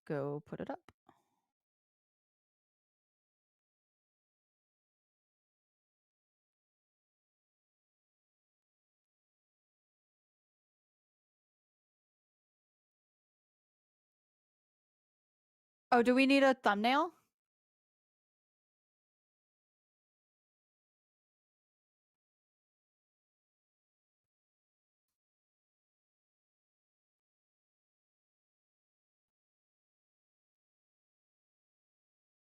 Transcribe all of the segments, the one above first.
go put it up. Oh, do we need a thumbnail?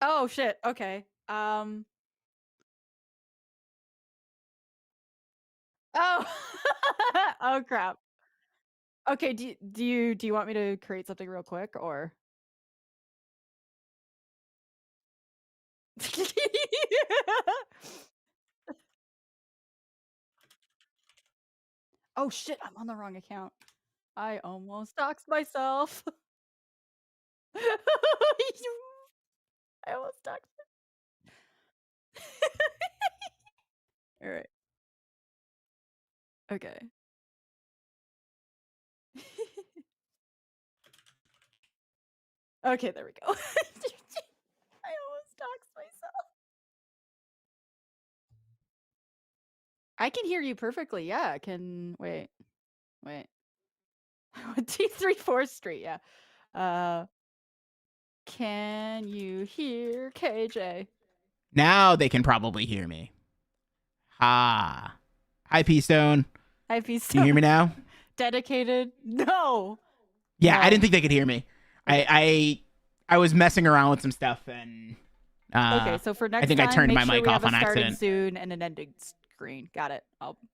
Oh shit. Okay. Oh. Oh crap. Okay, do you want me to create something real quick or? Oh shit, I'm on the wrong account. I almost doxed myself. I almost doxed. All right. Okay. Okay, there we go. I almost doxed myself. I can hear you perfectly. Yeah, I can wait. 234th Street, yeah. Can you hear KJ? Now they can probably hear me. Hi, P-Stone. Hi, P-Stone. Can you hear me now? Dedicated? No. Yeah, No. I didn't think they could hear me. Okay. I was messing around with some stuff and okay, so for next I think time, I turned my sure mic off on accident. Starting soon and an ending screen. Got it.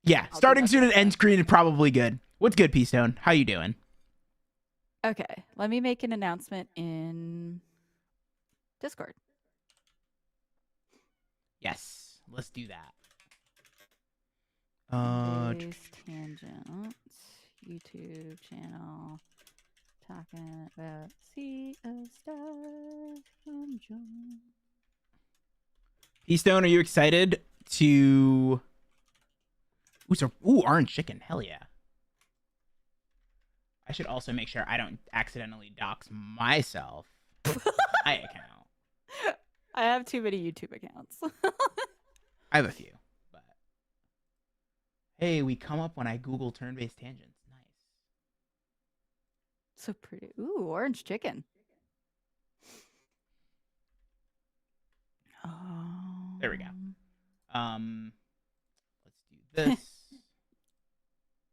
Yeah, starting soon and end screen is probably good. What's good, P-Stone? How you doing? Okay, let me make an announcement in Discord. Yes, let's do that. Tangent YouTube channel talking about Sea of Stars from John. P-Stone, are you excited to? Ooh, orange chicken. Hell yeah. I should also make sure I don't accidentally dox myself. My account. I have too many YouTube accounts. I have a few, but hey, we come up when I Google turn-based tangents. Nice. So pretty. Ooh, orange chicken. There we go. Let's do this.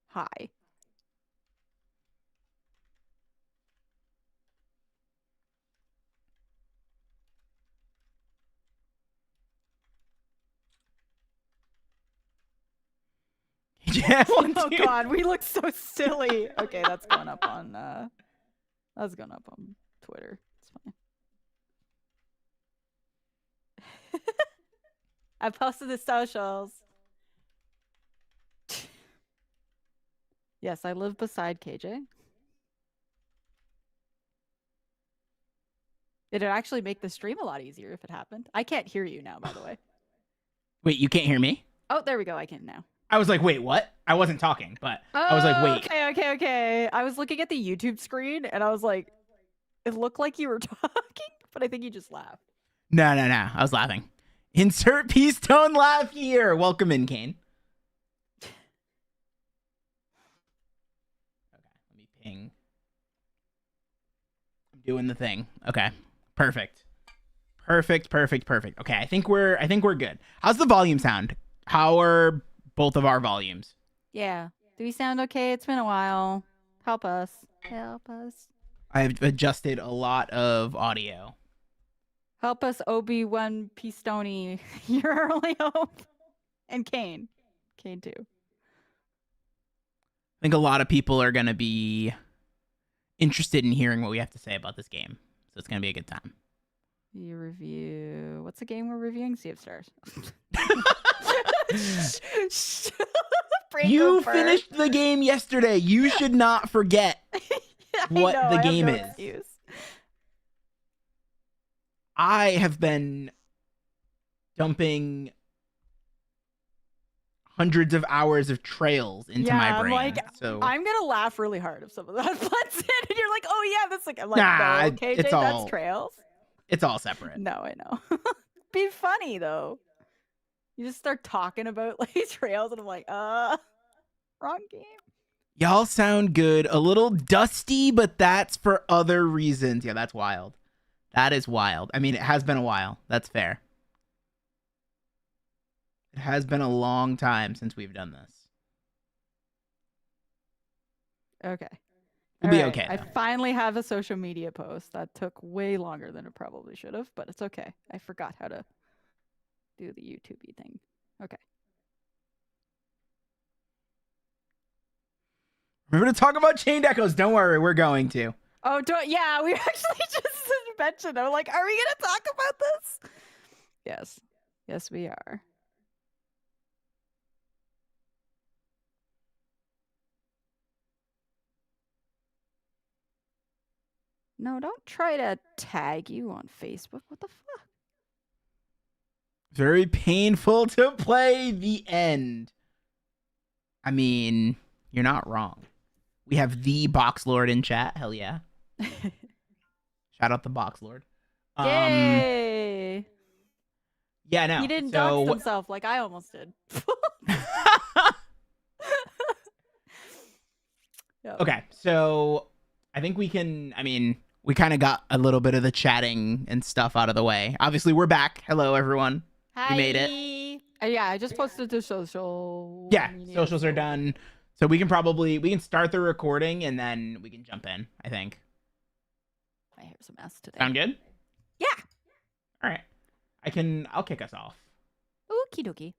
Hi. Yeah, oh god, we look so silly. Okay, that's going up on Twitter. It's fine. I posted the socials. Yes, I live beside KJ. It'd actually make the stream a lot easier if it happened. I can't hear you now, by the way. Wait, you can't hear me? Oh, there we go. I can now. I was like, wait, what? I wasn't talking, but I was like, wait. Okay. I was looking at the YouTube screen and I was like, it looked like you were talking, but I think you just laughed. No. I was laughing. Insert P-Stone laugh here. Welcome in, Kane. Okay, let me ping. I'm doing the thing. Okay, perfect. Okay, I think we're good. How's the volume sound? How are both of our volumes? Yeah. Do we sound okay? It's been a while. Help us. I've adjusted a lot of audio. Help us, Obi-Wan P-Stoney. Your early hope. And Kane. Kane too. I think a lot of people are going to be interested in hearing what we have to say about this game. So it's going to be a good time. You review. What's the game we're reviewing? Sea of Stars. You finished the game yesterday. You should not forget what the game is. Excuse. I have been dumping hundreds of hours of trails into my Yeah, I'm brain. like, so I'm gonna laugh really hard if some of that blends in, and you're like, oh yeah, that's like, I'm like, Nah, no, KJ, it's that's all- trails. it's all separate. No, I know. Be funny though. You just start talking about like trails, and I'm like, wrong game. Y'all sound good. A little dusty, but that's for other reasons. Yeah, that's wild. That is wild. I mean, it has been a while. That's fair. It has been a long time since we've done this. Okay. We'll be Alright, okay, I though. finally have a social media post that took way longer than it probably should have, but it's okay. I forgot how to do the YouTube thing. Okay. Remember to talk about Chained Echoes. Don't worry, we're going to. Oh, yeah, we actually just mentioned. I'm like, are we gonna talk about this? Yes. Yes, we are. No, don't try to tag you on Facebook. What the fuck? Very painful to play the end. I mean, you're not wrong. We have the Box Lord in chat. Hell yeah. Shout out the Box Lord. Yay! Yeah, no. He didn't so... dox himself like I almost did. Yep. Okay, so I think we can, I mean, we kind of got a little bit of the chatting and stuff out of the way. Obviously, we're back. Hello, everyone. Hi. We made it. Yeah, I just posted to social. Yeah, media, socials are done. So we can start the recording and then we can jump in, I think. My hair's a mess today. Sound good? Yeah. All right. I'll kick us off. Okie dokie.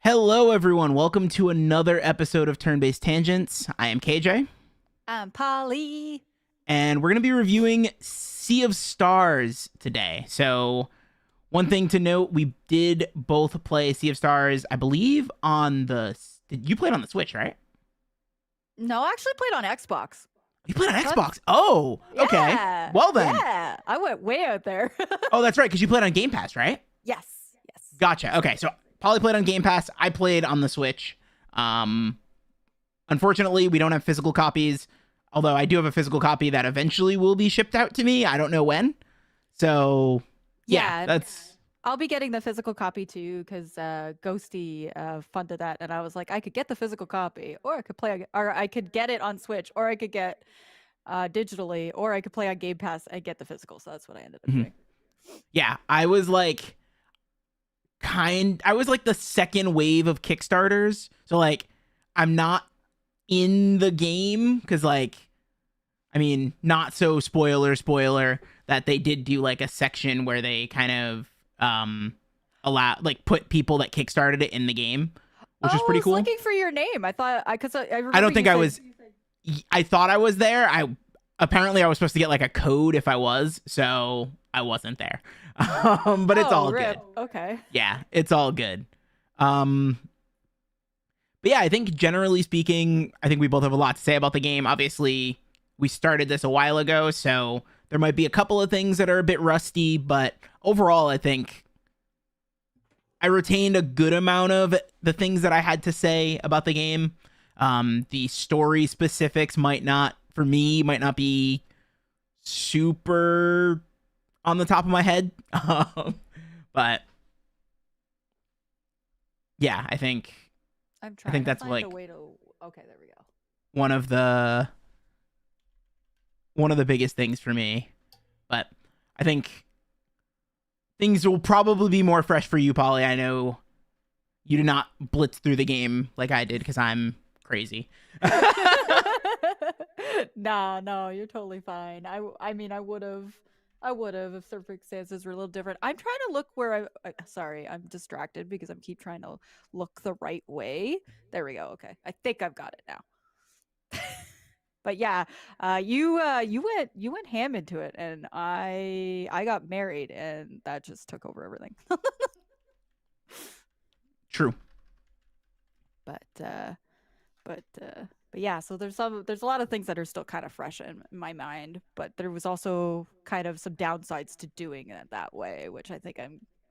Hello, everyone. Welcome to another episode of Turn-Based Tangents. I am KJ. I'm Polly. And we're going to be reviewing Sea of Stars today. So one thing to note, we did both play Sea of Stars, I believe, on the... You played on the Switch, right? No, I actually played on Xbox. You played on Xbox? Oh, okay. Yeah. Well then. Yeah, I went way out there. Oh, that's right, because you played on Game Pass, right? Yes. Yes. Gotcha. Okay, so Polly played on Game Pass. I played on the Switch. Unfortunately, we don't have physical copies, although I do have a physical copy that eventually will be shipped out to me. I don't know when. So, yeah, that's... I'll be getting the physical copy too, because Ghosty funded that, and I was like, I could get the physical copy, or I could play, or I could get it on Switch, or I could get digitally, or I could play on Game Pass and get the physical. So that's what I ended up doing. Yeah, I was like the second wave of Kickstarters. So like I'm not in the game because like, I mean, not so spoiler that they did do like a section where they kind of put people that kickstarted it in the game, which was pretty cool. I was looking for your name. I thought I don't think I was. I thought I was there. I was supposed to get like a code if I was, so I wasn't there. But it's all rip. good. Okay. Yeah, it's all good. But yeah, I think generally speaking, I think we both have a lot to say about the game. Obviously, we started this a while ago, so there might be a couple of things that are a bit rusty, but overall, I think I retained a good amount of the things that I had to say about the game. The story specifics might not be super on the top of my head. But yeah, I think that's like a way to... Okay, there we go. one of the biggest things for me. But I think things will probably be more fresh for you, Polly. I know you did not blitz through the game like I did because I'm crazy. No, you're totally fine. I mean, I would have if circumstances were a little different. I'm trying to look where sorry, I'm distracted because I keep trying to look the right way. There we go. Okay, I think I've got it now. But yeah, you went ham into it, and I got married, and that just took over everything. True. But yeah, so there's a lot of things that are still kind of fresh in my mind, but there was also kind of some downsides to doing it that way, which I think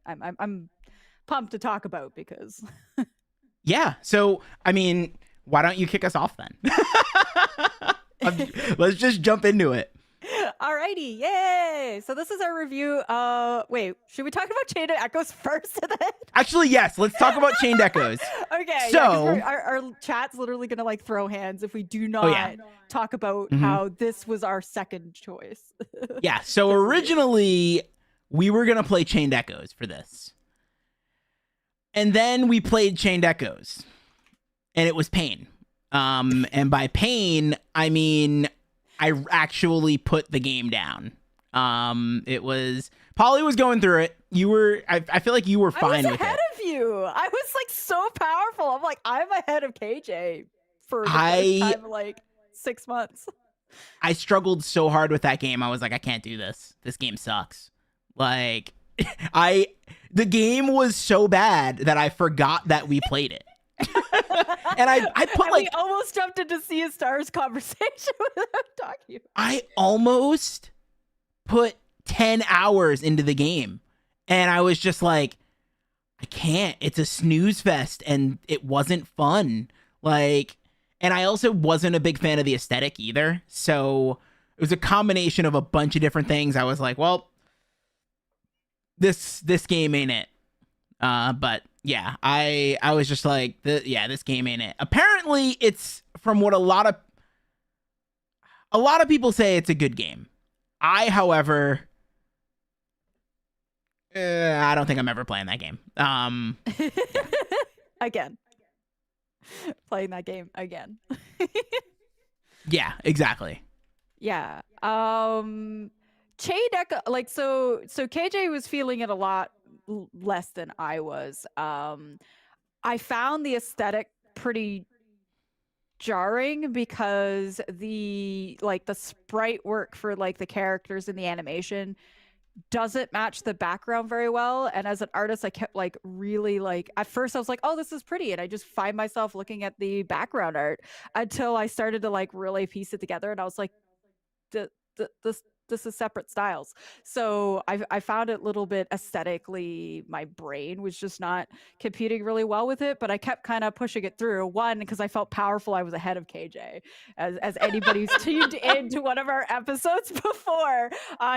I'm pumped to talk about because Yeah. So, I mean, why don't you kick us off then? Let's just jump into it. Alrighty, yay! So this is our review. Wait, should we talk about Chain of Echoes first? Actually, yes. Let's talk about Chained Echoes. Okay, So, yeah, our chat's literally gonna like throw hands if we do not oh yeah, talk about Mhm. how this was our second choice. Yeah. So originally we were gonna play Chained Echoes for this, and then we played Chained Echoes, and it was pain. And by pain, I mean I actually put the game down. It was Polly was going through it. You were. I feel like you were fine I was with ahead it. of you. I was like so powerful. I'm like I'm ahead of KJ for the I- first time in like 6 months. I struggled so hard with that game. I was like, I can't do this. This game sucks. Like, the game was so bad that I forgot that we played it. And I put And like we almost jumped into Sea of Stars conversation without talking. I almost put 10 hours into the game. And I was just like, I can't. It's a snooze fest and it wasn't fun. Like, and I also wasn't a big fan of the aesthetic either. So it was a combination of a bunch of different things. I was like, well, this game ain't it. But yeah, I was just like, this game ain't it. Apparently, it's from what a lot of people say it's a good game. I, however, I don't think I'm ever playing that game. Again. Playing that game again. Yeah, exactly. Yeah. Chained Echo, like so KJ was feeling it a lot less than I was. I found the aesthetic pretty jarring because the sprite work for like the characters and the animation doesn't match the background very well, and as an artist I kept like really like at first I was like, oh, this is pretty, and I just find myself looking at the background art until I started to like really piece it together, and I was like, this is separate styles. So I found it a little bit aesthetically, my brain was just not computing really well with it, but I kept kind of pushing it through. One, because I felt powerful, I was ahead of KJ. As anybody who's tuned into one of our episodes before,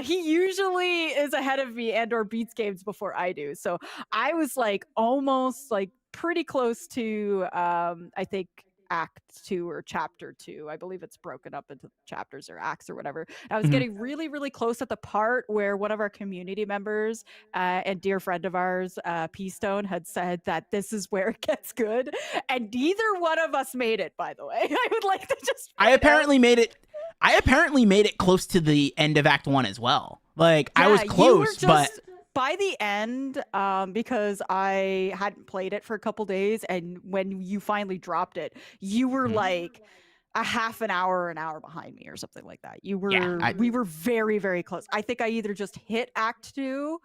he usually is ahead of me and or beats games before I do. So I was like almost like pretty close to I think act 2 or chapter 2. I believe it's broken up into chapters or acts or whatever. I was getting really, really close at the part where one of our community members and dear friend of ours, P-Stone, had said that this is where it gets good. And neither one of us made it, by the way. I would like to just I apparently made it close to the end of Act 1 as well. Like, yeah, I was close, but by the end, because I hadn't played it for a couple days, and when you finally dropped it, you were like a half an hour behind me or something like that. You were we were very, very close. I think I either just hit Act 2.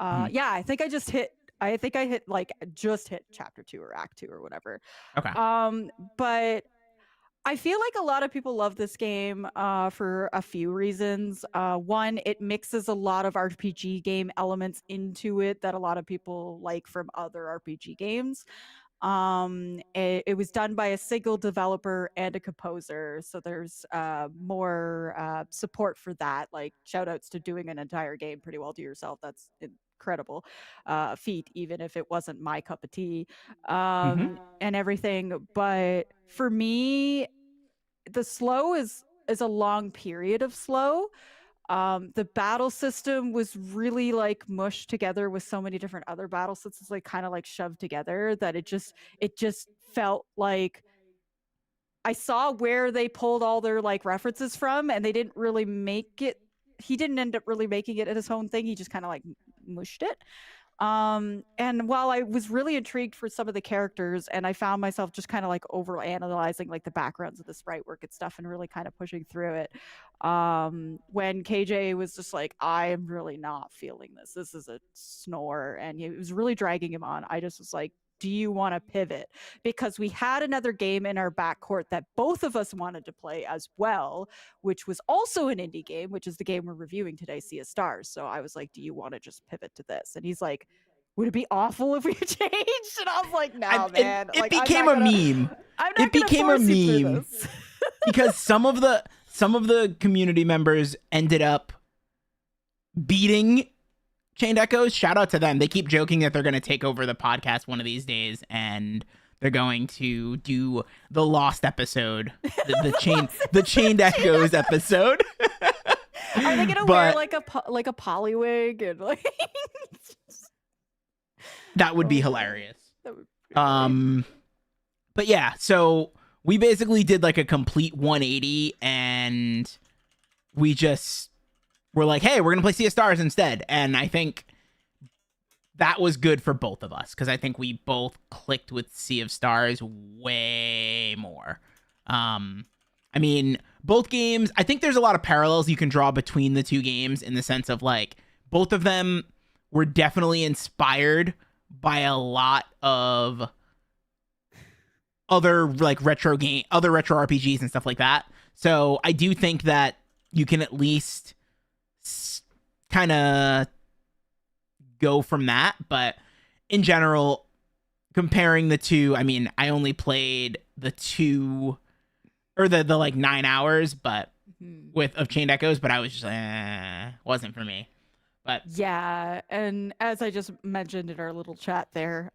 Yeah, I think I hit like just hit chapter 2 or Act 2 or whatever. okay. But I feel like a lot of people love this game for a few reasons. One, it mixes a lot of RPG game elements into it that a lot of people like from other RPG games. It was done by a single developer and a composer, so there's more support for that. Like shout outs to doing an entire game pretty well to yourself. That's incredible feat, even if it wasn't my cup of tea and everything. But for me, the slow is a long period of slow. The battle system was really like mushed together with so many different other battle systems, like kind of like shoved together, that it just felt like I saw where they pulled all their like references from, and they didn't really make it. He didn't end up really making it his own thing. He just kind of like mushed it. And while I was really intrigued for some of the characters, and I found myself just kind of like over analyzing like the backgrounds of the sprite work and stuff and really kind of pushing through it. When KJ was just like, I am really not feeling this. This is a snore. And it was really dragging him on. I just was like, do you want to pivot? Because we had another game in our backcourt that both of us wanted to play as well, which was also an indie game, which is the game we're reviewing today, Sea of Stars. So I was like, do you want to just pivot to this? And he's like, would it be awful if we changed? And I was like, no, man. It Like, became a meme. I'm It not gonna became a force you through meme this. because some of the community members ended up beating Chained Echoes. Shout out to them. They keep joking that they're going to take over the podcast one of these days, and they're going to do the Lost episode, the Chained Echoes episode. Are they gonna wear like a polywig and like? That would be hilarious. That would be funny. But yeah, so we basically did like a complete 180, and we just were like, hey, we're gonna play Sea of Stars instead. And I think that was good for both of us because I think we both clicked with Sea of Stars way more. I mean, both games, I think there's a lot of parallels you can draw between the two games in the sense of like both of them were definitely inspired by a lot of other retro RPGs and stuff like that. So I do think that you can at least kind of go from that. But in general, comparing the two, I mean, I only played the 2 or the like 9 hours, but of Chained Echoes, but I was just wasn't for me. But yeah, and as I just mentioned in our little chat there,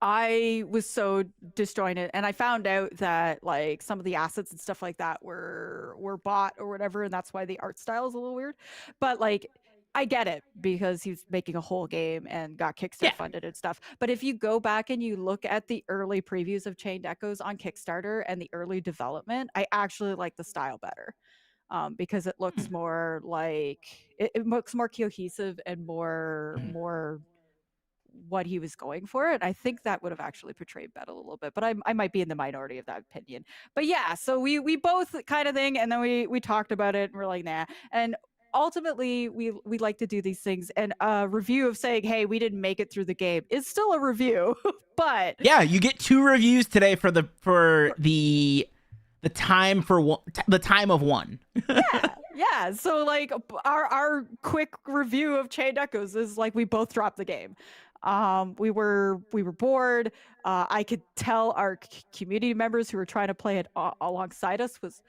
I was so disjointed, and I found out that like some of the assets and stuff like that were bought or whatever, and that's why the art style is a little weird. But like, I get it because he's making a whole game and got Kickstarter funded and stuff. But if you go back and you look at the early previews of Chained Echoes on Kickstarter and the early development, I actually like the style better. Because it looks more like it looks more cohesive and more what he was going for. And I think that would have actually portrayed Bet a little bit, but I might be in the minority of that opinion. But yeah, so we both kind of thing, and then we talked about it and we're like, nah. And ultimately we like to do these things, and a review of saying, hey, we didn't make it through the game is still a review. But yeah, you get 2 reviews today for the time the time of one. yeah. So like our quick review of Chained Echoes is like we both dropped the game. We were bored. I could tell our community members who were trying to play it alongside us was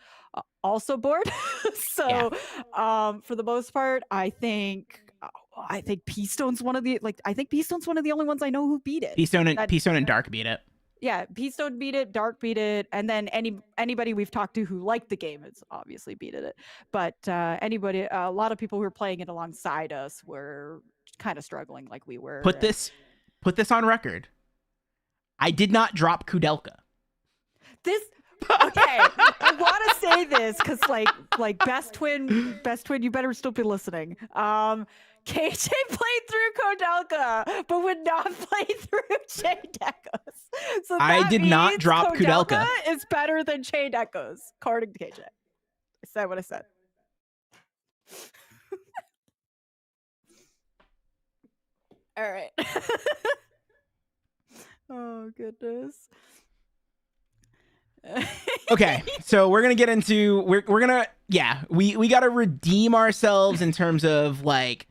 also bored. So for the most part, I think Peastone's one of the only ones I know who beat it. Peastone and Dark beat it. Yeah, Peastone beat it, Dark beat it, and then anybody we've talked to who liked the game has obviously beaten it. But a lot of people who were playing it alongside us were kind of struggling like we were. Put this on record. I did not drop Kudelka. Okay, I want to say this because like best twin, you better still be listening. KJ played through Kudelka, but would not play through Chained Echoes. So I did not drop Kudelka. Is better than Chained Echoes, according to KJ. I said what I said. All right. Oh goodness. Okay, so we're gonna get into we got to redeem ourselves in terms of like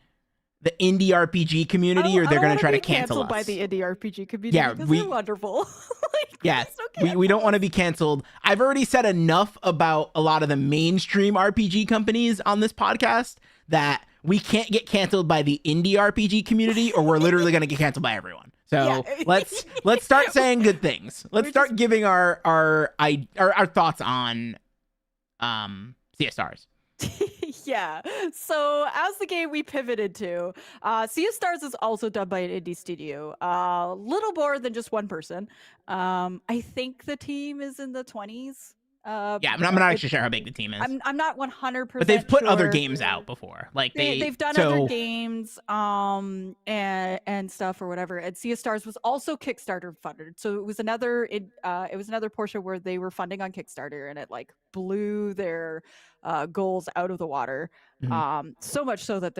the indie RPG community, or they're gonna try to cancel us. By the indie RPG community, yeah, they're wonderful. We don't want to be canceled. I've already said enough about a lot of the mainstream RPG companies on this podcast that we can't get canceled by the indie RPG community, or we're literally gonna get canceled by everyone. So let's start saying good things. Let's start giving our thoughts on Sea of Stars. Yeah. So as the game we pivoted to, Sea of Stars is also done by an indie studio. Little more than just one person. I think the team is in the 20s. I'm not actually sure how big the team is. I'm not 100%. But they've put other games out before. Like they've done other games, and stuff or whatever. And Sea of Stars was also Kickstarter funded, so it was another portion where they were funding on Kickstarter, and it like blew their goals out of the water. Mm-hmm. So much so that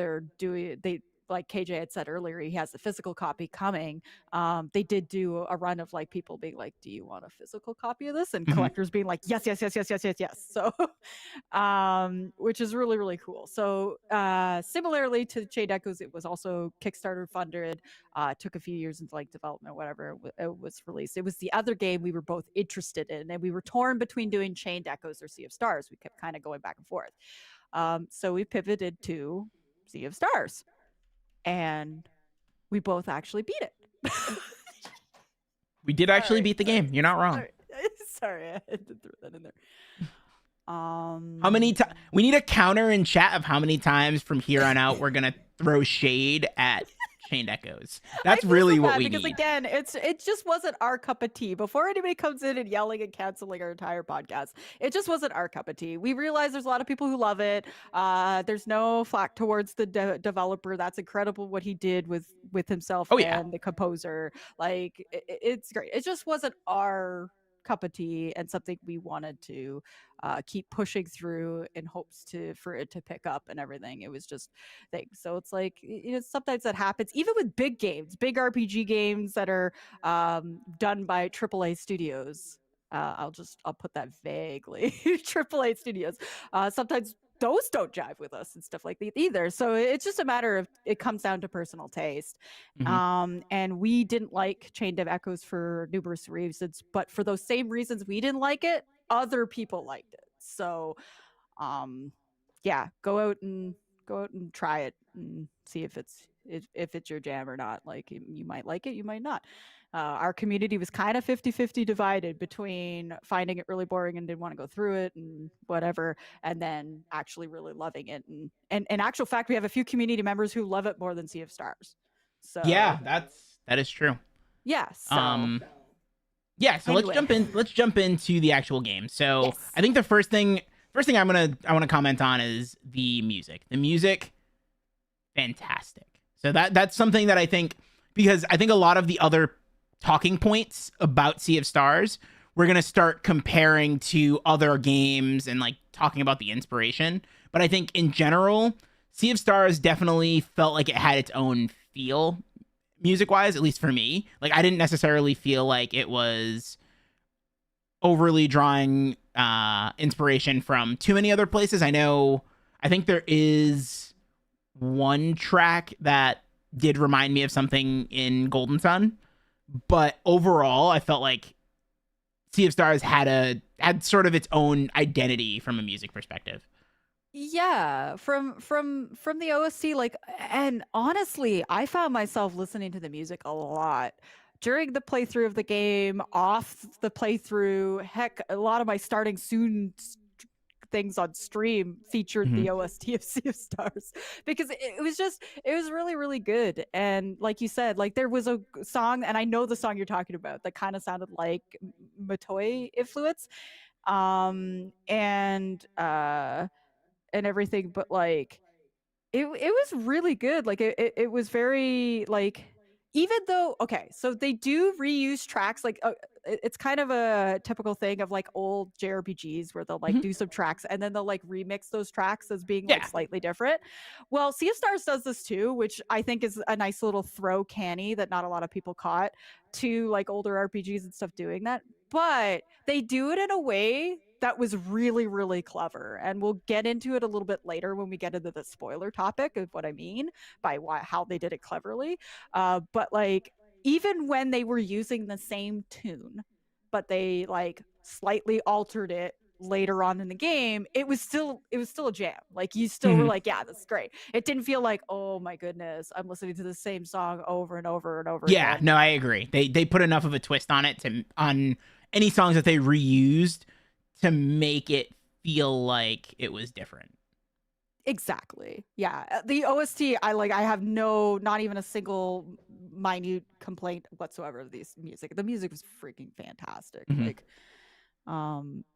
like KJ had said earlier, he has the physical copy coming. They did do a run of like people being like, "Do you want a physical copy of this?" And Mhm. collectors being like, "Yes, yes, yes, yes, yes, yes, yes." So, which is really really cool. So, similarly to Chain Echoes, it was also Kickstarter funded. Took a few years into like development, whatever it was released. It was the other game we were both interested in, and we were torn between doing Chained Echoes or Sea of Stars. We kept kind of going back and forth. So we pivoted to Sea of Stars, and we both actually beat it. We did actually Sorry, beat the game. You're not wrong. sorry, I had to throw that in there. How many times? We need a counter in chat of how many times from here on out we're gonna throw shade at Chained Echoes. That's really what we because need. again, it just wasn't our cup of tea. Before anybody comes in and yelling and canceling our entire podcast, it just wasn't our cup of tea. We realize there's a lot of people who love it. There's no flack towards the developer. That's incredible what he did with himself Oh yeah. and the composer. Like it's great. It just wasn't our cup of tea and something we wanted to keep pushing through in hopes for it to pick up and everything. It was just things. So it's like, sometimes that happens even with big games, big RPG games that are done by AAA studios. I'll put that vaguely. AAA studios. Sometimes those don't jive with us and stuff like that either. So it's just a matter of, it comes down to personal taste. And we didn't like Chained Echoes for numerous reasons, but for those same reasons we didn't like it, other people liked it. So yeah, go out and try it and see if it's your jam or not. Like, you might like it, you might not. Our community was kind of 50-50 divided between finding it really boring and didn't want to go through it and whatever, and then actually really loving it. And in actual fact, we have a few community members who love it more than Sea of Stars. So Yeah, that is true. yeah. So yeah, so anyway. let's jump into the actual game. So Yes. I think the first thing I want to comment on is the music. The music, fantastic. So that's something that I think, because I think a lot of the other talking points about Sea of Stars, we're gonna start comparing to other games and like talking about the inspiration. But I think in general, Sea of Stars definitely felt like it had its own feel music wise, at least for me. Like, I didn't necessarily feel like it was overly drawing inspiration from too many other places. I think there is one track that did remind me of something in Golden Sun, but overall I felt like Sea of Stars had sort of its own identity from a music perspective. Yeah, from the OST, like, and honestly, I found myself listening to the music a lot during the playthrough of the game, off the playthrough. Heck, a lot of my starting soon things on stream featured Mhm. the OST of Sea of Stars because it was really really good. And like you said, like, there was a song, and I know the song you're talking about, that kind of sounded like Matoi influence, and everything, but like, it was really good. Like, it was very like, even though, okay, so they do reuse tracks, like, it's kind of a typical thing of like old JRPGs where they'll like Mhm. do some tracks and then they'll like remix those tracks as being like Yeah. slightly different. Well, Sea of Stars does this too, which I think is a nice little throw canny that not a lot of people caught to like older RPGs and stuff doing that. But they do it in a way that was really really clever, and we'll get into it a little bit later when we get into the spoiler topic of what I mean by how they did it cleverly. But like, even when they were using the same tune but they like slightly altered it later on in the game, it was still a jam. Like, you still were Mhm. like, yeah, that's great. It didn't feel like, oh my goodness, I'm listening to the same song over and over and over Yeah, again. no, I agree. They put enough of a twist on it to on any songs that they reused to make it feel like it was different. Exactly. Yeah. The OST, I have not even a single minute complaint whatsoever of these music. The music was freaking fantastic. Mhm. Like,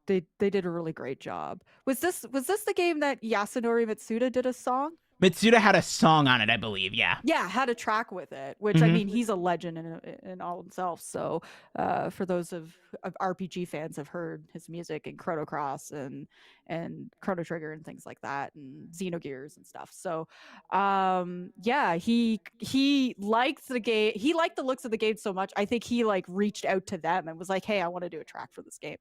they did a really great job. Was this the game that Yasunori Mitsuda did a song? Mitsuda had a song on it, I believe. Yeah. Yeah, had a track with it, which I Mhm. mean, he's a legend in all himself. So, for those of RPG fans, have heard his music in Chrono Cross and Chrono Trigger and things like that, and Xenogears and stuff. So, yeah, he liked the game. He liked the looks of the game so much. I think he like reached out to them and was like, "Hey, I want to do a track for this game."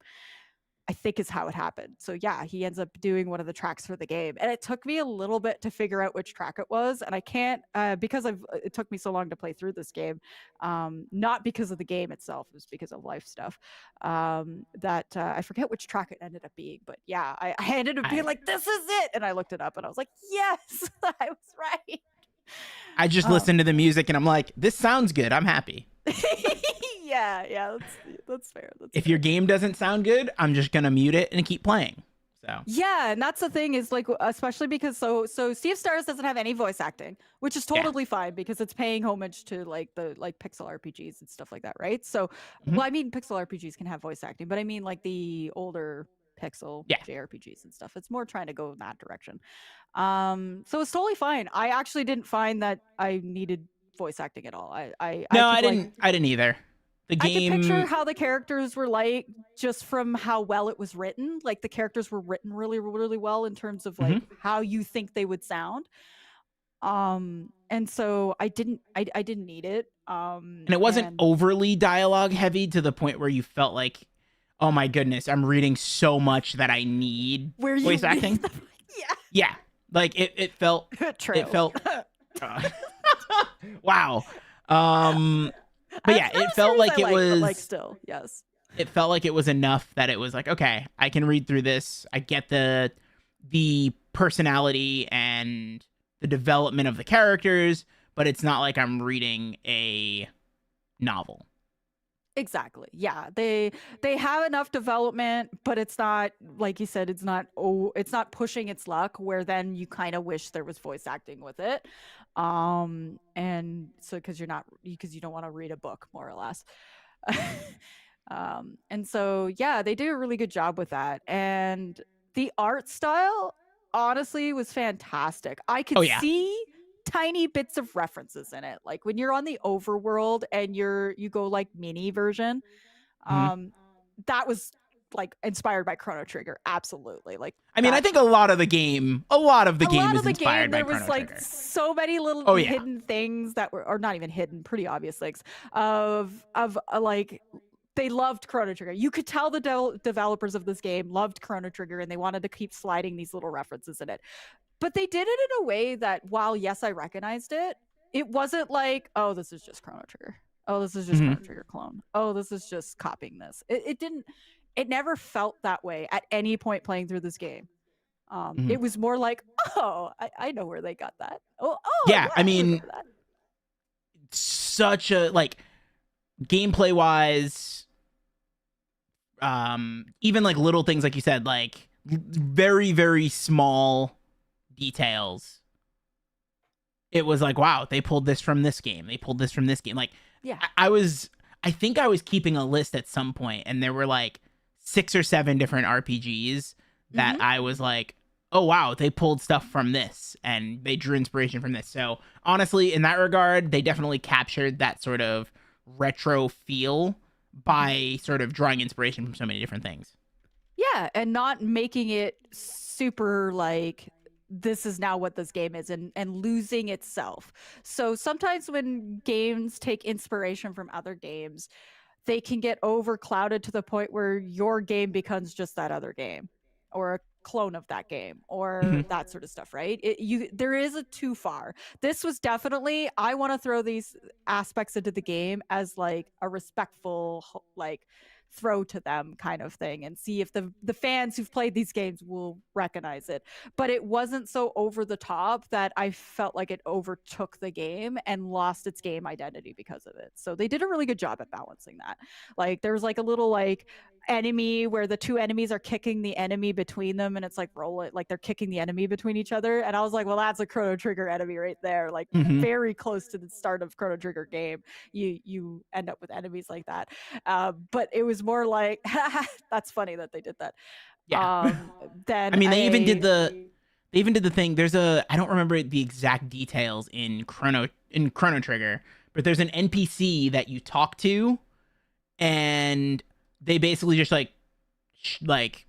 I think is how it happened. So yeah, he ends up doing one of the tracks for the game, and it took me a little bit to figure out which track it was, and I can't because it took me so long to play through this game, not because of the game itself, it was because of life stuff. That I forget which track it ended up being, but yeah, I ended up being I like, "This is it," and I looked it up, and I was like, "Yes, I was right." I just Um, listened to the music and I'm like, this sounds good. I'm happy. yeah, that's fair. That's If fair. your game doesn't sound good, I'm just gonna mute it and keep playing. So Yeah, and that's the thing is like especially because so Sea of Stars doesn't have any voice acting, which is yeah. totally fine because it's paying homage to like the like pixel RPGs and stuff like that, right? So Mhm. well, I mean pixel RPGs can have voice acting, but I mean like the older pixel Yeah. JRPGs and stuff. It's more trying to go in that direction. So it's totally fine. I actually didn't find that I needed voice acting at all. I No, could like I didn't either. The I could picture game how the characters were like just from how well it was written. Like the characters were written really, really well in terms of like Mhm. how you think they would sound. And so I didn't need it. and it wasn't And overly dialogue heavy to the point where you felt like, oh my goodness, I'm reading so much that I need where you voice acting. Yeah. Like yeah. True. it felt uh, wow. But That's yeah, not it a felt series like I like, but like still, yes. it felt like it was enough that it was like, okay, I can read through this. I get the personality and the development of the characters, but it's not like I'm reading a novel. Exactly. Yeah. They have enough development, but it's not like you said, it's not pushing its luck where then you kind of wish there was voice acting with it. And so cuz you're not because you don't want to read a book more or less. And so yeah, they do a really good job with that. And the art style honestly was fantastic. I Oh could yeah. see tiny bits of references in it. Like when you're on the overworld and you go like mini version, Mhm. um that was like inspired by Chrono Trigger. Absolutely. Like I mean, I that think a lot of the a game lot of is the inspired game by there was Chrono like Trigger. so many little Oh yeah. hidden things that were or not even hidden, pretty obvious things of like they loved Chrono Trigger. You could tell the developers of this game loved Chrono Trigger and they wanted to keep sliding these little references in it. But they did it in a way that while yes, I recognized it, it wasn't like, oh, this is just Chrono Trigger. Oh, this is just Mhm. Chrono Trigger clone. Oh, this is just copying this. It didn't it never felt that way at any point playing through this game. Mhm. It was more like, oh, I know where they got that. Oh, Yeah, yeah, I I mean, remember that. such a like gameplay wise, even like little things like you said, like very very small details. It was like, wow, they pulled this from this game. They pulled this from this game. Like Yeah. I think I was keeping a list at some point and there were like 6 or 7 different RPGs that Hmm. I was like, oh wow, they pulled stuff from this and they drew inspiration from this. So honestly, in that regard, they definitely captured that sort of retro feel Hmm. by sort of drawing inspiration from so many different things. Yeah, and not making it super like this is now what this game is and losing itself. So sometimes when games take inspiration from other games, they can get overclouded to the point where your game becomes just that other game or a clone of that game or Mhm. that sort of stuff, right? There is a too far. This was definitely I want to throw these aspects into the game as like a respectful like throw to them kind of thing and see if the fans who've played these games will recognize it, but it wasn't so over the top that I felt like it overtook the game and lost its game identity because of it. So they did a really good job at balancing that. Like there was like a little like enemy where the two enemies are kicking the enemy between them and it's like rolling like they're kicking the enemy between each other, and I was like, well, that's a Chrono Trigger enemy right there, like Mhm. very close to the start of Chrono Trigger game. You end up with enemies like that. But it was more like that's funny that they did that. Yeah. Then I mean, they even did I They even did the thing. I don't remember the exact details in Chrono Trigger, but there's an NPC that you talk to, and they basically just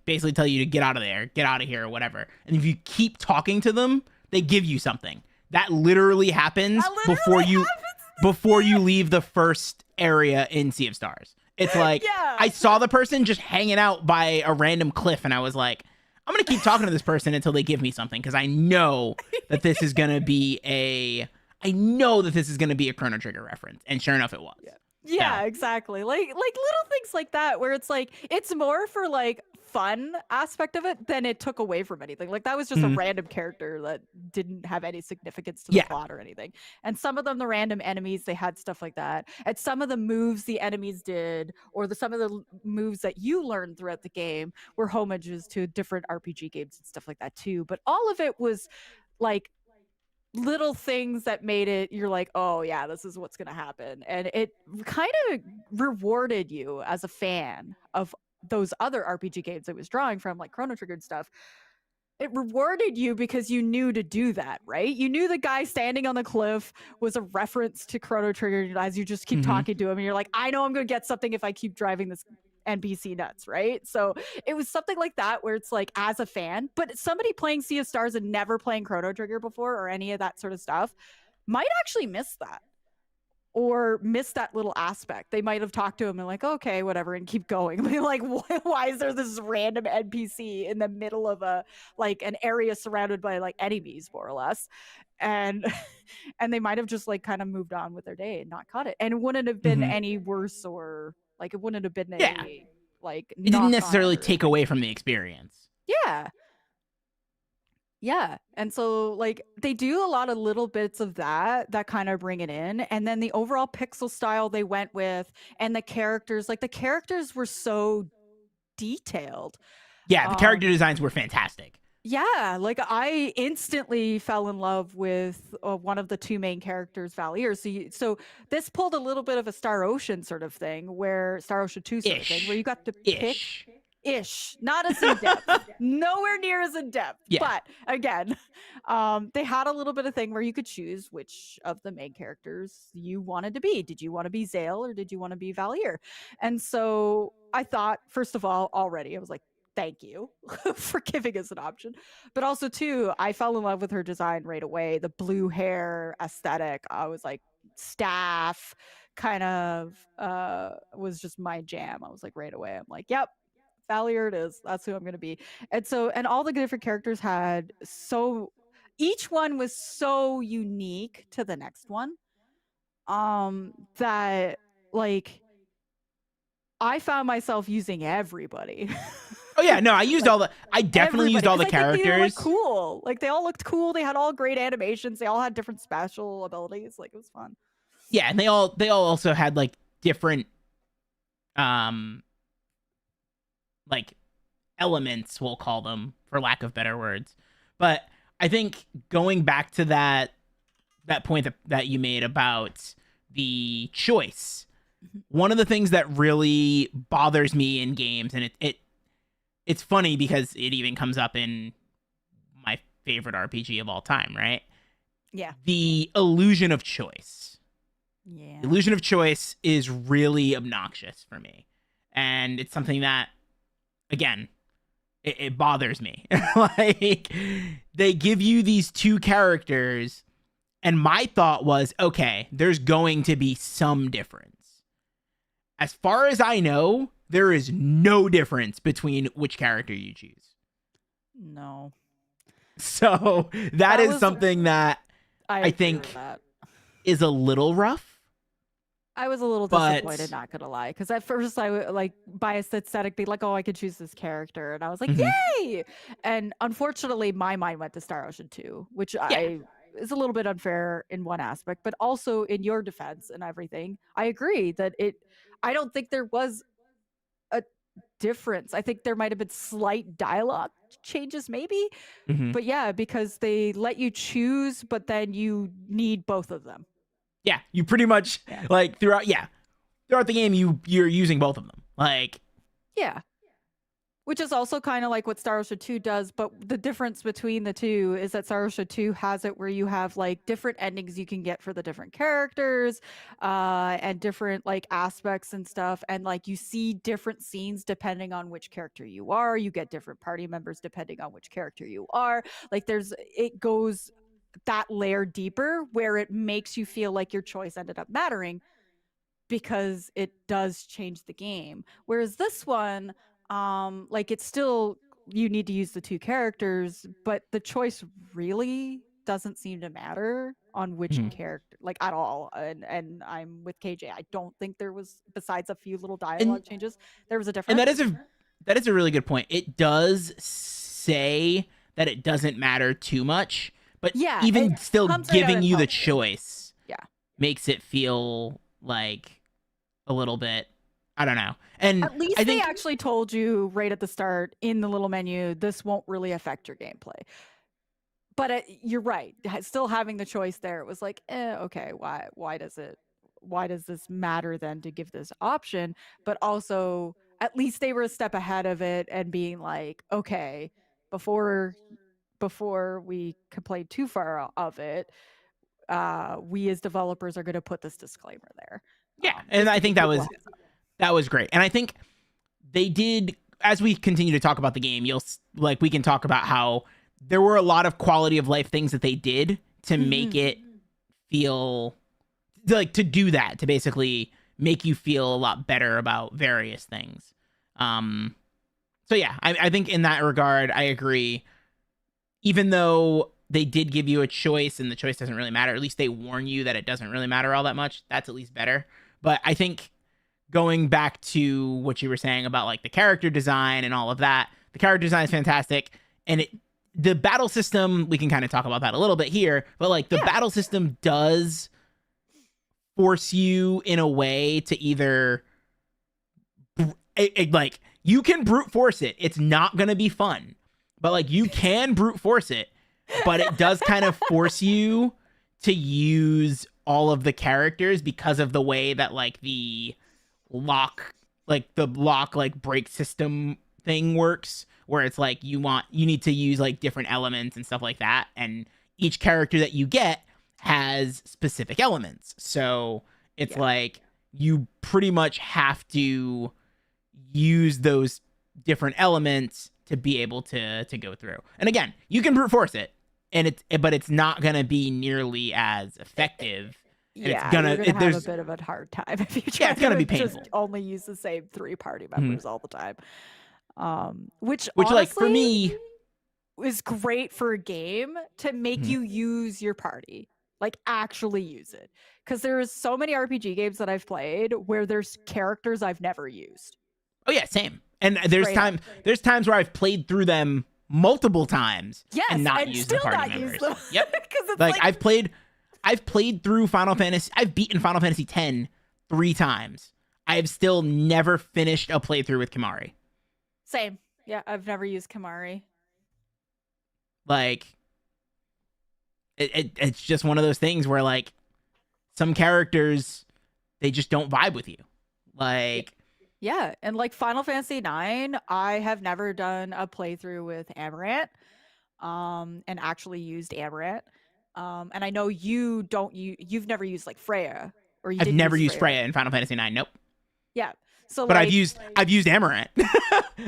basically tell you to get out of there, get out of here, or whatever. And if you keep talking to them, they give you something. That literally happens before you leave the first area in Sea of Stars. It's like, Yeah. I saw the person just hanging out by a random cliff, and I was like, I'm gonna keep talking to this person until they give me something, because I know that this is gonna be a Chrono Trigger reference. And sure enough, it was. Yeah, exactly. Like little things like that where it's like it's more for like fun aspect of it than it took away from anything. Like that was just a random character that didn't have any significance to the plot or anything. And some of them, the random enemies, they had stuff like that. And some of the moves the enemies did, or some of the moves that you learned throughout the game were homages to different RPG games and stuff like that too. But all of it was like little things that made it you're like, oh yeah, this is what's gonna happen. And it kind of rewarded you as a fan of those other RPG games it was drawing from, like Chrono Trigger and stuff. It rewarded you because you knew to do that, right? You knew the guy standing on the cliff was a reference to Chrono Trigger as you just keep talking to him, and you're like, I know I'm gonna get something if I keep driving this NPC nuts, right? So it was something like that where it's like, as a fan, but somebody playing Sea of Stars and never playing Chrono Trigger before or any of that sort of stuff might actually miss that, or miss that little aspect. They might have talked to him and like, okay, whatever, and keep going. Like, why is there this random NPC in the middle of an area surrounded by like enemies, more or less? And and they might have just like kind of moved on with their day and not caught it, and it wouldn't have been any worse, or like it wouldn't have been any like it didn't necessarily take away from the experience. Yeah, and so like they do a lot of little bits of that kind of bring it in, and then the overall pixel style they went with, and the characters were so detailed. Yeah, the character designs were fantastic. Yeah, like I instantly fell in love with one of the two main characters, Valier. So this pulled a little bit of a Star Ocean sort of thing, where Star Ocean 2 sort of thing, where you got to pick. Not as in depth, nowhere near as in depth. But again, they had a little bit of thing where you could choose which of the main characters you wanted to be. Did you want to be Zale or did you want to be Valier? And so I thought, first of all, already I was like, thank you for giving us an option. But also too, I fell in love with her design right away. The blue hair aesthetic, I was like, staff kind of was just my jam. I was like, right away, I'm like, yep, Valier it is. That's who I'm going to be. And so, and all the different characters had each one was so unique to the next one, that like I found myself using everybody. Oh yeah, no, I used I definitely used all the characters. They looked cool. Like they all looked cool. They had all great animations. They all had different special abilities. Like it was fun. Yeah, and they all also had like different like elements, we'll call them, for lack of better words. But I think going back to that point that you made about the choice, one of the things that really bothers me in games, and it's funny because it even comes up in my favorite RPG of all time, right? Yeah. The illusion of choice. Yeah. The illusion of choice is really obnoxious for me. And it's something that, again, it bothers me. Like, they give you these two characters, and my thought was, okay, there's going to be some difference. As far as I know, there is no difference between which character you choose. No. So that is something that I think is a little rough. I was a little disappointed, not gonna lie, because at first I would like biased aesthetic, be like, oh, I could choose this character, and I was like, yay! And unfortunately, my mind went to Star Ocean 2, which is a little bit unfair in one aspect, but also in your defense and everything, I agree that I don't think there was a difference. I think there might have been slight dialogue changes, maybe, but yeah, because they let you choose, but then you need both of them. Yeah, you pretty much like throughout the game you're using both of them. Like, yeah. Which is also kind of like what Star Ocean 2 does, but the difference between the two is that Star Ocean 2 has it where you have like different endings you can get for the different characters, and different like aspects and stuff. And like you see different scenes depending on which character you are. You get different party members depending on which character you are. Like it goes that layer deeper where it makes you feel like your choice ended up mattering because it does change the game. Whereas this one, like it's still you need to use the two characters, but the choice really doesn't seem to matter on which Mhm. character like at all. And I'm with KJ. I don't think there was, besides a few little And dialogue changes, there was a and difference. that is a really good point. It does say that it doesn't matter too much, but Yeah, it even still comes right out giving and you the tells you. choice Yeah. makes it feel like a little bit, I don't know. And At I least they think actually told you right at the start in the little menu, this won't really affect your gameplay. But you're right. Still having the choice there, it was like, okay, why does this matter then to give this option? But also, at least they were a step ahead of it and being like, okay, before we complain too far of it, we as developers are going to put this disclaimer there, yeah, and just I to give think people a heads up. that was great. And I think they did, as we continue to talk about the game, like we can talk about how there were a lot of quality of life things that they did to make Mhm. it feel like, to do that, to basically make you feel a lot better about various things. Um so yeah, I think in that regard I agree. Even though they did give you a choice and the choice doesn't really matter, at least they warn you that it doesn't really matter all that much. That's at least better. But I think going back to what you were saying about like the character design and all of that, the character design is fantastic. And the battle system, we can kind of talk about that a little bit here, but like the Yeah. battle system does force you in a way to either like you can brute force it. It's not going to be fun, but like you can brute force it, but it does kind of force you to use all of the characters because of the way that like lock the lock like break system thing works, where it's like you need to use like different elements and stuff like that, and each character that you get has specific elements. So it's Yeah. like you pretty much have to use those different elements to be able to go through. And again, you can brute force it, and but it's not gonna be nearly as effective. And it's Yeah, gonna you're gonna have a there's bit of a hard time if you yeah, try it's gonna to be just painful. only use the same 3 party Mhm. members all the time. Which Which like for honestly me, is great for a game to make mhm. you use your party. Like actually use it. Because there's so many RPG games that I've played where there's characters I've never used. Oh yeah, same. And Straight up. there's times where I've played through them multiple times and Yes, not and used the still party not use members. them. Yep. Because it's Like like I've played through Final Fantasy. I've beaten Final Fantasy X 3 times. I have still never finished a playthrough with Kimari. same. Yeah, I've never used Kamari. Like it's just one of those things where like some characters they just don't vibe with you. Like Yeah, and like Final Fantasy 9, I have never done a playthrough with Amaranth, and actually used Amaranth. And I know you've never used like Freya, or you I've didn't never use used Freya. Freya in Final Fantasy 9. Nope. Yeah. So But like I've used Amaranth.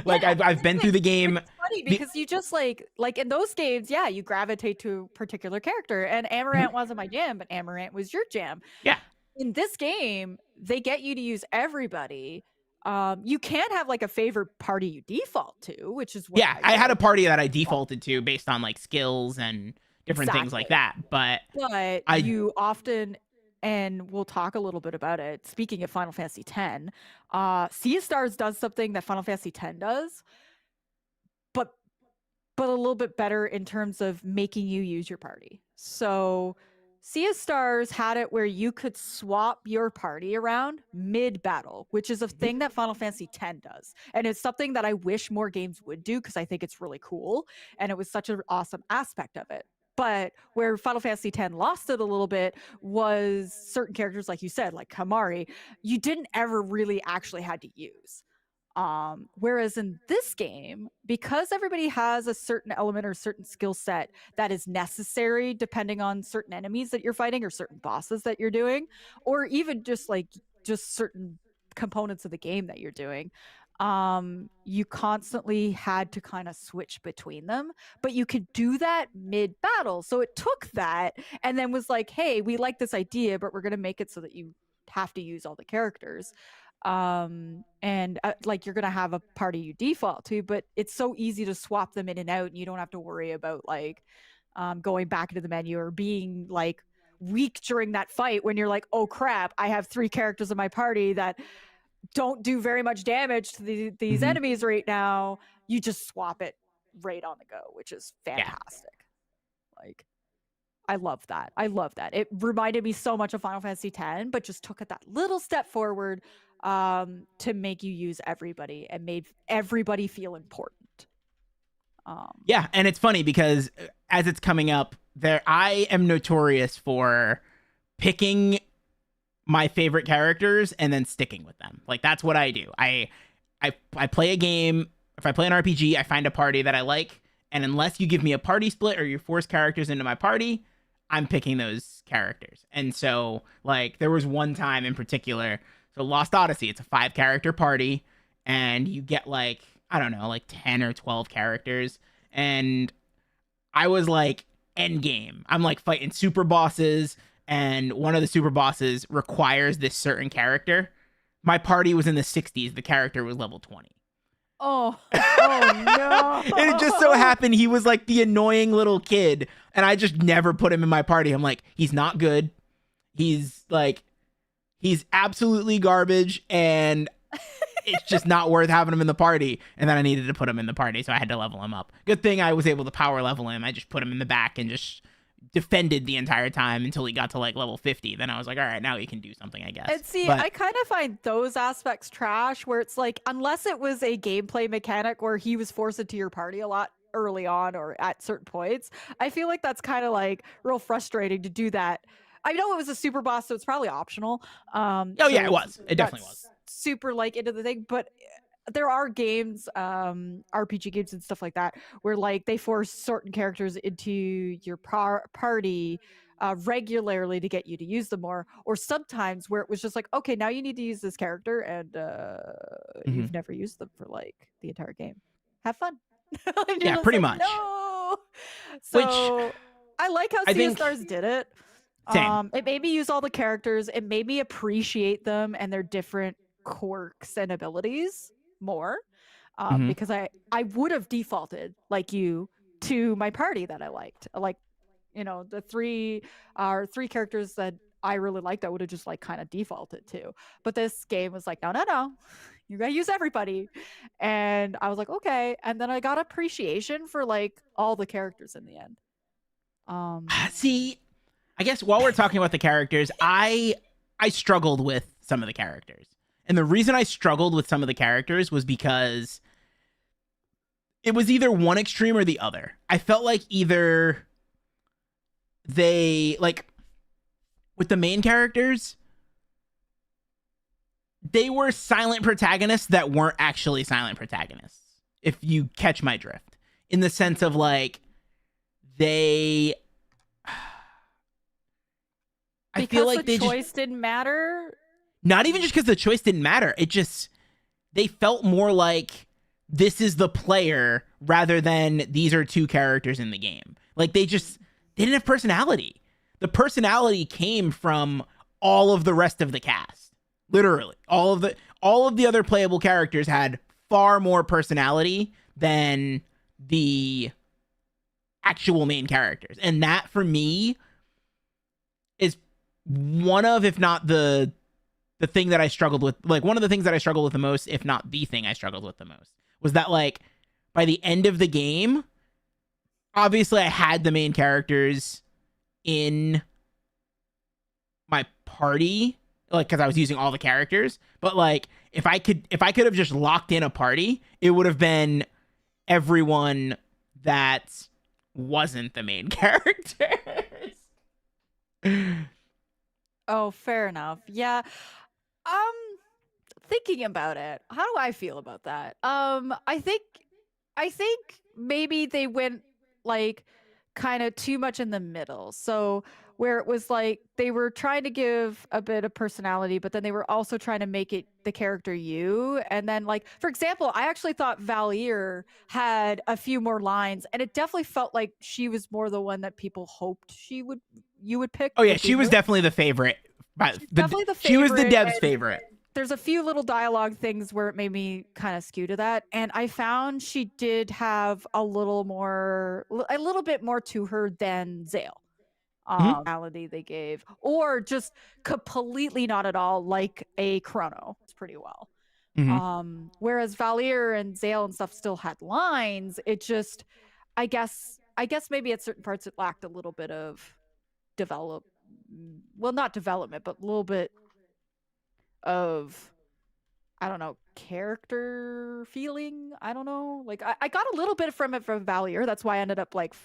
Like yeah, I've been through the game. it's funny because you just like in those games, yeah, you gravitate to a particular character, and Amaranth wasn't my jam, but Amaranth was your jam. Yeah. In this game, they get you to use everybody. You can have like a favorite party you default to, which is what Yeah, I I had a did. party that I defaulted to based on like skills and different things like Exactly. that. But But I you often, and we'll talk a little bit about it. Speaking of Final Fantasy X, Sea of Stars does something that Final Fantasy X does, but a little bit better in terms of making you use your party. So Sea of Stars had it where you could swap your party around mid battle, which is a thing that Final Fantasy X does. And it's something that I wish more games would do because I think it's really cool. And it was such an awesome aspect of it. But where Final Fantasy X lost it a little bit was certain characters, like you said, like Kamari, you didn't ever really actually had to use. Whereas in this game, because everybody has a certain element or certain skill set that is necessary depending on certain enemies that you're fighting or certain bosses that you're doing, or even just certain components of the game that you're doing, you constantly had to kind of switch between them, but you could do that mid battle. So it took that and then was like, hey, we like this idea, but we're going to make it so that you have to use all the characters. And like you're gonna have a party you default to, but it's so easy to swap them in and out, and you don't have to worry about like going back into the menu or being like weak during that fight when you're like, oh crap, I have 3 characters in my party that don't do very much damage to these Mhm. enemies right now. You just swap it right on the go, which is Yeah. fantastic. Like, I love that. I love that. It reminded me so much of Final Fantasy X, but just took it that little step forward to make you use everybody and made everybody feel important. Yeah, and it's funny because as it's coming up, there I am notorious for picking my favorite characters and then sticking with them. Like that's what I do. I play a game. If I play an RPG, I find a party that I like, and unless you give me a party split or you force characters into my party, I'm picking those characters. And so, like, there was one time in particular. So Lost Odyssey, it's a 5-character party, and you get like I don't know, like 10 or 12 characters, and I was like end game. I'm like fighting super bosses, and one of the super bosses requires this certain character. My party was in the 60s. The character was level 20. Oh, oh no. It just so happened he was like the annoying little kid, and I just never put him in my party. I'm like, he's not good. He's like, he's absolutely garbage, and it's just not worth having him in the party. And then I needed to put him in the party, so I had to level him up. Good thing I was able to power level him. I just put him in the back and just defended the entire time until he got to like level 50. Then I was like, all right, now he can do something, I guess. And see, but I kind of find those aspects trash where it's like, unless it was a gameplay mechanic where he was forced into your party a lot early on or at certain points, I feel like that's kind of like real frustrating to do that. I know it was a super boss, so it's probably optional. oh So yeah, it was. It definitely was. super like into the thing, but there are games, RPG games and stuff like that, where like they force certain characters into your party regularly to get you to use them more, or sometimes where it was just like, okay, now you need to use this character, and Mm-hmm. you've never used them for like the entire game. Have fun. And you're Yeah, just pretty like, much. no. Which So I like how I Sea of think Stars did it. same. It made me use all the characters. It made me appreciate them and their different quirks and abilities more. Mm-hmm. Because I would have defaulted like you to my party that I liked. Like, the 3 characters that I really liked, I would have just like kind of defaulted to. But this game was like, no, no, no. You gotta use everybody. And I was like, okay. And then I got appreciation for like all the characters in the end. See, I guess while we're talking about the characters, I struggled with some of the characters. And the reason I struggled with some of the characters was because it was either one extreme or the other. I felt like either they like with the main characters, they were silent protagonists that weren't actually silent protagonists. If you catch my drift. In the sense of like they I feel like the they choice just didn't matter. not even just because the choice didn't matter. It just they felt more like this is the player rather than these are 2 characters in the game. Like they didn't have personality. The personality came from all of the rest of the cast. Literally, all of the other playable characters had far more personality than the actual main characters. And that for me is one of, if not the thing that I struggled with, like one of the things that I struggled with the most, if not the thing I struggled with the most, was that like by the end of the game, obviously I had the main characters in my party, like because I was using all the characters, but like if I could have just locked in a party, it would have been everyone that wasn't the main characters. Oh, fair enough. Yeah. Um thinking about it, how do I feel about that? I think maybe they went like kind of too much in the middle. So where it was like they were trying to give a bit of personality, but then they were also trying to make it the character you. And then like for example, I actually thought Valier had a few more lines, and it definitely felt like she was more the one that people hoped you would pick. Oh yeah, Like she was definitely the favorite. definitely the favorite. She was the dev's favorite. There's a few little dialogue things where it made me kind of skew to that, and I found she did have a little bit more to her than Zale. Personality they gave, or just completely not at all, like a Chrono. It's pretty well. Whereas Valier and Zale and stuff still had lines. It just, I guess maybe at certain parts it lacked a little bit of not development, but a little bit of, I don't know, character feeling. I don't know. Like I got a little bit from it from Valier. That's why I ended up like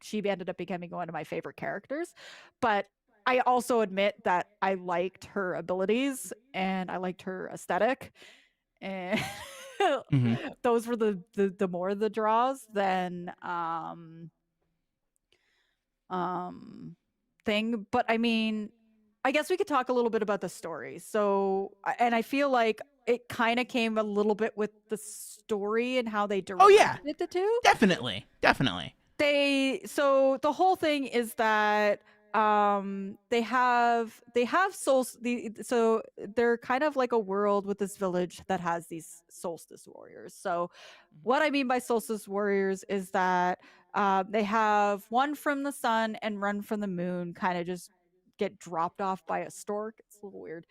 she ended up becoming one of my favorite characters. But I also admit that I liked her abilities and I liked her aesthetic. And those were the more the draws than thing. But I mean, I guess we could talk a little bit about the story. So, and I feel like it kind of came a little bit with the story and how they directed the two. Definitely. So the whole thing is that they have souls. So they're kind of like a world with this village that has these solstice warriors. So what I mean by solstice warriors is that they have one from the sun and one from the moon, kind of just get dropped off by a stork. It's a little weird.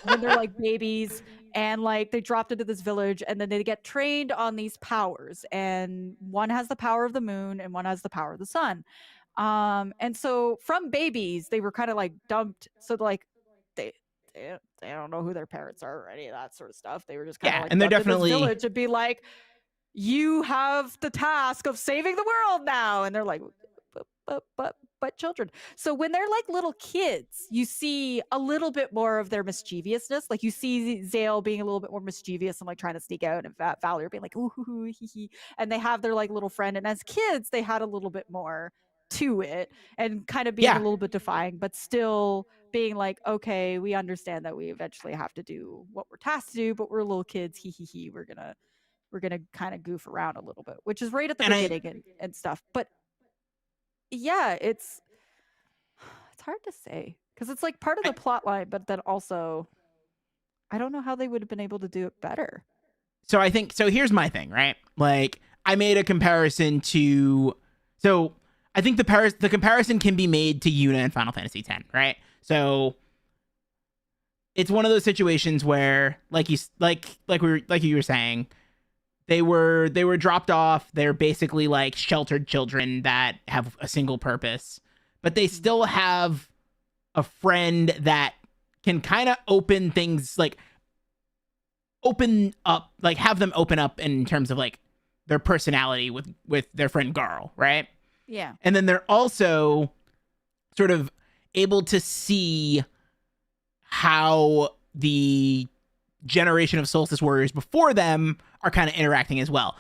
When they're like babies, and like they dropped into this village, and then they get trained on these powers, and one has the power of the moon and one has the power of the sun. And so from babies they were kind of like dumped, so like they don't know who their parents are or any of that sort of stuff. They were just kind of like, and they're definitely in this village and be like, you have the task of saving the world now, and they're like, but children. So when they're like little kids, you see a little bit more of their mischievousness. Like you see Zale being a little bit more mischievous and like trying to sneak out, and Valier being like, ooh, hee, hee. And they have their like little friend. And as kids, they had a little bit more to it and kind of being a little bit defying, but still being like, okay, we understand that we eventually have to do what we're tasked to do, but we're little kids. Hee hee hee. We're gonna kind of goof around a little bit, which is right at the beginning and stuff. But yeah, it's hard to say because it's like part of the plot line, but then also I don't know how they would have been able to do it better. So I think, so here's my thing, right? Like I made a comparison to, so I think the comparison can be made to Yuna in Final Fantasy X, right? So it's one of those situations where like you were saying, they were dropped off. They're basically like sheltered children that have a single purpose, but they still have a friend that can kind of open things, like open up, like have them open up in terms of like their personality with their friend Garl, right? Yeah. And then they're also sort of able to see how the generation of Solstice Warriors before them are kind of interacting as well.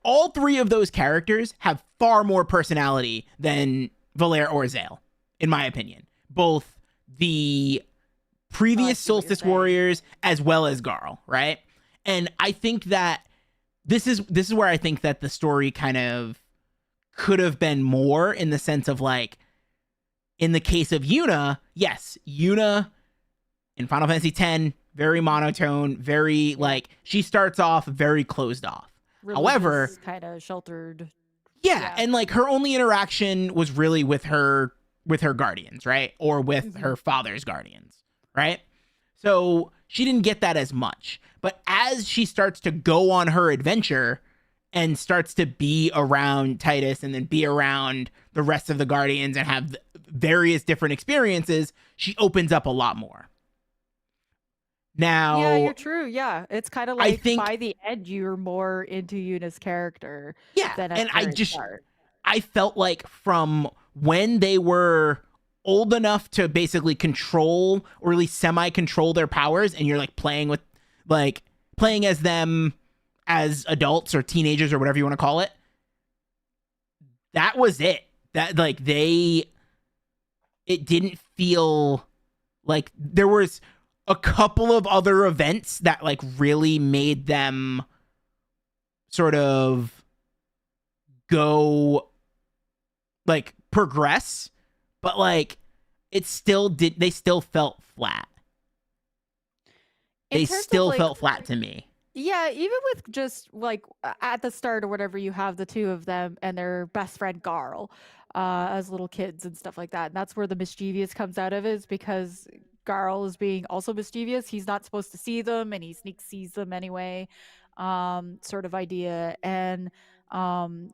All three of those characters have far more personality than Valier or Zale, in my opinion. Both the previous Solstice Warriors as well as Garl, right? And I think that this is where I think that the story kind of could have been more, in the sense of like, in the case of Yuna, yes, Yuna in Final Fantasy X, very monotone, very like, she starts off very closed off. However, kind of sheltered. Yeah, and like her only interaction was really with her guardians, right? Or with her father's guardians, right? So she didn't get that as much. But as she starts to go on her adventure and starts to be around Tidus and then be around the rest of the guardians and have various different experiences, she opens up a lot more. Now, yeah, you're true. Yeah, it's kind of like, I think by the end you're more into Yuna's character. Yeah, than and I felt like from when they were old enough to basically control, or at least semi-control their powers, and you're like playing with like playing as them as adults or teenagers or whatever you want to call it, that was it. That like it didn't feel like there was a couple of other events that like really made them sort of go like progress, but like it still did, they still felt flat. In They terms of still like, felt flat to me. yeah, even with just like at the start or whatever, you have the two of them and their best friend Garl, as little kids and stuff like that. And that's where the mischievous comes out of, is because Garl is being also mischievous. He's not supposed to see them, and he sneak sees them anyway, sort of idea. And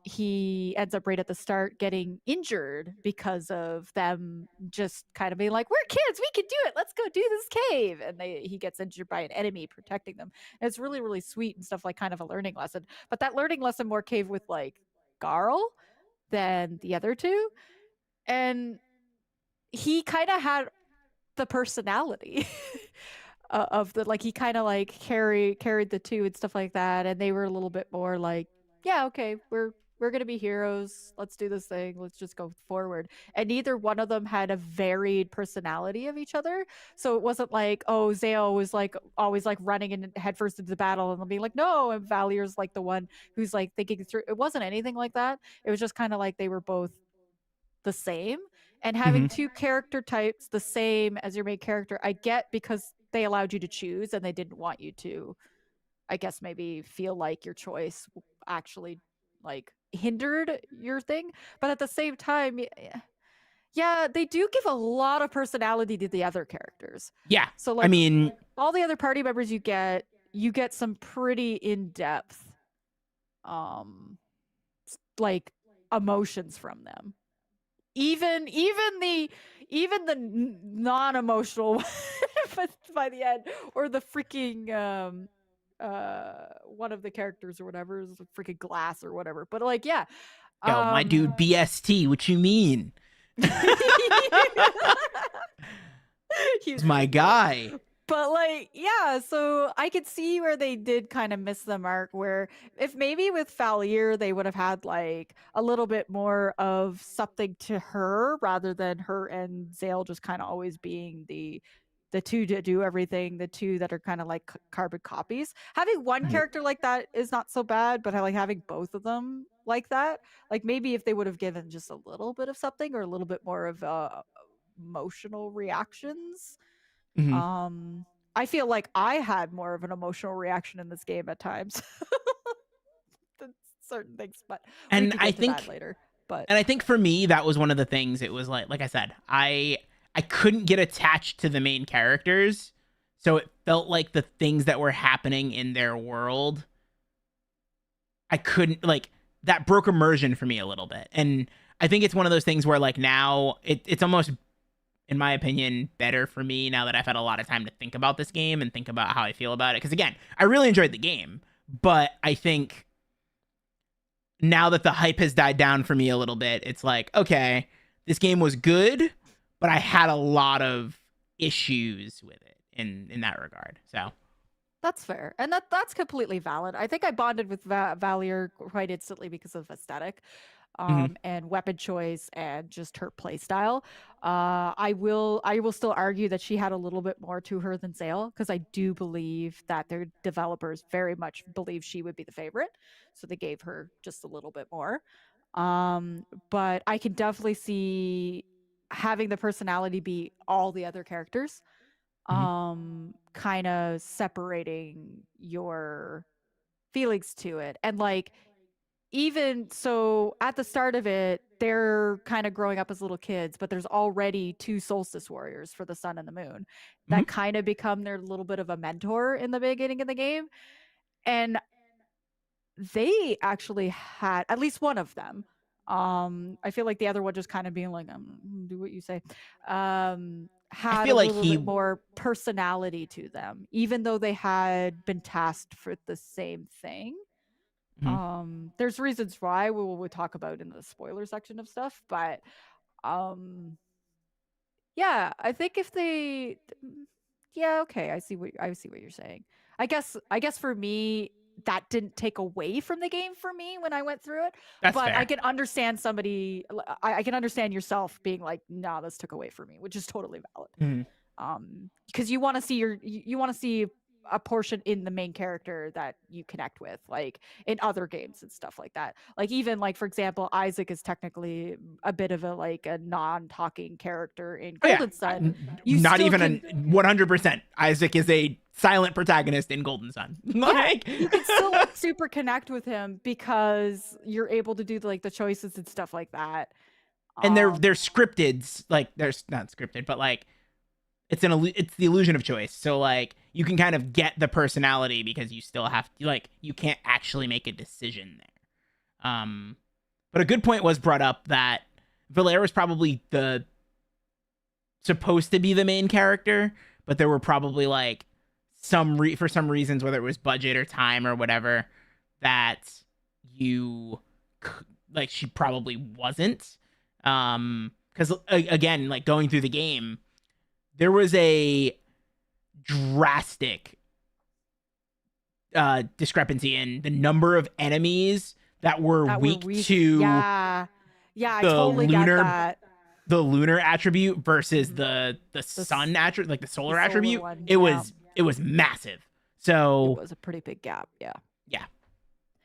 he ends up right at the start getting injured because of them just kind of being like, "We're kids, we can do it. Let's go do this cave." And he gets injured by an enemy protecting them. And it's really, really sweet and stuff, like kind of a learning lesson. But that learning lesson more cave with like Garl than the other two. And he kind of had the personality of the, like, he kind of like carried the two and stuff like that, and they were a little bit more like, yeah, okay, we're gonna be heroes, let's do this thing, let's just go forward. And neither one of them had a varied personality of each other, so it wasn't like, oh, Zao was like always like running in headfirst into the battle and being like no, and Valier's like the one who's like thinking through. It wasn't anything like that. It was just kind of like they were both the same. And having Mhm. two character types the same as your main character, I get, because they allowed you to choose and they didn't want you to, I guess, maybe feel like your choice actually like hindered your thing. But at the same time, yeah, they do give a lot of personality to the other characters. Yeah. So I like mean, all the other party members you get some pretty in-depth um like emotions from them. Even the non-emotional but by the end, or the freaking one of the characters or whatever is a freaking glass or whatever, but like, yeah. yo, my um dude BST, what you mean? He's He's my pretty good. guy. But like, yeah, so I could see where they did kind of miss the mark, where if maybe with Valier they would have had like a little bit more of something to her, rather than her and Zale just kind of always being the two to do everything, the two that are kind of like carbon copies. Having one Right. character like that is not so bad, but I like having both of them like that. Like maybe if they would have given just a little bit of something, or a little bit more of emotional reactions. Mhm. um, I feel like I had more of an emotional reaction in this game at times than certain things, but we And could I get to that think later. But and I think for me that was one of the things. It was like I said, I couldn't get attached to the main characters. So it felt like the things that were happening in their world, I couldn't like, that broke immersion for me a little bit. And I think it's one of those things where like now it's almost, in my opinion, better for me now that I've had a lot of time to think about this game and think about how I feel about it. Because again, I really enjoyed the game, but I think now that the hype has died down for me a little bit, it's like, okay, this game was good, but I had a lot of issues with it in that regard. So, that's fair, and that's completely valid. I think I bonded with Valier quite instantly because of aesthetic, mhm, and weapon choice, and just her play style. I will still argue that she had a little bit more to her than Zale, because I do believe that their developers very much believe she would be the favorite, so they gave her just a little bit more. But I can definitely see having the personality be all the other characters, mhm, kind of separating your feelings to it. And like, even so, at the start of it, they're kind of growing up as little kids, but there's already two solstice warriors for the sun and the moon mhm, that kind of become their little bit of a mentor in the beginning of the game. And they actually had at least one of them. I feel like the other one just kind of being like, do what you say. I Had a feel like little bit he. more personality to them, even though they had been tasked for the same thing. Mhm. There's reasons why we'll talk about in the spoiler section of stuff, but um, yeah, I think if they, yeah, okay, I see what you're saying. I guess for me that didn't take away from the game for me when I went through it, That's but I fair. can understand I can understand yourself being like, "Nah, this took away from me," which is totally valid. Mhm. Because you want to see you want to see a portion in the main character that you connect with, like in other games and stuff like that. Like even like for example, Isaac is technically a bit of a like a non-talking character in Oh yeah, Golden Sun. You not still even a can 100%. Isaac is a silent protagonist in Golden Sun. yeah, Like, you can still like super connect with him because you're able to do like the choices and stuff like that. and they're Um scripted. Like, there's not scripted, but like it's the illusion of choice. So like you can kind of get the personality because you still have to, like, you can't actually make a decision there. But a good point was brought up that Valere was probably the supposed to be the main character, but there were probably like for some reasons, whether it was budget or time or whatever, that you like she probably wasn't. Because again, like going through the game, there was a drastic discrepancy in the number of enemies that were that were weak to yeah. Yeah, I the totally get lunar that. the lunar attribute versus Mhm. the The sun attribute, like the the solar solar attribute. one, It yeah. was massive. It So was a pretty big gap, yeah. yeah,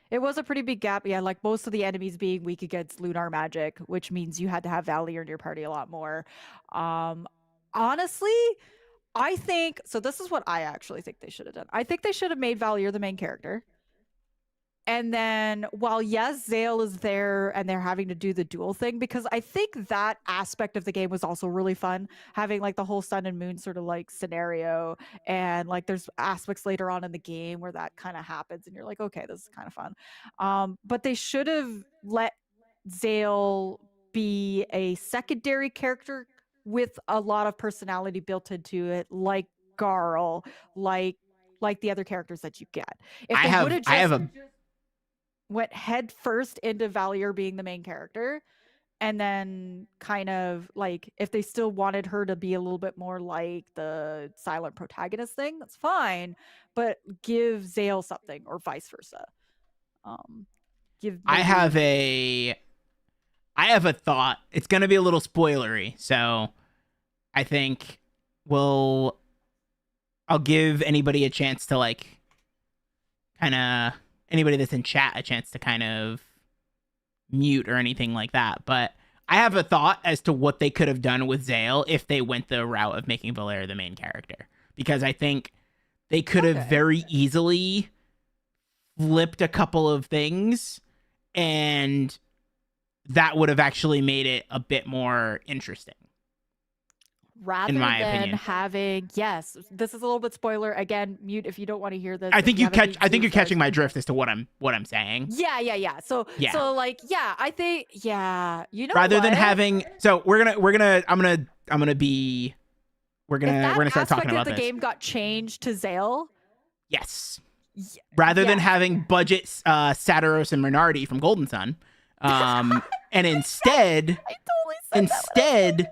It was a pretty big gap, yeah, like most of the enemies being weak against lunar magic, which means you had to have Valier in your party a lot more. Um, honestly, I think so. This is what I actually think they should have done. I think they should have made Valier the main character. And then while yes, Zale is there and they're having to do the duel thing, because I think that aspect of the game was also really fun, having like the whole sun and moon sort of like scenario. And like there's aspects later on in the game where that kind of happens and you're like, okay, this is kind of fun. But they should have let Zale be a secondary character with a lot of personality built into it, like Garl, like the other characters that you get. If they would have I have just a went head first into Valier being the main character, and then kind of like if they still wanted her to be a little bit more like the silent protagonist thing, that's fine, but give Zale something or vice versa. Um give I have maybe a I have a thought. It's gonna be a little spoilery, so I think we'll I'll give anybody a chance to like kind of anybody that's in chat a chance to kind of mute or anything like that. But I have a thought as to what they could have done with Zale if they went the route of making Valera the main character. Because I think they could have okay. very easily flipped a couple of things, and that would have actually made it a bit more interesting. Rather In my than opinion. having yes, this is a little bit spoiler again. Mute if you don't want to hear this. I if think you you haven't catch beat I think Zoo you're catching Stars. my drift as to what I'm saying. Yeah. So Yeah. so like yeah, I think yeah. You know Rather than what? having so we're gonna I'm gonna be we're If that gonna start talking aspect about of the this. game got changed to Zale, Yes. y- Rather than yes. having budget Satiros and Renardi from Golden Sun, and instead I totally said that when I was playing the game.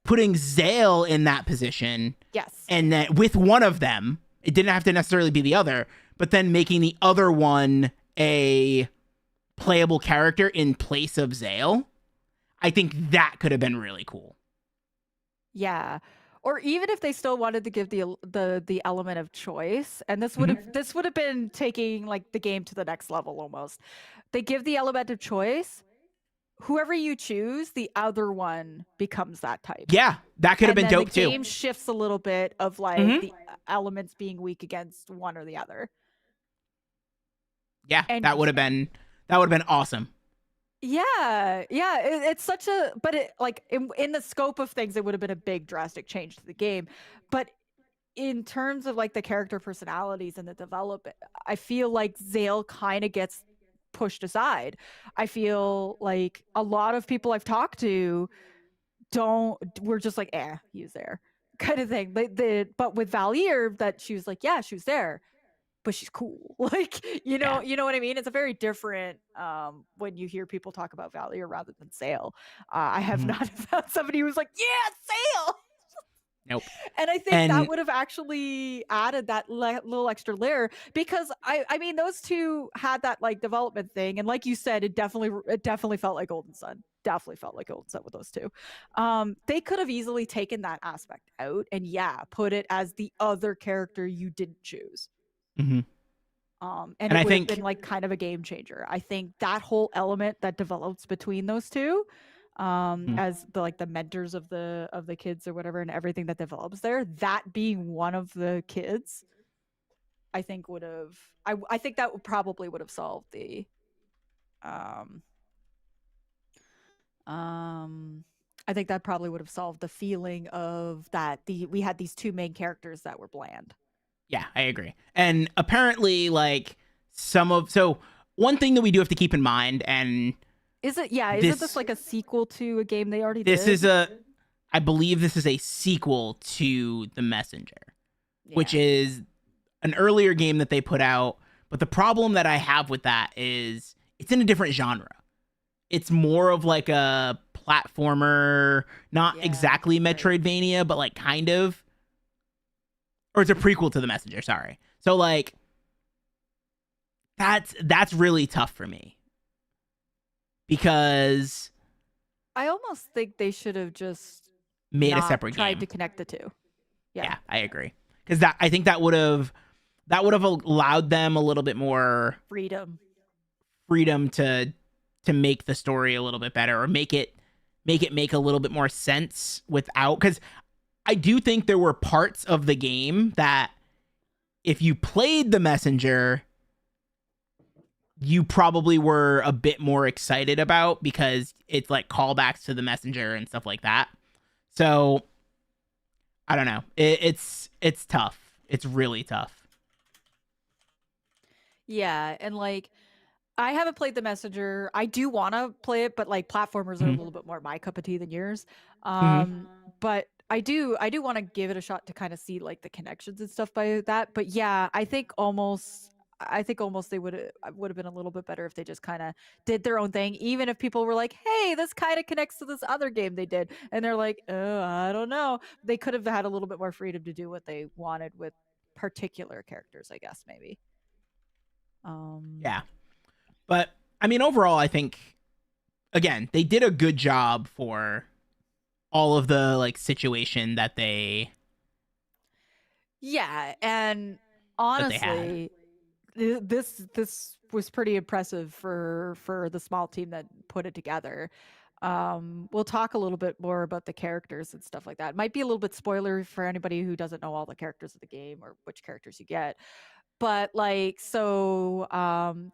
putting Zale in that position, Yes. and then with one of them, it didn't have to necessarily be the other, but then making the other one a playable character in place of Zale, I think that could have been really cool. Yeah. Or even if they still wanted to give the element of choice, and this would have been taking like the game to the next level almost. They give the element of choice. Whoever you choose, the other one becomes that type. Yeah, that could have been and then dope the too. game shifts a little bit of like Mhm. the elements being weak against one or the other. Yeah, And that would have been awesome. yeah, it's such a but it like in the scope of things, it would have been a big drastic change to the game. But in terms of like the character personalities and the development, I feel like Zale kind of gets pushed aside. I feel like a lot of people I've talked to we're just like, he was there kind of thing. But with Valier, that she was like, yeah, she was there, but she's cool. Like, you know what I mean? It's a very different when you hear people talk about Valier rather than Zale. I have not found somebody who's like, yeah, Zale. Nope. And I think that And would have actually added that little extra layer, because I mean those two had that like development thing, and like you said, it definitely felt like Golden Sun. Definitely felt like Golden Sun with those two. They could have easily taken that aspect out and put it as the other character you didn't choose. mhm. And And it I would have been think like kind of a game changer. I think that whole element that develops between those two, mhm. as the mentors of the kids or whatever, and everything that develops there, that being one of the kids, I think would have I think that probably would have solved the um I think that probably would have solved the feeling of that we had these two main characters that were bland. yeah, I agree. And apparently, like so one thing that we do have to keep in mind, and Isn't this this like a sequel to a game they already this did? is I believe this is a sequel to The Messenger, which Yeah. is an earlier game that they put out. But the problem that I have with that is it's in a different genre. It's more of like a platformer, not Yeah, exactly right. Metroidvania, but like kind of. Or it's a prequel to The Messenger, sorry. So like that's really tough for me because I almost think they should have just made a not separate tried game. to connect the two. Yeah. Yeah, I agree. Because that I think that would have allowed them a little bit more Freedom. freedom to make the story a little bit better, or make a little bit more sense without, because I do think there were parts of the game that if you played The Messenger, you probably were a bit more excited about because it's like callbacks to The Messenger and stuff like that. So I don't know. It's tough. It's really tough. Yeah, and like I haven't played the Messenger. I do want to play it, but like platformers are a Hmm. little bit more my cup of tea than yours. Hmm. But I do want to give it a shot to kind of see like the connections and stuff by that. But yeah, I think almost they would have been a little bit better if they just kind of did their own thing, even if people were like, "Hey, this kind of connects to this other game they did," and they're like, "Oh, I don't know." They could have had a little bit more freedom to do what they wanted with particular characters, I guess maybe. Um, Yeah. But I mean, overall, I think again they did a good job for all of the like situation yeah, and that they had. honestly, this was pretty impressive for the small team that put it together. We'll talk a little bit more about the characters and stuff like that. It might be a little bit spoiler for anybody who doesn't know all the characters of the game or which characters you get. But like so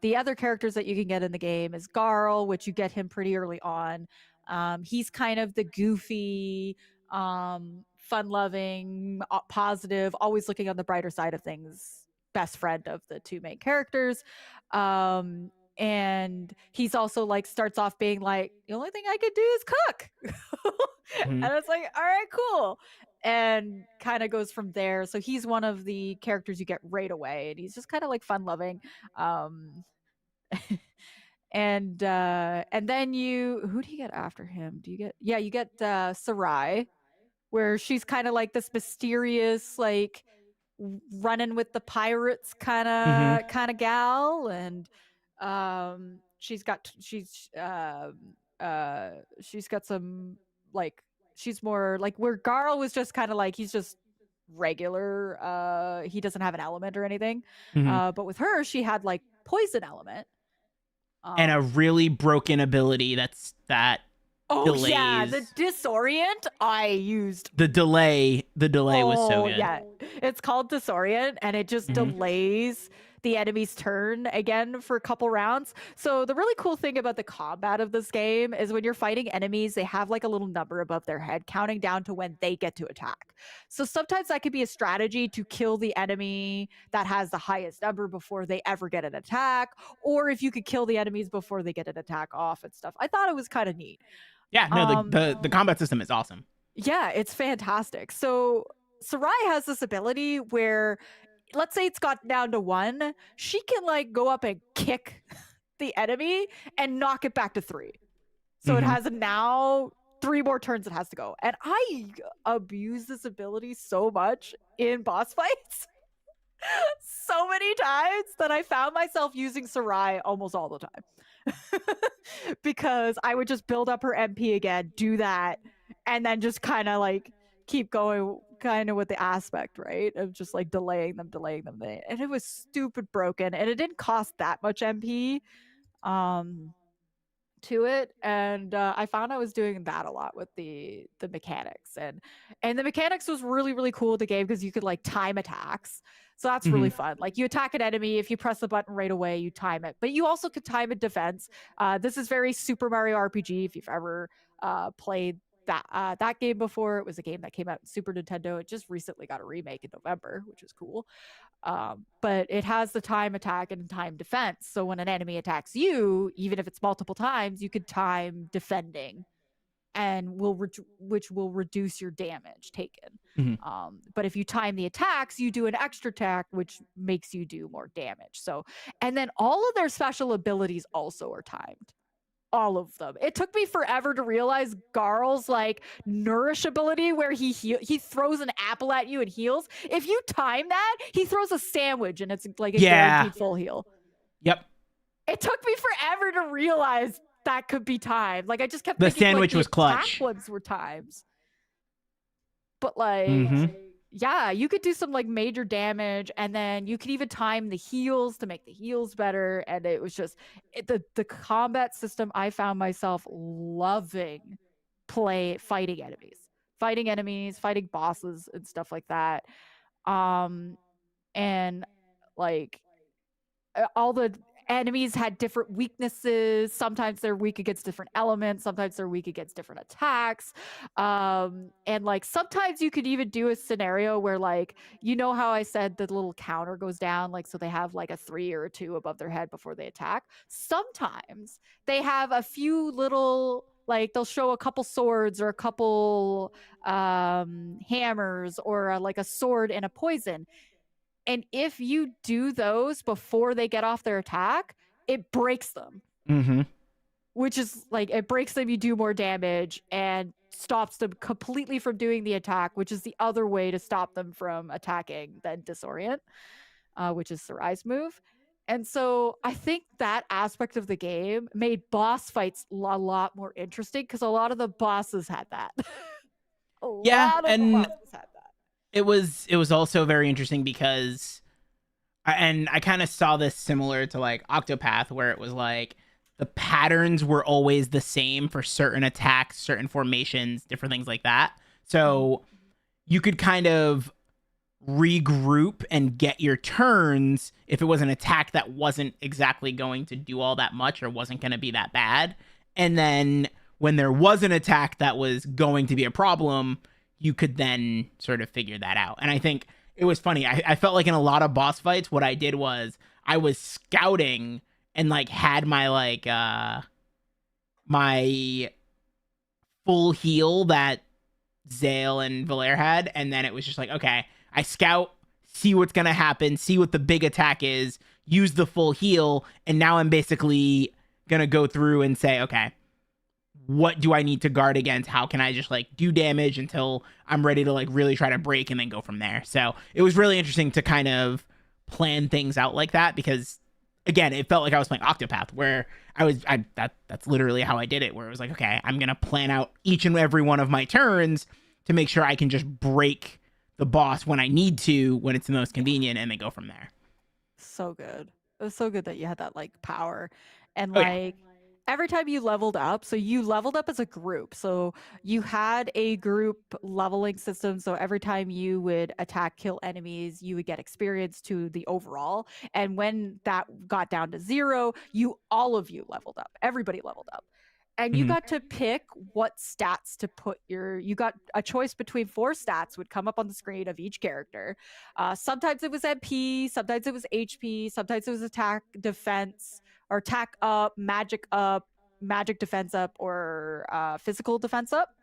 the other characters that you can get in the game is Garl, which you get him pretty early on. He's kind of the goofy, fun loving, positive, always looking on the brighter side of things, best friend of the two main characters. And he's also like starts off being like, the only thing I could do is cook. Hmm. And it's like, all right, cool, and kind of goes from there. So he's one of the characters you get right away, and he's just kind of like fun loving. Um, and then who do you get after him? You get Sarai, where she's kind of like this mysterious, like running with the pirates Hmm. kind of gal, and she's got some like she's more like where Garl was just kind of like he's just regular. He doesn't have an element or anything. Hmm. But with her, she had like poison element. And a Um, really broken ability that oh yeah, the delays. disorient I used. The delay was so Oh good. yeah, it's called disorient, and it just Hmm. delays the enemy's turn again for a couple rounds. So the really cool thing about the combat of this game is when you're fighting enemies, they have like a little number above their head counting down to when they get to attack. So sometimes that could be a strategy to kill the enemy that has the highest number before they ever get an attack, or if you could kill the enemies before they get an attack off and stuff. I thought it was kind of neat. Yeah, no, the, Um, the combat system is awesome. yeah, it's fantastic. So Sarai has this ability where, let's say it's got down to one, she can like go up and kick the enemy and knock it back to three. So it Hmm. has now 3 more turns it has to go. And I abuse this ability so much in boss fights. So many times that I found myself using Sarai almost all the time. Because I would just build up her MP again, do that, and then just kind of like keep going kind of with the aspect, right? Of just like delaying them. And it was stupid broken. And it didn't cost that much MP. To it, and I found I was doing that a lot with the mechanics, and the mechanics was really cool with the game because you could like time attacks, so that's really fun. Like you attack an enemy, if you press the button right away, you time it, but you also could time a defense. This is very Super Mario RPG. If you've ever played that game before, it was a game that came out in Super Nintendo. It just recently got a remake in November, which is cool. But it has the time attack and time defense. So when an enemy attacks you, even if it's multiple times, you could time defending, and which will reduce your damage taken. But if you time the attacks, you do an extra attack, which makes you do more damage. So, and then all of their special abilities also are timed. All of them. It took me forever to realize Garl's like nourish ability, where he throws an apple at you and heals. If you time that, he throws a sandwich and it's like a guaranteed full heal. Yep. It took me forever to realize that could be timed. Like I just kept the thinking sandwich like, was clutch. Ones were times, but like. Yeah, you could do some like major damage, and then you could even time the heals to make the heals better. And it was just the combat system. I found myself loving fighting enemies, fighting bosses and stuff like that. And like all the enemies had different weaknesses. Sometimes they're weak against different elements, sometimes they're weak against different attacks. And like sometimes you could even do a scenario where, like, you know how I said the little counter goes down, like so they have like a 3 or a 2 above their head before they attack. Sometimes they have a few little, like they'll show a couple swords or a couple hammers, or like a sword and a poison. And if you do those before they get off their attack, it breaks them. Which is like, it breaks them, you do more damage, and stops them completely from doing the attack, which is the other way to stop them from attacking, then disorient, which is Sarai's move. And so I think that aspect of the game made boss fights a lot more interesting, because a lot of the bosses had that. The bosses had that. It was also very interesting because, and I kind of saw this similar to like Octopath, where it was like the patterns were always the same for certain attacks, certain formations, different things like that. So you could kind of regroup and get your turns if it was an attack that wasn't exactly going to do all that much or wasn't going to be that bad. And then when there was an attack that was going to be a problem, you could then sort of figure that out. And I think it was funny. I felt like in a lot of boss fights, what I did was I was scouting and like had my like my full heal that Zale and Valere had, and then it was just like, okay, I scout, see what's gonna happen, see what the big attack is, use the full heal, and now I'm basically gonna go through and say, okay, what do I need to guard against? How can I just like do damage until I'm ready to like really try to break, and then go from there. So it was really interesting to kind of plan things out like that, because again, it felt like I was playing Octopath, where that's literally how I did it, where it was like, okay, I'm going to plan out each and every one of my turns to make sure I can just break the boss when I need to, when it's the most convenient, and then go from there. So good. It was so good that you had that like power. And like every time you leveled up, so you leveled up as a group. So you had a group leveling system. So every time you would attack, kill enemies, you would get experience to the overall. And when that got down to 0, all of you leveled up. Everybody leveled up. And you got to pick what stats to put you got a choice between 4 stats would come up on the screen of each character. Sometimes it was MP, sometimes it was HP, sometimes it was attack, defense, or attack up, magic defense up, or physical defense up.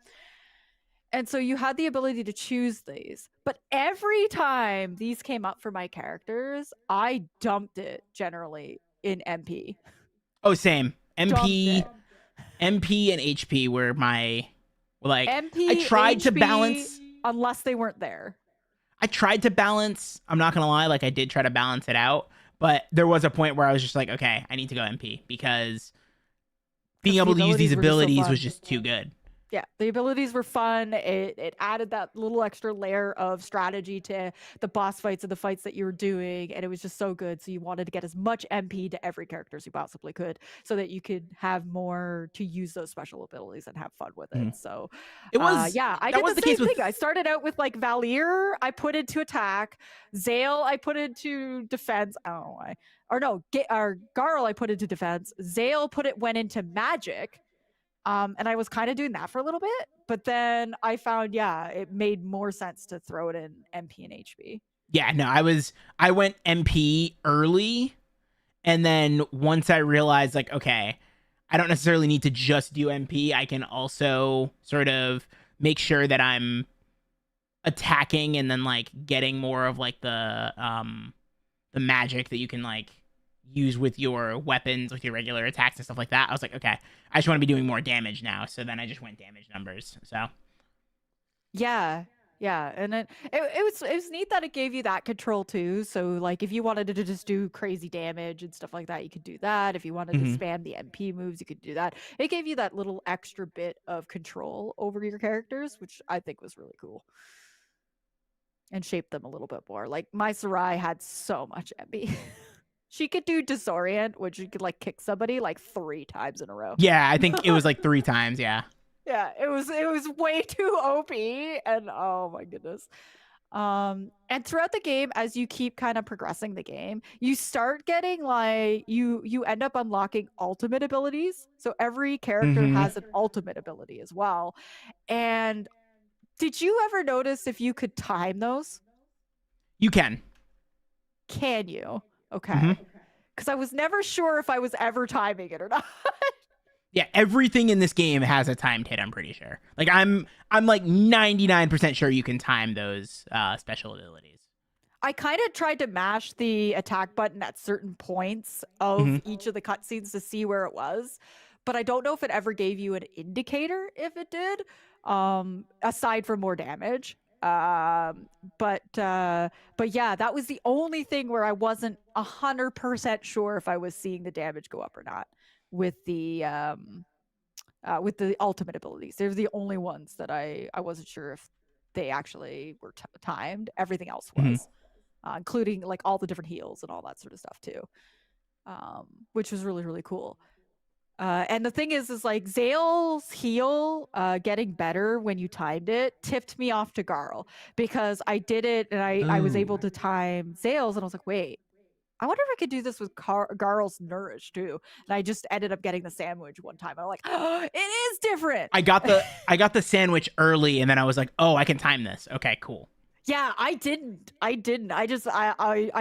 And so you had the ability to choose these. But every time these came up for my characters, I dumped it generally in MP. Oh, same. MP and HP were my Like MP, I tried to HP, balance. unless they weren't there. I tried to balance. I'm not gonna lie, like I did try to balance it out, but there was a point where I was just like, okay, I need to go MP because being 'Cause the able to use these abilities were just so abilities was fun. just too good. Yeah, the abilities were fun. It added that little extra layer of strategy to the boss fights and the fights that you were doing, and it was just so good. So you wanted to get as much MP to every character as you possibly could, so that you could have more to use those special abilities and have fun with it. Mhm. So, It was yeah, I that did was the the case same with thing. I started out with like Valier, I put into attack. Zale, I put into defense. I don't know why. Or no, or Garl, I put into defense. Zale went into magic. And I was kind of doing that for a little bit, but then I found, yeah, it made more sense to throw it in MP and HB. yeah, no, I went MP early, and then once I realized like, okay, I don't necessarily need to just do MP. I can also sort of make sure that I'm attacking and then like getting more of like the magic that you can like use with your weapons, with your regular attacks and stuff like that. I was like, okay, I just want to be doing more damage now. So then I just went damage numbers. So Yeah, yeah, and it was neat that it gave you that control too. So like, if you wanted to just do crazy damage and stuff like that, you could do that. If you wanted to mhm. spam the MP moves, you could do that. It gave you that little extra bit of control over your characters, which I think was really cool. And shaped them a little bit more. Like my Sarai had so much MP. She could do disorient, which you could like kick somebody like 3 times in a row. Yeah, I think it was like 3 times. Yeah. Yeah, it was way too OP, and oh my goodness. And throughout the game, as you keep kind of progressing the game, you start getting like you end up unlocking ultimate abilities. So every character Hmm. has an ultimate ability as well. And did you ever notice if you could time those? You can. Can you? Hmm. Okay. Because I was never sure if I was ever timing it or not. Yeah, everything in this game has a timed hit. I'm pretty sure. Like I'm like 99% sure you can time those special abilities. I kind of tried to mash the attack button at certain points of Hmm. each of the cutscenes to see where it was, but I don't know if it ever gave you an indicator if it did, aside from more damage. But yeah, that was the only thing where I wasn't 100% sure if I was seeing the damage go up or not with the ultimate abilities. They're the only ones that I wasn't sure if they actually were timed. Everything else Hmm. was, including like all the different heals and all that sort of stuff too, which was really really cool. And the thing is like Zale's heal getting better when you timed it tipped me off to Garl, because I did it and I was able Oh. to time Zale's, and I was like, wait, I wonder if I could do this with Garl's Nourish too. And I just ended up getting the sandwich one time. I'm like, oh, it is different. I got the sandwich early, and then I was like, oh, I can time this. Okay, cool. Yeah, I didn't. I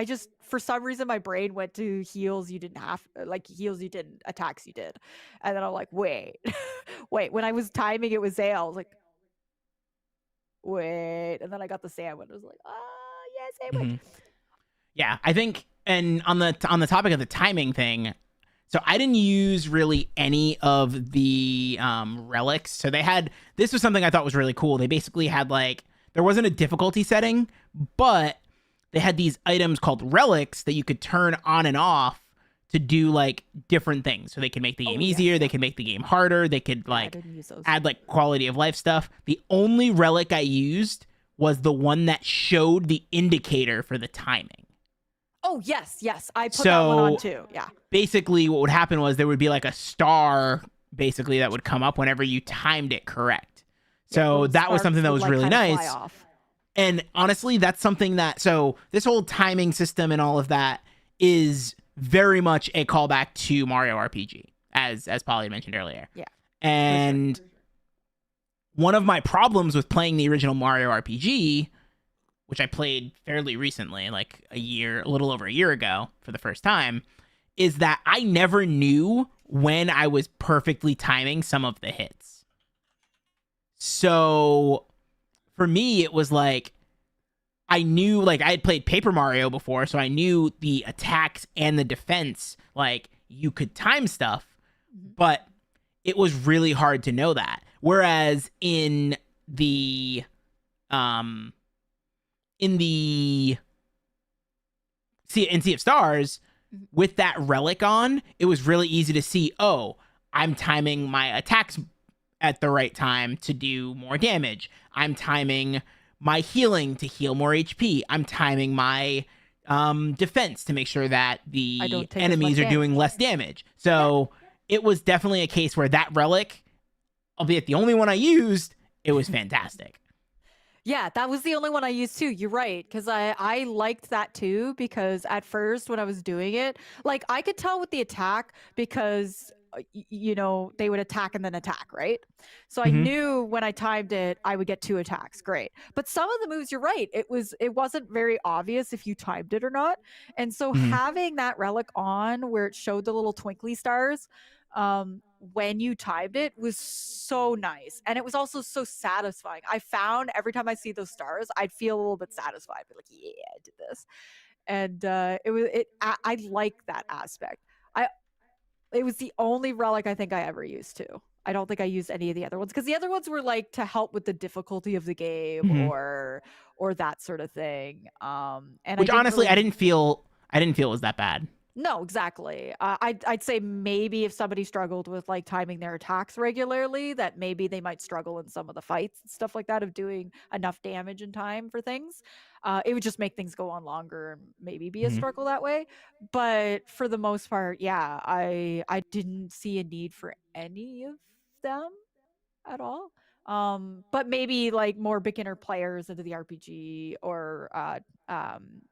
just for some reason my brain went to heals you didn't have, like heals you didn't, attacks you did. And then I'm like, wait. Wait, when I was timing it with Zale, I was like, wait. And then I got the sandwich. I was like, oh, yeah, sandwich. Hmm. Yeah, I think, and on the topic of the timing thing, so I didn't use really any of the relics. So this was something I thought was really cool. They basically had like, there wasn't a difficulty setting, but they had these items called relics that you could turn on and off to do like different things. So they could make the game Yes, easier, yeah. they could make the game harder, they could Yeah, I like didn't use those. add like quality of life stuff. The only relic I used was the one that showed the indicator for the timing. Oh, yes. I put that one on too. Yeah. Basically what would happen was there would be like a star basically that would come up whenever you timed it correct. So that was something that was really nice. And honestly, that's something that, so this whole timing system and all of that is very much a callback to Mario RPG, as Polly mentioned earlier. Yeah. And one of my problems with playing the original Mario RPG, which I played fairly recently, like a little over a year ago for the first time, is that I never knew when I was perfectly timing some of the hits. So for me, it was like, I knew, like, I had played Paper Mario before, so I knew the attacks and the defense, like, you could time stuff, but it was really hard to know that. Whereas um in the Sea of Stars, Mhm. with that relic on, it was really easy to see, oh, I'm timing my attacks at the right time to do more damage. I'm timing my healing to heal more HP. I'm timing my defense to make sure that I the don't take as much enemies are doing damage. less damage. Yeah. So it was definitely a case where that relic, albeit the only one I used, it was fantastic. Yeah, that was the only one I used too. You're right, because I liked that too. Because at first when I was doing it, like I could tell with the attack because they would attack and then attack, right? So I Mm-hmm. knew when I timed it, I would get two attacks. Great, but some of the moves, you're right, it wasn't very obvious if you timed it or not. And so Mm-hmm. having that relic on where it showed the little twinkly stars, when you timed it was so nice, and it was also so satisfying. I found every time I see those stars, I'd feel a little bit satisfied, be like, yeah, I did this. And I like that aspect. I It was the only relic I think I ever used too. I don't think I used any of the other ones because the other ones were like to help with the difficulty of the game, Mm-hmm. or that sort of thing. And I Which didn't honestly, really. I didn't feel was that bad. No, exactly. I'd say maybe if somebody struggled with like timing their attacks regularly, that maybe they might struggle in some of the fights and stuff like that of doing enough damage in time for things. It would just make things go on longer and maybe be a Mm-hmm. struggle that way. But for the most part, yeah, I didn't see a need for any of them at all. But maybe like more beginner players into the RPG or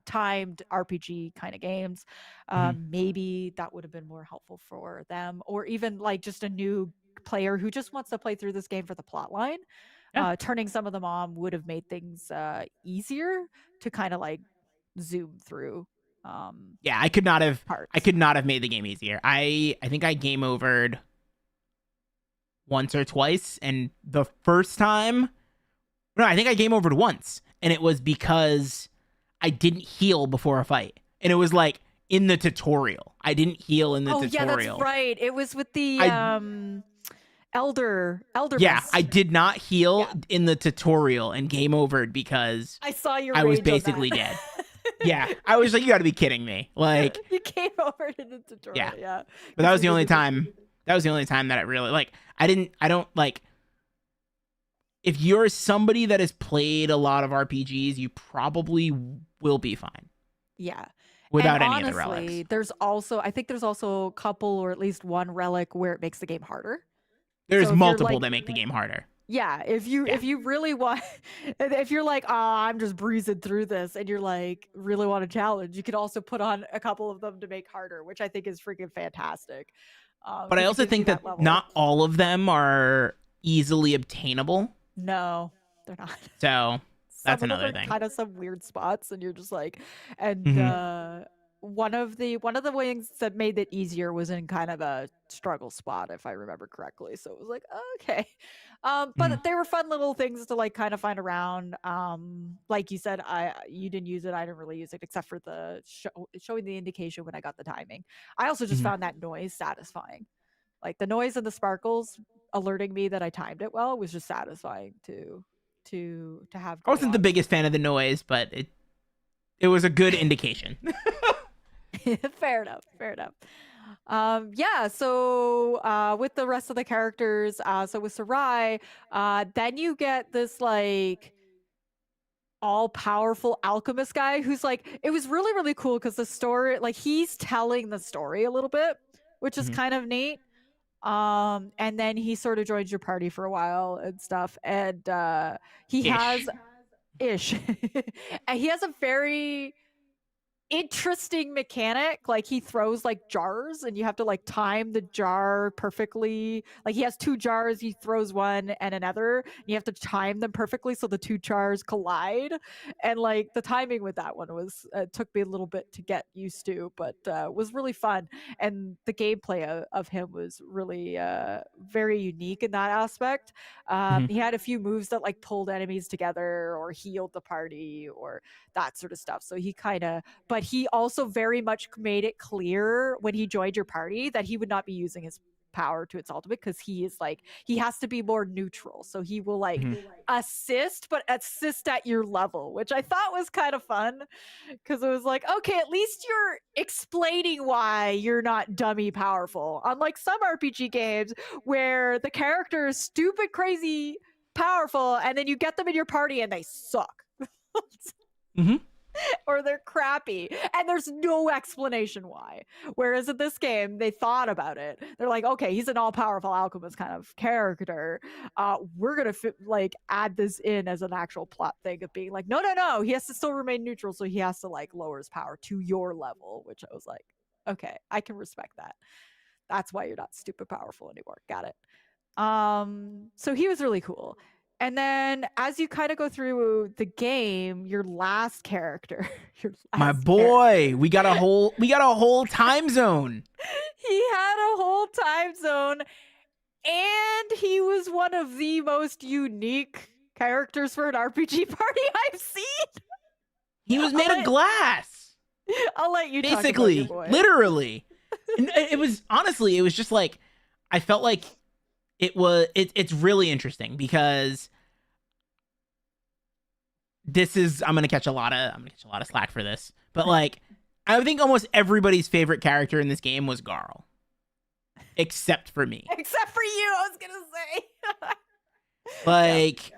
timed RPG kind of games, Mm-hmm. maybe that would have been more helpful for them, or even like just a new player who just wants to play through this game for the plot line. Yeah. Turning some of them on would have made things easier to kind of like zoom through Yeah, I parts. could not have made the game easier. I think I game overed once or twice, and the first time, no, I think I game overed once, and it was because I didn't heal before a fight. And it was like in the tutorial. I didn't heal in the Oh yeah, that's tutorial. right. It was with the I elder Yeah, I mist. did not heal Yeah, in the tutorial and game overed because I saw your I was rage on that. basically dead. Yeah, I was like, you got to be kidding me. Like, You came over to the yeah. tutorial, yeah, But that because was you the only needed to time. do. That was the only time that it really like. I don't like. If you're somebody that has played a lot of RPGs, you probably will be fine Yeah. And without any of the honestly, relics. I think there's also a couple or at least one relic where it makes the game harder. There's So if you're multiple like, that make the game harder. yeah, Yeah. if you really want, if you're like, I'm just breezing through this, and you're like really want a challenge, you could also put on a couple of them to make harder, which I think is freaking fantastic, But I because it also gives you think that that level. not all of them are easily obtainable. No, they're not. So Some that's of them another are thing. kind of some weird spots, and you're just like, and Hmm. one of the things that made it easier was in kind of a struggle spot, if I remember correctly. So it was like, okay, Hmm. but they were fun little things to like kind of find around. Like you said, you didn't use it, I didn't really use it except for the showing the indication when I got the timing. I also just Hmm. found that noise satisfying, like the noise and the sparkles alerting me that I timed it well was just satisfying to have I go wasn't the on. biggest fan of the noise, but it was a good indication. Fair enough. Fair enough. Yeah. So with the rest of the characters, so with Sarai, then you get this like all powerful alchemist guy who's like, it was really really cool because the story, like he's telling the story a little bit, which is Hmm. kind of neat. And then he sort of joins your party for a while and stuff, and he has Ish. ish, and he has a very interesting mechanic. Like he throws like jars and you have to like time the jar perfectly. Like he has two jars, he throws one and another, and you have to time them perfectly so the two jars collide. And like the timing with that one was took me a little bit to get used to, but was really fun. And the gameplay of him was really very unique in that aspect. Hmm. He had a few moves that like pulled enemies together or healed the party or that sort of stuff. So he kind of, but he also very much made it clear when he joined your party that he would not be using his power to its ultimate because he is like he has to be more neutral. So he will like Mhm. assist, but assist at your level, which I thought was kind of fun because it was like, okay, at least you're explaining why you're not dummy powerful. Unlike some RPG games where the character is stupid, crazy powerful, and then you get them in your party and they suck. Mhm. Or they're crappy and there's no explanation why. Whereas in this game they thought about it. They're like, okay, he's an all-powerful alchemist kind of character, we're gonna like add this in as an actual plot thing of being like, no, he has to still remain neutral, so he has to like lower his power to your level, which I was like, okay, I can respect that. That's why you're not stupid powerful anymore. Got it. So he was really cool. And then as you kind of go through the game, your last character, your My last boy, character, we got a whole time zone. he had a whole time zone, and he was one of the most unique characters for an RPG party I've seen. He was made of glass. I'll let you Basically, talk about your boy. literally. And it was honestly, it was just like I felt like it's really interesting because this is I'm gonna catch a lot of slack for this, but like I think almost everybody's favorite character in this game was Garl, except for me. Except for you, I was gonna say. Like, yeah.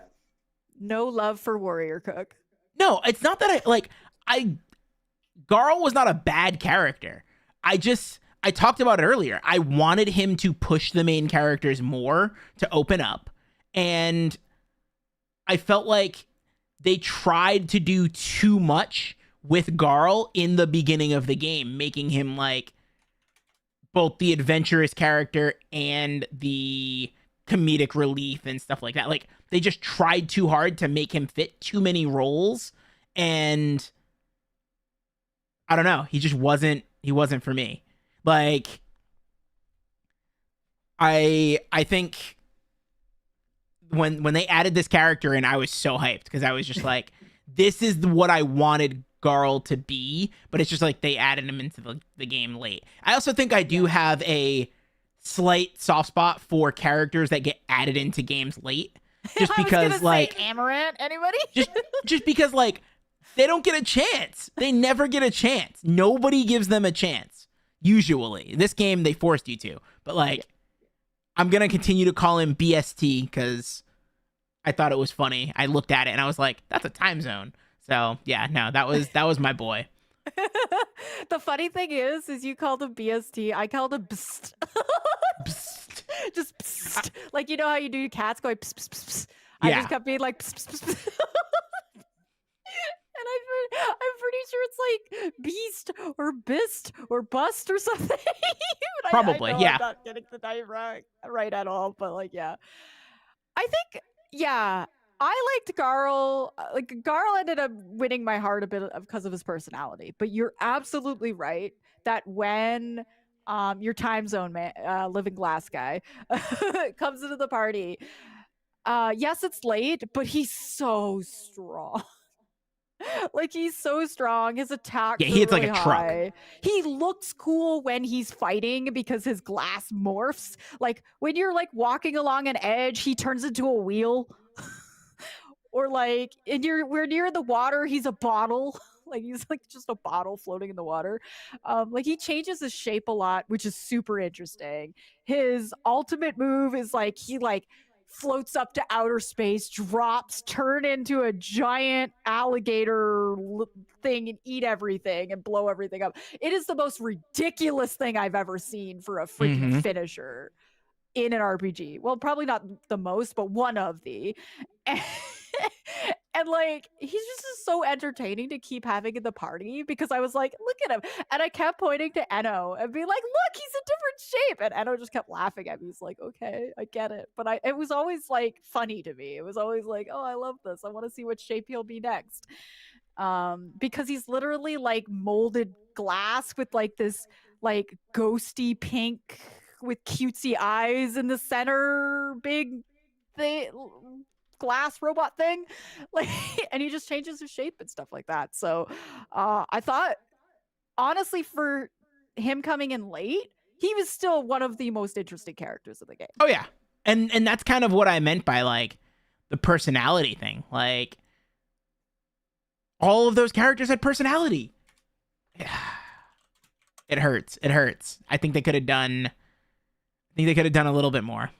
No love for Warrior Cook. No, it's not that I Garl was not a bad character. I talked about it earlier. I wanted him to push the main characters more to open up, and I felt like they tried to do too much with Garl in the beginning of the game, making him like both the adventurous character and the comedic relief and stuff like that. Like they just tried too hard to make him fit too many roles, and I don't know, he wasn't for me. Like I think when they added this character in, I was so hyped because I was just like, this is what I wanted Garl to be, but it's just like they added him into the game late. I also think I do have a slight soft spot for characters that get added into games late, just because like Amaranth, anybody? just because like they don't get a chance. They never get a chance. Nobody gives them a chance. Usually, this game they forced you to, but like I'm gonna continue to call him BST because I thought it was funny. I looked at it and I was like, that's a time zone. So yeah, no, that was my boy. The funny thing is you called him BST. I called him Bst. Psst. Just Bst. Like, you know how you do cats going Psst, Psst, Psst, Psst. Yeah. I just kept being like Psst, Psst, Psst. And I'm pretty sure it's like beast or bist or bust or something. But Probably, I know yeah. I'm not getting the name right at all, but like, yeah. I think, yeah, I liked Garl. Like, Garl ended up winning my heart a bit because of his personality. But you're absolutely right that when your time zone man, living glass guy, comes into the party, yes, it's late, but he's so strong. Like, he's so strong. His attacks Yeah, he hits really like a truck. high. He looks cool when he's fighting because his glass morphs. Like, when you're like walking along an edge, he turns into a wheel. Or like, and we're near the water, he's a bottle. Like, he's like just a bottle floating in the water. Like, he changes his shape a lot, which is super interesting. His ultimate move is like he like floats up to outer space, drops, turn into a giant alligator thing and eat everything and blow everything up. It is the most ridiculous thing I've ever seen for a freaking finisher in an RPG. Well, probably not the most, but one of the. And like, he's just so entertaining to keep having in the party because I was like, look at him. And I kept pointing to Eno and being like, look, he's a different shape. And Eno just kept laughing at me. He's like, okay, I get it. But it was always like funny to me. It was always like, oh, I love this. I want to see what shape he'll be next. Because he's literally like molded glass with like this like ghosty pink with cutesy eyes in the center, big thing, glass robot thing, like, and he just changes his shape and stuff like that. So I thought, honestly, for him coming in late, he was still one of the most interesting characters of the game. Oh yeah. And that's kind of what I meant by like the personality thing. Like all of those characters had personality. It hurts. It hurts. I think they could have done a little bit more.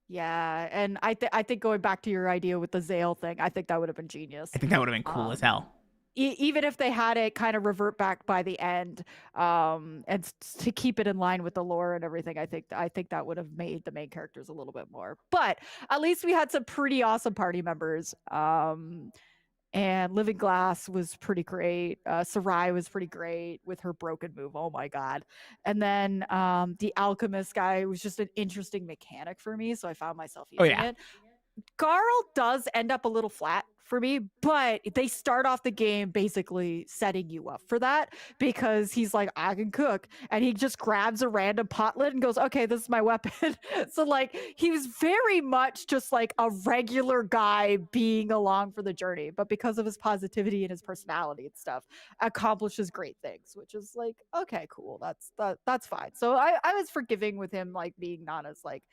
Yeah, and I think going back to your idea with the Zale thing, I think that would have been genius. I think that would have been cool as hell. Even if they had it kind of revert back by the end, to keep it in line with the lore and everything, I think that would have made the main characters a little bit more. But at least we had some pretty awesome party members. And Living Glass was pretty great. Sarai was pretty great with her broken move. Oh my god! And then the alchemist guy was just an interesting mechanic for me, so I found myself using it. Garl does end up a little flat for me, but they start off the game basically setting you up for that because he's like, I can cook. And he just grabs a random pot lid and goes, okay, this is my weapon. So, like, he was very much just like a regular guy being along for the journey, but because of his positivity and his personality and stuff, accomplishes great things, which is like, okay, cool. That's fine. So I was forgiving with him, like, being not as like,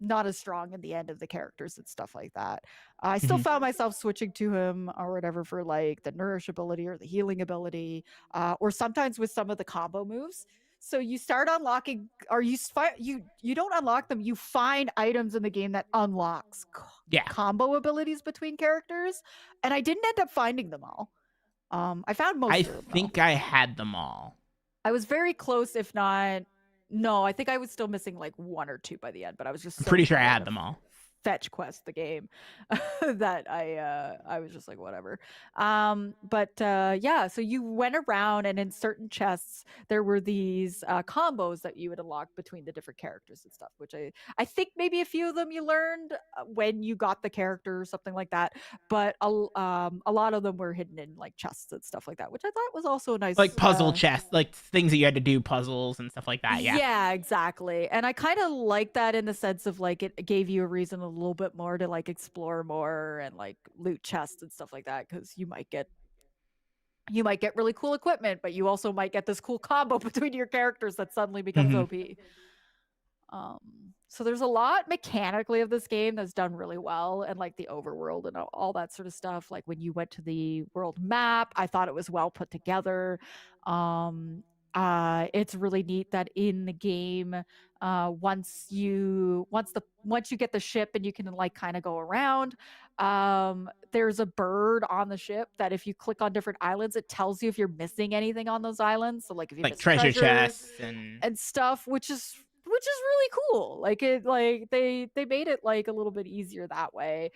not as strong in the end of the characters and stuff like that. I still found myself switching to him or whatever for like the nourish ability or the healing ability, or sometimes with some of the combo moves. So you start unlocking, or you don't unlock them. You find items in the game that unlocks combo abilities between characters, and I didn't end up finding them all. I found most. I think I had them all. I was very close, if not. No, I think I was still missing like one or two by the end, but I was just pretty sure I had them all. Fetch quest the game that I was just like whatever. Yeah, so you went around and in certain chests there were these combos that you would unlock between the different characters and stuff, which I think maybe a few of them you learned when you got the character or something like that, but a lot of them were hidden in like chests and stuff like that, which I thought was also a nice, like puzzle chests, like things that you had to do puzzles and stuff like that. Yeah, exactly. And I kind of like that in the sense of like it gave you a reason a little bit more to like explore more and like loot chests and stuff like that, because you might get really cool equipment, but you also might get this cool combo between your characters that suddenly becomes OP. So there's a lot mechanically of this game that's done really well, and like the overworld and all that sort of stuff. Like when you went to the world map, I thought it was well put together. It's really neat that in the game, once you get the ship and you can like kind of go around, there's a bird on the ship that if you click on different islands, it tells you if you're missing anything on those islands. So like if you like treasure chests and stuff, which is really cool. Like they made it like a little bit easier that way.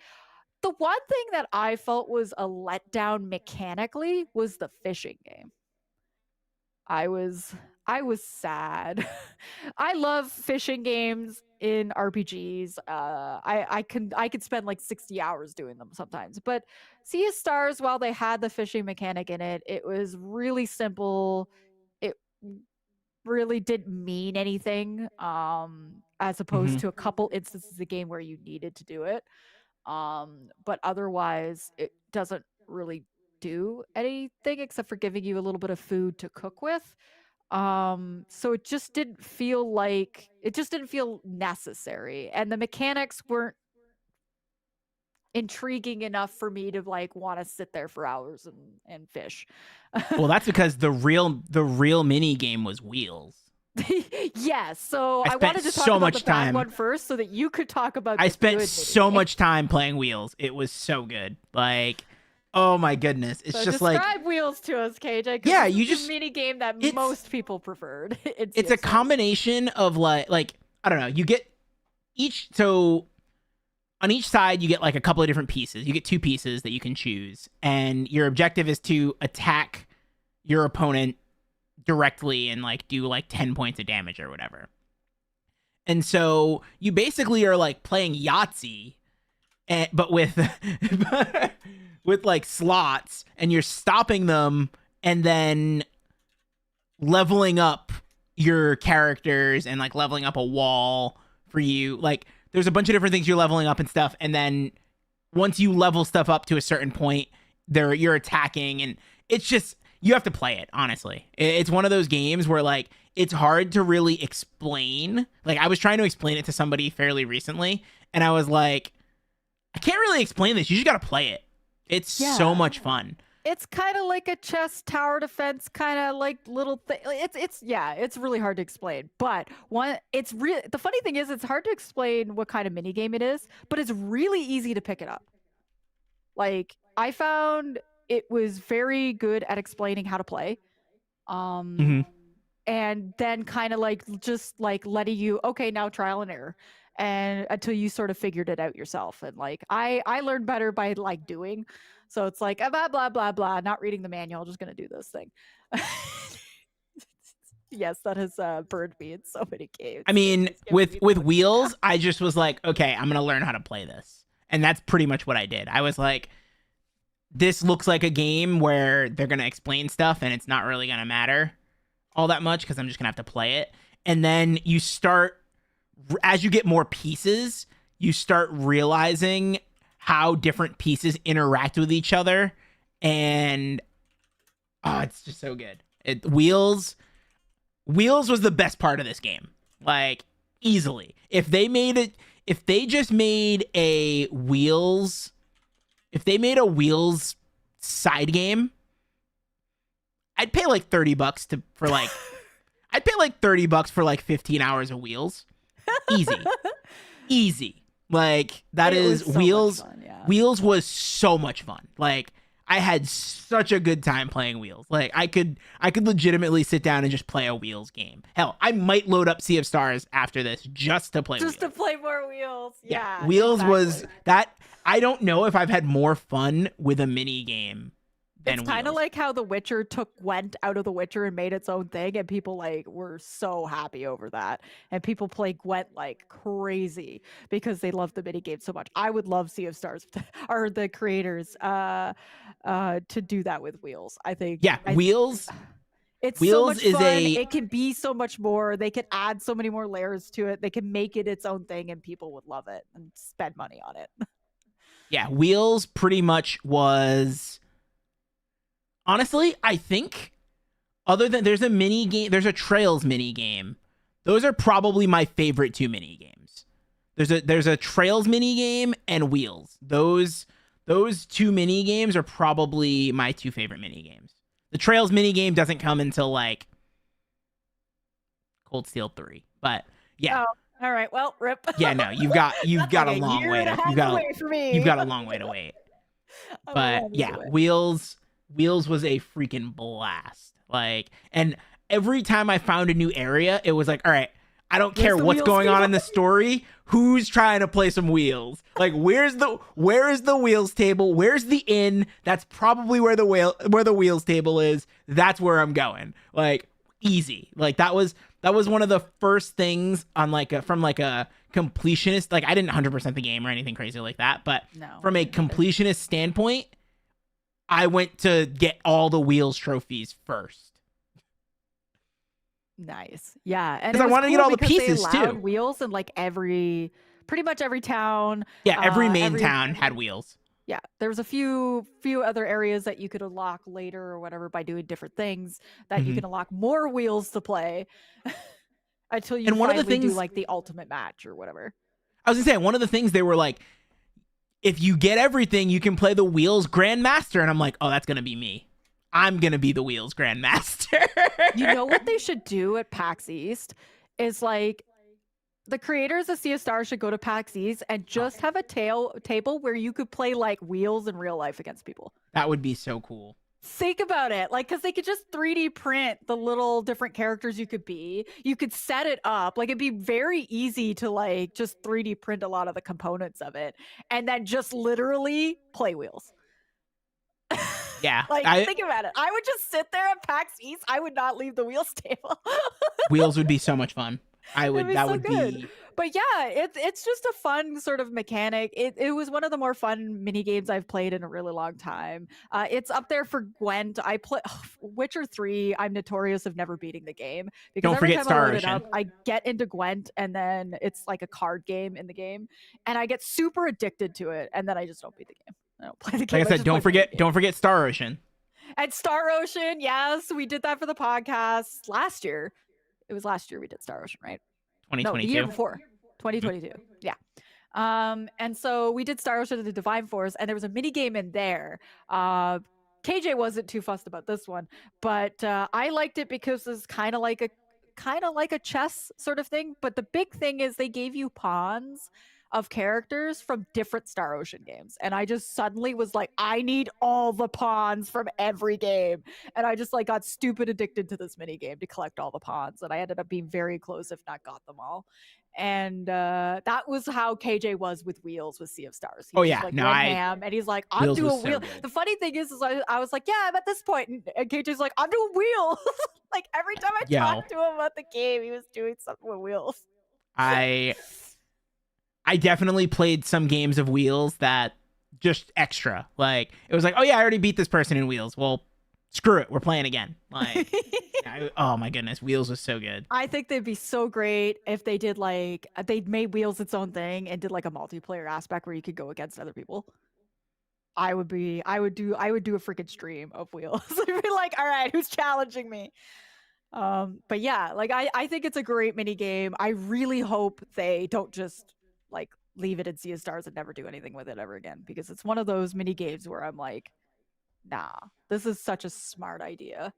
The one thing that I felt was a letdown mechanically was the fishing game. I was sad. I love fishing games in RPGs. I could spend like 60 hours doing them sometimes. But Sea of Stars, while they had the fishing mechanic in it, it was really simple. It really didn't mean anything, as opposed to a couple instances of the game where you needed to do it. But otherwise, it doesn't really do anything except for giving you a little bit of food to cook with. So it just didn't feel necessary, and the mechanics weren't intriguing enough for me to like want to sit there for hours and fish. Well, that's because the real mini game was wheels. Yes, so I wanted to talk about the bad one first so that you could talk about I spent so much time playing wheels. It was so good. Like, oh my goodness. It's just like, describe wheels to us, KJ. Yeah, you just a mini game that most people preferred. It's a combination of like I don't know, you get so on each side you get like a couple of different pieces. You get 2 pieces that you can choose, and your objective is to attack your opponent directly and like do like 10 points of damage or whatever. And so you basically are like playing Yahtzee, but with with like slots, and you're stopping them and then leveling up your characters and like leveling up a wall for you. Like there's a bunch of different things you're leveling up and stuff, and then once you level stuff up to a certain point, you're attacking, and it's just, you have to play it, honestly. It's one of those games where like it's hard to really explain. Like, I was trying to explain it to somebody fairly recently, and I was like, I can't really explain this. You just got to play it. It's so much fun. It's kind of like a chess tower defense, kind of like little thing. It's really hard to explain. But the funny thing is, it's hard to explain what kind of mini game it is, but it's really easy to pick it up. Like, I found it was very good at explaining how to play. And then kind of like just like letting you, okay, now trial and error, and until you sort of figured it out yourself. And like I learned better by like doing. So it's like blah blah blah blah, not reading the manual, just gonna do this thing. Yes, that has burned me in so many games. I mean, with Wheels, I just was like, okay, I'm gonna learn how to play this, and that's pretty much what I did. I was like, this looks like a game where they're gonna explain stuff, and it's not really gonna matter all that much because I'm just gonna have to play it. And then you start, as you get more pieces, you start realizing how different pieces interact with each other, and it's just so good. Wheels was the best part of this game, like easily. If they just made a Wheels side game, I'd pay like $30 for like I'd pay like $30 for like 15 hours of Wheels. Easy. Like, that is so Wheels. Fun, yeah. Wheels was so much fun. Like, I had such a good time playing Wheels. Like, I could legitimately sit down and just play a Wheels game. Hell, I might load up Sea of Stars after this just to play Wheels. To play more Wheels. Yeah. Wheels was that. I don't know if I've had more fun with a mini game. It's kind of like how The Witcher took Gwent out of The Witcher and made its own thing, and people like were so happy over that. And people play Gwent like crazy because they love the mini game so much. I would love Sea of Stars or the creators to do that with Wheels. I think. Yeah, Wheels. It's Wheels so much fun. It can be so much more. They could add so many more layers to it. They can make it its own thing, and people would love it and spend money on it. Yeah, Wheels pretty much was. Honestly, I think other than there's a Trails mini game. Those are probably my favorite two mini games. There's a Trails mini game and Wheels. Those two mini games are probably my two favorite mini games. The Trails mini game doesn't come until like Cold Steel 3, but yeah. Oh, all right. Well, rip. Yeah, no, you've got a long way to you've got a long way to wait. But yeah, Wheels was a freaking blast. Like, and every time I found a new area, it was like, all right, I don't care what's going on in the story. Who's trying to play some Wheels? Like, where is the Wheels table? Where's the inn? That's probably where the Wheels table is. That's where I'm going. Like, easy. Like, that was one of the first things on from a completionist. Like, I didn't 100% the game or anything crazy like that, but from a completionist standpoint, I went to get all the Wheels trophies first. Nice. Yeah. And because I wanted to get all the pieces too. Wheels in like pretty much every town. Yeah. Every main town had Wheels. Yeah. There was a few other areas that you could unlock later or whatever by doing different things that you can unlock more Wheels to play until you finally do like the ultimate match or whatever. I was gonna say, one of the things they were like, if you get everything, you can play the Wheels Grandmaster. And I'm like, oh, that's going to be me. I'm going to be the Wheels Grandmaster. You know what they should do at PAX East is like the creators of Sea of Stars should go to PAX East and just have a table where you could play like Wheels in real life against people. That would be so cool. Think about it. Like, because they could just 3D print the little different characters you could be. You could set it up. Like, it'd be very easy to, like, just 3D print a lot of the components of it. And then just literally play Wheels. Yeah. Think about it. I would just sit there at PAX East. I would not leave the Wheels table. Wheels would be so much fun. That would be. But yeah, it's just a fun sort of mechanic. It was one of the more fun mini games I've played in a really long time. It's up there for Gwent. I play Witcher 3. I'm notorious of never beating the game because don't forget Star Ocean. I get into Gwent and then it's like a card game in the game, and I get super addicted to it, and then I just don't beat the game. I don't play the game. Like I said, don't forget Star Ocean. And Star Ocean, yes, we did that for the podcast last year. It was last year we did Star Ocean, right? No, the 2022. year before, 2022. Yeah. And so we did Star Ocean and the Divine Force, and there was a mini game in there. KJ wasn't too fussed about this one, but I liked it because it's kind of like a chess sort of thing. But the big thing is they gave you pawns of characters from different Star Ocean games, and I just suddenly was like, I need all the pawns from every game, and I just like got stupid addicted to this mini game to collect all the pawns, and I ended up being very close, if not got them all. And that was how KJ was with Wheels with Sea of Stars. He Oh just yeah, like no, went ham, and he's like, I'm Wheels was doing so wheel. good. The funny thing is I was like, yeah, I'm at this point, and KJ's like, I'm doing Wheels. Like every time I talked to him about the game, he was doing something with Wheels. I definitely played some games of Wheels that just extra. Like it was like, oh yeah, I already beat this person in Wheels. Well, screw it, we're playing again. Like, oh my goodness, Wheels was so good. I think they'd be so great if they did like they made Wheels its own thing and did like a multiplayer aspect where you could go against other people. I would do a freaking stream of Wheels. I'd be like, all right, who's challenging me? But yeah, like I think it's a great mini game. I really hope they don't just like leave it in Sea of Stars and never do anything with it ever again, because it's one of those mini games where I'm like, nah, this is such a smart idea.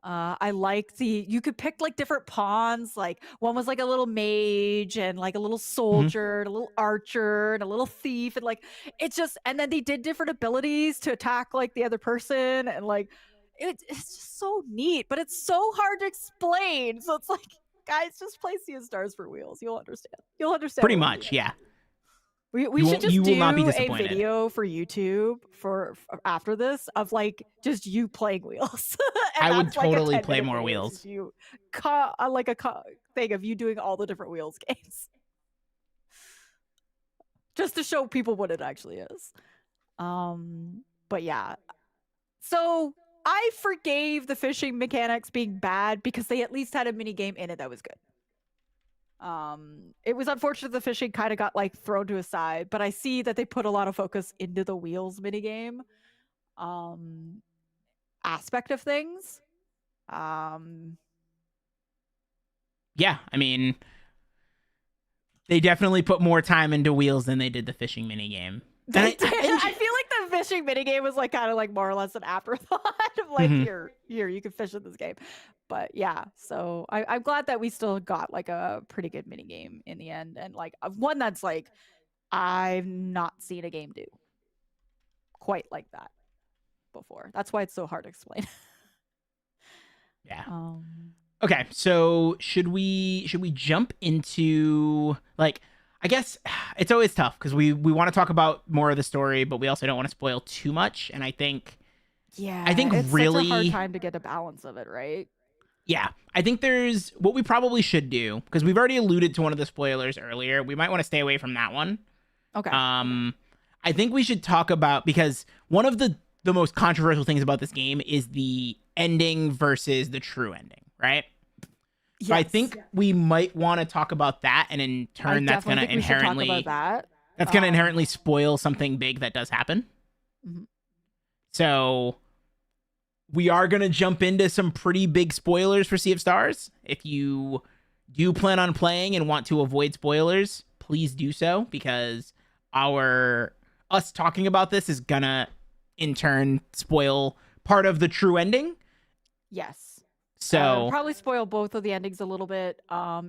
I like you could pick like different pawns. Like one was like a little mage and like a little soldier, and a little archer and a little thief, and like it's just, and then they did different abilities to attack like the other person, and like it's just so neat, but it's so hard to explain. So it's like, guys, just play Sea of Stars for Wheels. You'll understand. You'll understand. Pretty much, yeah. We should just do a video for YouTube for after this of like just you playing Wheels. I would totally play more Wheels. You like a thing of you doing all the different Wheels games, just to show people what it actually is. But yeah, so I forgave the fishing mechanics being bad because they at least had a mini game in it that was good. It was unfortunate the fishing kind of got like thrown to a side, but I see that they put a lot of focus into the Wheels minigame aspect of things. Yeah, I mean, they definitely put more time into Wheels than they did the fishing minigame. I feel like the fishing minigame was like kind of like more or less an afterthought of like, here, you can fish in this game. But yeah, so I'm glad that we still got like a pretty good mini game in the end, and like one that's like I've not seen a game do quite like that before. That's why it's so hard to explain. Yeah. Okay, so should we jump into like, I guess it's always tough because we want to talk about more of the story, but we also don't want to spoil too much. And I think it's really such a hard time to get a balance of it, right? Yeah, I think there's what we probably should do, because we've already alluded to one of the spoilers earlier. We might want to stay away from that one. Okay. I think we should talk about, because one of the most controversial things about this game is the ending versus the true ending, right? Yes. So I think we might want to talk about that, and in turn, that's going to inherently that's going to inherently spoil something big that does happen. Mm-hmm. So we are going to jump into some pretty big spoilers for Sea of Stars. If you do plan on playing and want to avoid spoilers, please do so, because us talking about this is going to, in turn, spoil part of the true ending. Yes. So probably spoil both of the endings a little bit.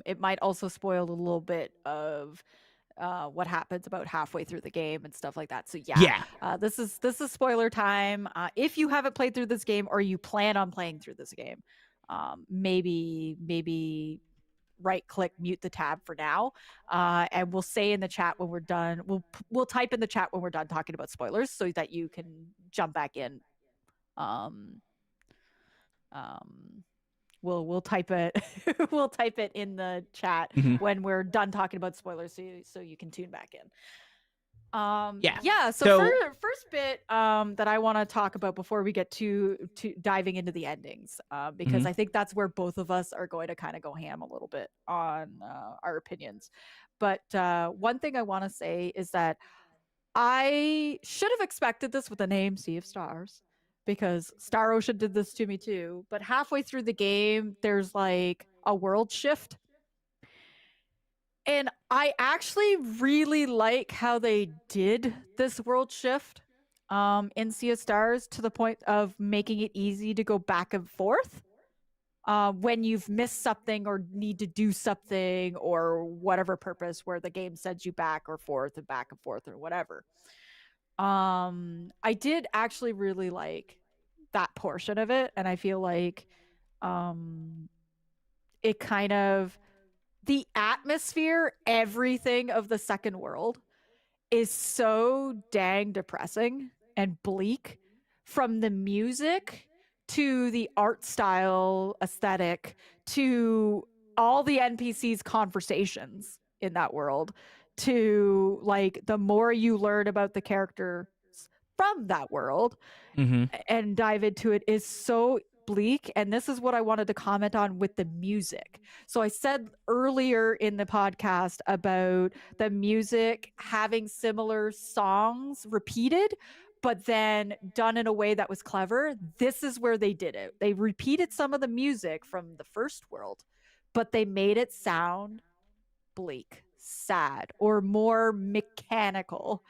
It might also spoil a little bit of what happens about halfway through the game and stuff like that. So this is spoiler time. If you haven't played through this game, or you plan on playing through this game, maybe right click mute the tab for now, and we'll say in the chat when we're done. We'll type in the chat when we're done talking about spoilers, so that you can jump back in. We'll type it we'll type it in the chat when we're done talking about spoilers, so you can tune back in. So first bit that I want to talk about before we get to diving into the endings, because I think that's where both of us are going to kind of go ham a little bit on our opinions. But one thing I want to say is that I should have expected this with the name Sea of Stars, because Star Ocean did this to me too. But halfway through the game, there's like a world shift. And I actually really like how they did this world shift in Sea of Stars, to the point of making it easy to go back and forth when you've missed something or need to do something or whatever purpose, where the game sends you back or forth and back and forth or whatever. I did actually really like that portion of it, and I feel like um it kind of, the atmosphere, everything of the second world is so dang depressing and bleak, from the music to the art style aesthetic to all the NPCs' conversations in that world, to like the more you learn about the characters from that world Mm-hmm. and dive into it, is so bleak. And this is what I wanted to comment on with the music. So I said earlier in the podcast about the music having similar songs repeated, but then done in a way that was clever. This is where they did it. They repeated some of the music from the first world, but they made it sound bleak, sad, or more mechanical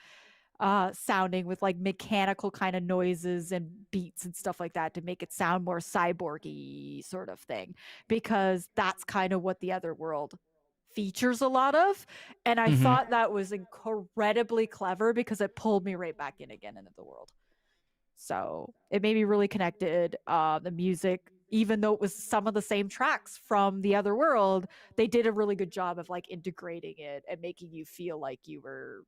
sounding, with like mechanical kind of noises and beats and stuff like that, to make it sound more cyborgy sort of thing, because that's kind of what the other world features a lot of. And I Mm-hmm. thought that was incredibly clever, because it pulled me right back in again into the world. So it made me really connected. The music, even though it was some of the same tracks from the other world, they did a really good job of like integrating it and making you feel like you were,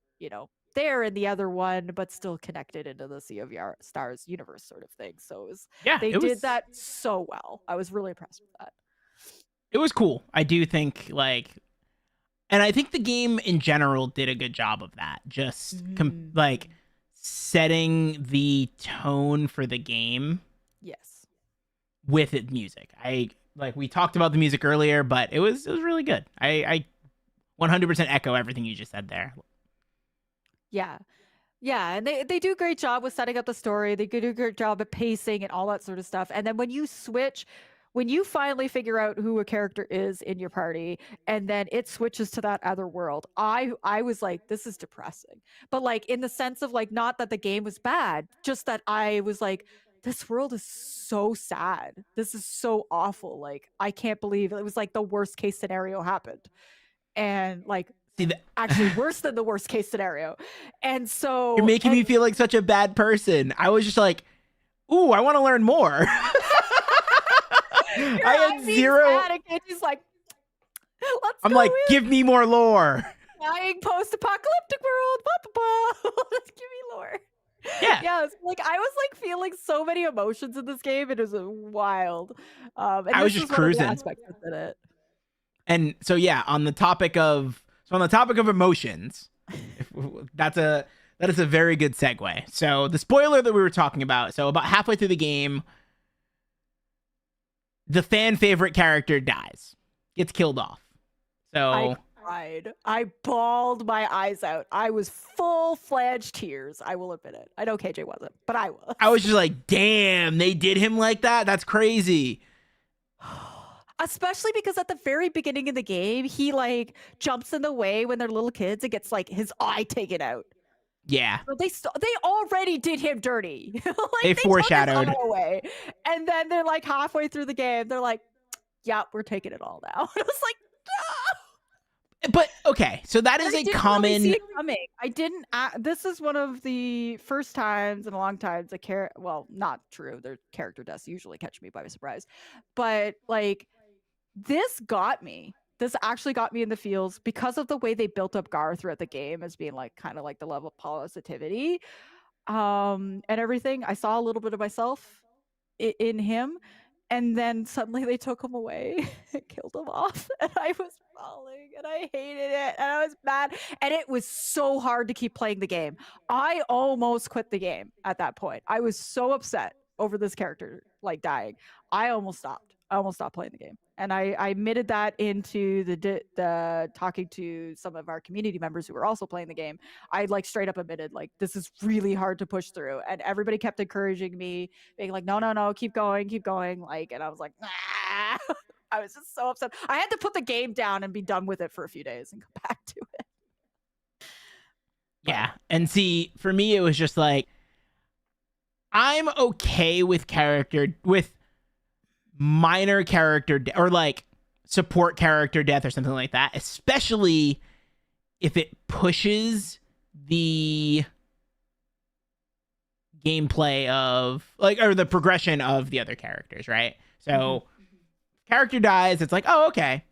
there in the other one, but still connected into the Sea of Stars universe sort of thing. So Yeah, they it did was that so well. I was really impressed with that. it was cool. I do think and I think the game in general did a good job of that. Just like setting the tone for the game Yes. with it music. We talked about the music earlier, but it was really good. I 100% echo everything you just said there. Yeah. Yeah, and they do a great job with setting up the story. They do a great job at pacing and all that sort of stuff. And then when you finally figure out who a character is in your party, and then it switches to that other world, I was like, this is depressing. But like in the sense of like, not that the game was bad, just that I was like, this world is so sad. This is so awful. Like, I can't believe it was like the worst case scenario happened. And like, See that actually worse than the worst case scenario. And you're so, making me feel like such a bad person. I was just like, ooh, I want to learn more. I had zero. He's like, let's I'm go like, in. give me more lore. Dying post-apocalyptic world. Let's give me lore. Yeah. Yes, like I was like feeling so many emotions in this game. It was wild. And I was this just is one of the cruising. aspects in it. And so yeah, on the topic of emotions, that is a very good segue. So the spoiler that we were talking about. So about halfway through the game, the fan favorite character dies, gets killed off. So I cried. I bawled my eyes out. I was full-fledged tears. I will admit it. I know KJ wasn't, but I was. I was just like, damn, they did him like that? That's crazy. Especially because at the very beginning of the game, he like jumps in the way when they're little kids and gets like his eye taken out. Yeah. But they already did him dirty. Like, they foreshadowed. Took his eye away. And then they're like halfway through the game, they're like, yeah, we're taking it all now. And I was like, no. But okay, so that is a common. Really see it coming. I didn't. This is one of the first times in a long time well, not true. Their character deaths usually catch me by surprise, but like this got me. This actually got me in the feels because of the way they built up Gar throughout the game as being like kind of like the level of positivity, and everything. I saw a little bit of myself in him, and then suddenly they took him away and killed him off, and I was falling and I hated it and I was mad, and it was so hard to keep playing the game. I almost quit the game at that point. I was so upset over this character like dying. I almost stopped playing the game, and I admitted that into the talking to some of our community members who were also playing the game. I like straight up admitted like this is really hard to push through, and everybody kept encouraging me, being like, no, keep going, like, and I was like, nah. I was just so upset. I had to put the game down and be done with it for a few days and come back to it. Yeah. And see, for me, it was just like, I'm okay with minor character or like support character death or something like that, especially if it pushes the gameplay of like, or the progression of the other characters, right? So character dies, it's like, oh, okay.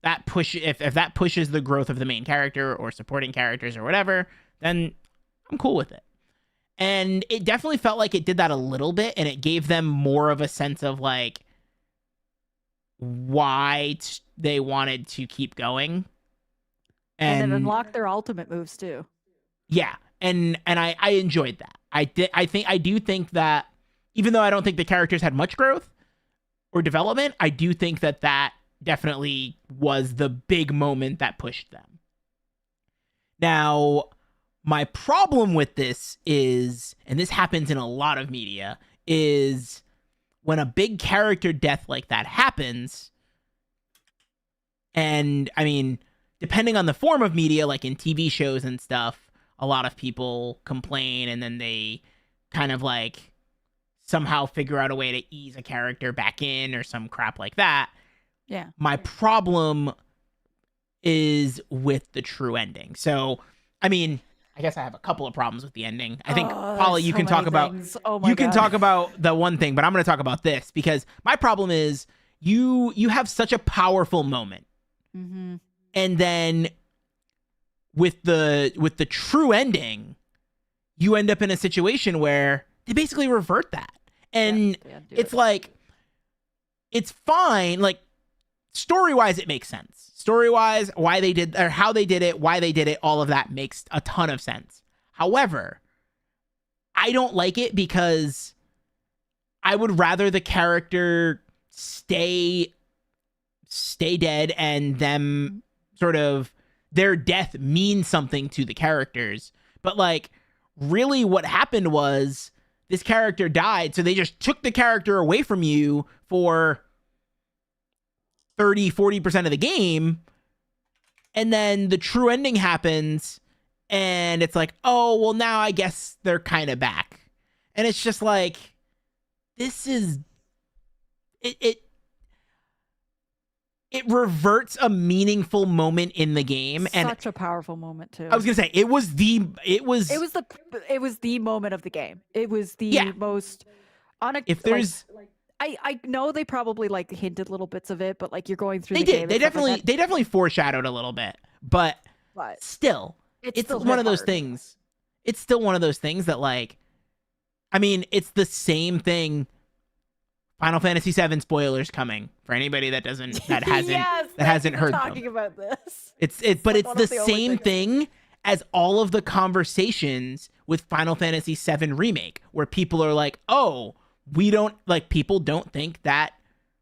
That push if that pushes the growth of the main character or supporting characters or whatever, then I'm cool with it. And it definitely felt like it did that a little bit, and it gave them more of a sense of like why they wanted to keep going. And it unlocked their ultimate moves too. Yeah. And I enjoyed that. I do think that even though I don't think the characters had much growth or development, I do think that that definitely was the big moment that pushed them. Now, my problem with this is, and this happens in a lot of media, is when a big character death like that happens, and I mean, depending on the form of media, like in TV shows and stuff, a lot of people complain and then they kind of like somehow figure out a way to ease a character back in or some crap like that. Yeah. My problem is with the true ending. So, I mean, I guess I have a couple of problems with the ending. I think Polly, you can talk about talk about the one thing, but I'm going to talk about this because my problem is you have such a powerful moment. Mm-hmm. And then with the true ending, you end up in a situation where they basically revert that. And it's like, it's fine. Like, story-wise, it makes sense. Story-wise, why they did, or how they did it, why they did it, all of that makes a ton of sense. However, I don't like it because I would rather the character stay dead and them sort of, their death means something to the characters. But like, really what happened was this character died, so they just took the character away from you for 30-40% of the game, and then the true ending happens and it's like, oh well, now I guess they're kind of back. And it's just like, this is it reverts a meaningful moment in the game. And such a powerful moment too. I was gonna say it was the moment of the game. It was the most if there's I know they probably like hinted little bits of it, but like you're going through they the did game. They definitely foreshadowed a little bit, but still, it's one of those things. It's still one of those things that, like, I mean, it's the same thing. Final Fantasy VII spoilers coming for anybody that hasn't heard talking them. About this. It's the same thing as all of the conversations with Final Fantasy VII Remake, where people are like, oh, people don't think that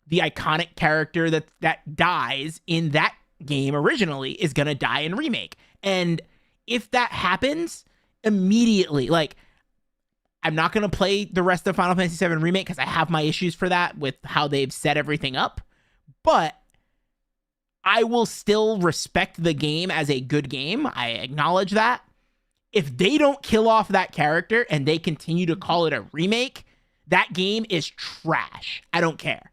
the iconic character that dies in that game originally is gonna die in Remake. And if that happens, immediately, like, I'm not gonna play the rest of Final Fantasy VII Remake because I have my issues for that with how they've set everything up, but I will still respect the game as a good game. I acknowledge that. If they don't kill off that character and they continue to call it a remake, that game is trash. I don't care.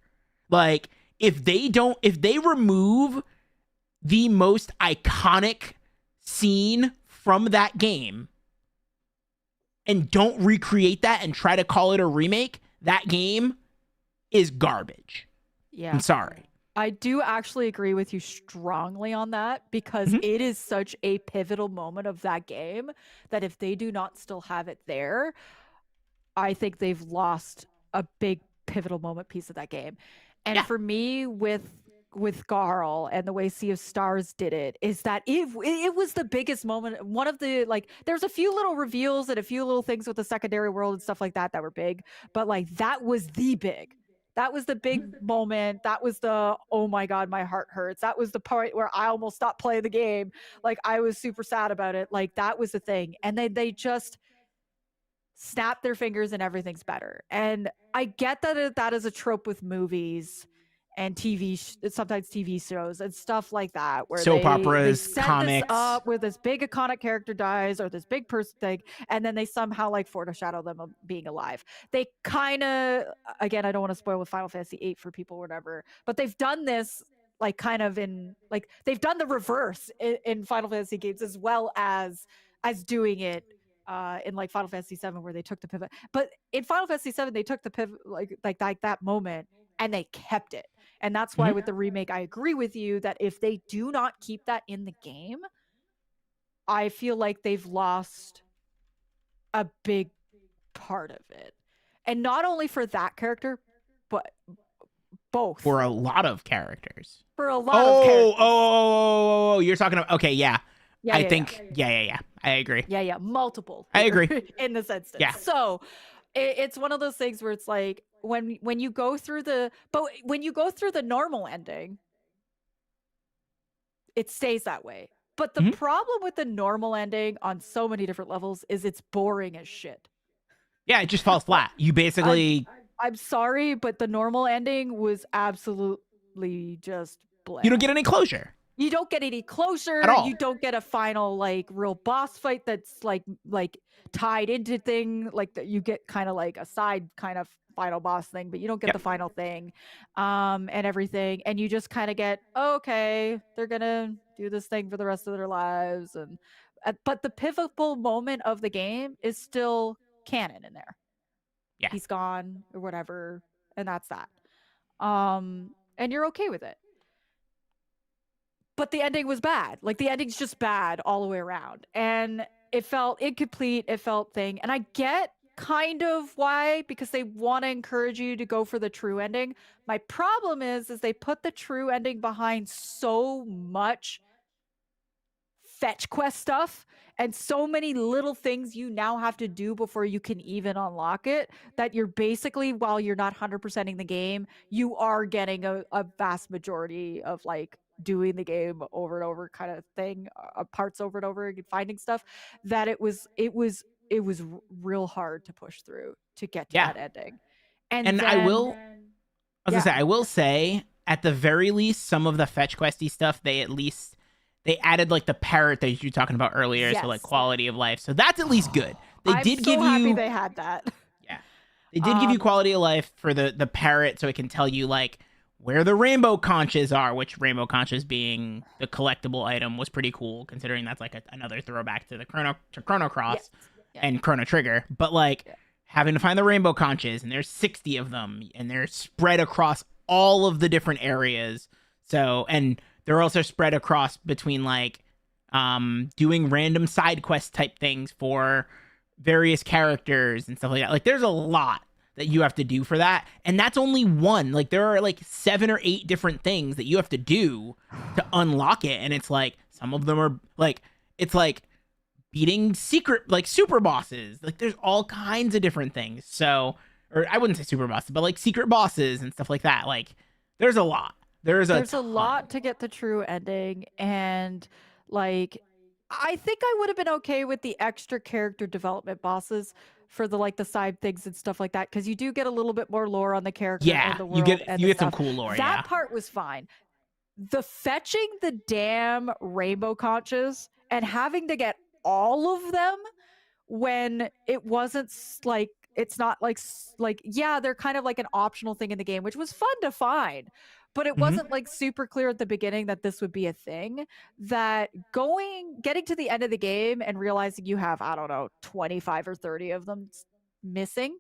Like, if they remove the most iconic scene from that game and don't recreate that and try to call it a remake, that game is garbage. Yeah. I'm sorry. I do actually agree with you strongly on that because it is such a pivotal moment of that game that if they do not still have it there, I think they've lost a big pivotal moment piece of that game. And for me, with Garl and the way Sea of Stars did it, is that it was the biggest moment. One of the, like, there's a few little reveals and a few little things with the secondary world and stuff like that were big, but like that was the big. That was the big moment. That was the, oh my God, my heart hurts. That was the part where I almost stopped playing the game. Like, I was super sad about it. Like, that was the thing. And they just snap their fingers and everything's better. And I get that that is a trope with movies and sometimes TV shows and stuff like that, where Soap they operas, set this comics. up where this big iconic character dies or this big person thing, and then they somehow like foreshadow them of being alive. They kind of, again, I don't want to spoil with Final Fantasy VIII for people or whatever, but they've done this like kind of in like they've done the reverse in Final Fantasy games as well as doing it in like Final Fantasy VII where they took the pivot. But in Final Fantasy VII, they took the pivot like that moment and they kept it. And that's why with the remake, I agree with you that if they do not keep that in the game, I feel like they've lost a big part of it. And not only for that character, but both. For a lot of characters. For a lot of characters. Oh, you're talking about, okay, yeah. Yeah, I think, yeah. I agree. Yeah, multiple. I agree. In this instance. Yeah. So it's one of those things where it's like when you go through the normal ending, it stays that way. But the problem with the normal ending on so many different levels is it's boring as shit. Yeah, it just falls flat. You basically... I'm sorry, but the normal ending was absolutely just bland. You don't get any closure. You don't get any closure at all. You don't get a final like real boss fight that's like tied into thing like that. You get kind of like a side kind of final boss thing, but you don't get the final thing and everything, and you just kind of get, okay, they're gonna do this thing for the rest of their lives, and but the pivotal moment of the game is still canon in there. Yeah, he's gone or whatever, and that's that. And you're okay with it. But the ending was bad. Like the ending's just bad all the way around. And it felt incomplete. It felt thing. And I get kind of why, because they want to encourage you to go for the true ending. My problem is they put the true ending behind so much fetch quest stuff and so many little things you now have to do before you can even unlock it, that you're basically, while you're not 100%ing the game, you are getting a vast majority of like doing the game over and over kind of thing, parts over and over and finding stuff, that it was real hard to push through to get to that ending. And then, I will say at the very least, some of the fetch questy stuff, they added like the parrot that you were talking about earlier, so like quality of life. So that's at least good. I'm so happy they had that. Yeah, they did give you quality of life for the parrot, so it can tell you like where the rainbow conches are. Which rainbow conches being the collectible item was pretty cool, considering that's like another throwback to the Chrono Cross and Chrono Trigger. But like having to find the rainbow conches, and there's 60 of them, and they're spread across all of the different areas. So and they're also spread across between like doing random side quest type things for various characters and stuff like that. Like there's a lot that you have to do for that. And that's only one. Like there are like 7 or 8 different things that you have to do to unlock it. And it's like some of them are like, it's like beating secret like super bosses. Like there's all kinds of different things. So, or I wouldn't say super bosses, but like secret bosses and stuff like that. Like there's a lot. There's a lot to get the true ending, and like I think I would have been okay with the extra character development bosses for the like the side things and stuff like that, because you do get a little bit more lore on the character and the world. You get some cool lore. That part was fine. The fetching the damn rainbow conches and having to get all of them when it wasn't like, it's not like yeah, they're kind of like an optional thing in the game, which was fun to find. But it wasn't like super clear at the beginning that this would be a thing, that getting to the end of the game and realizing you have, I don't know, 25 or 30 of them missing,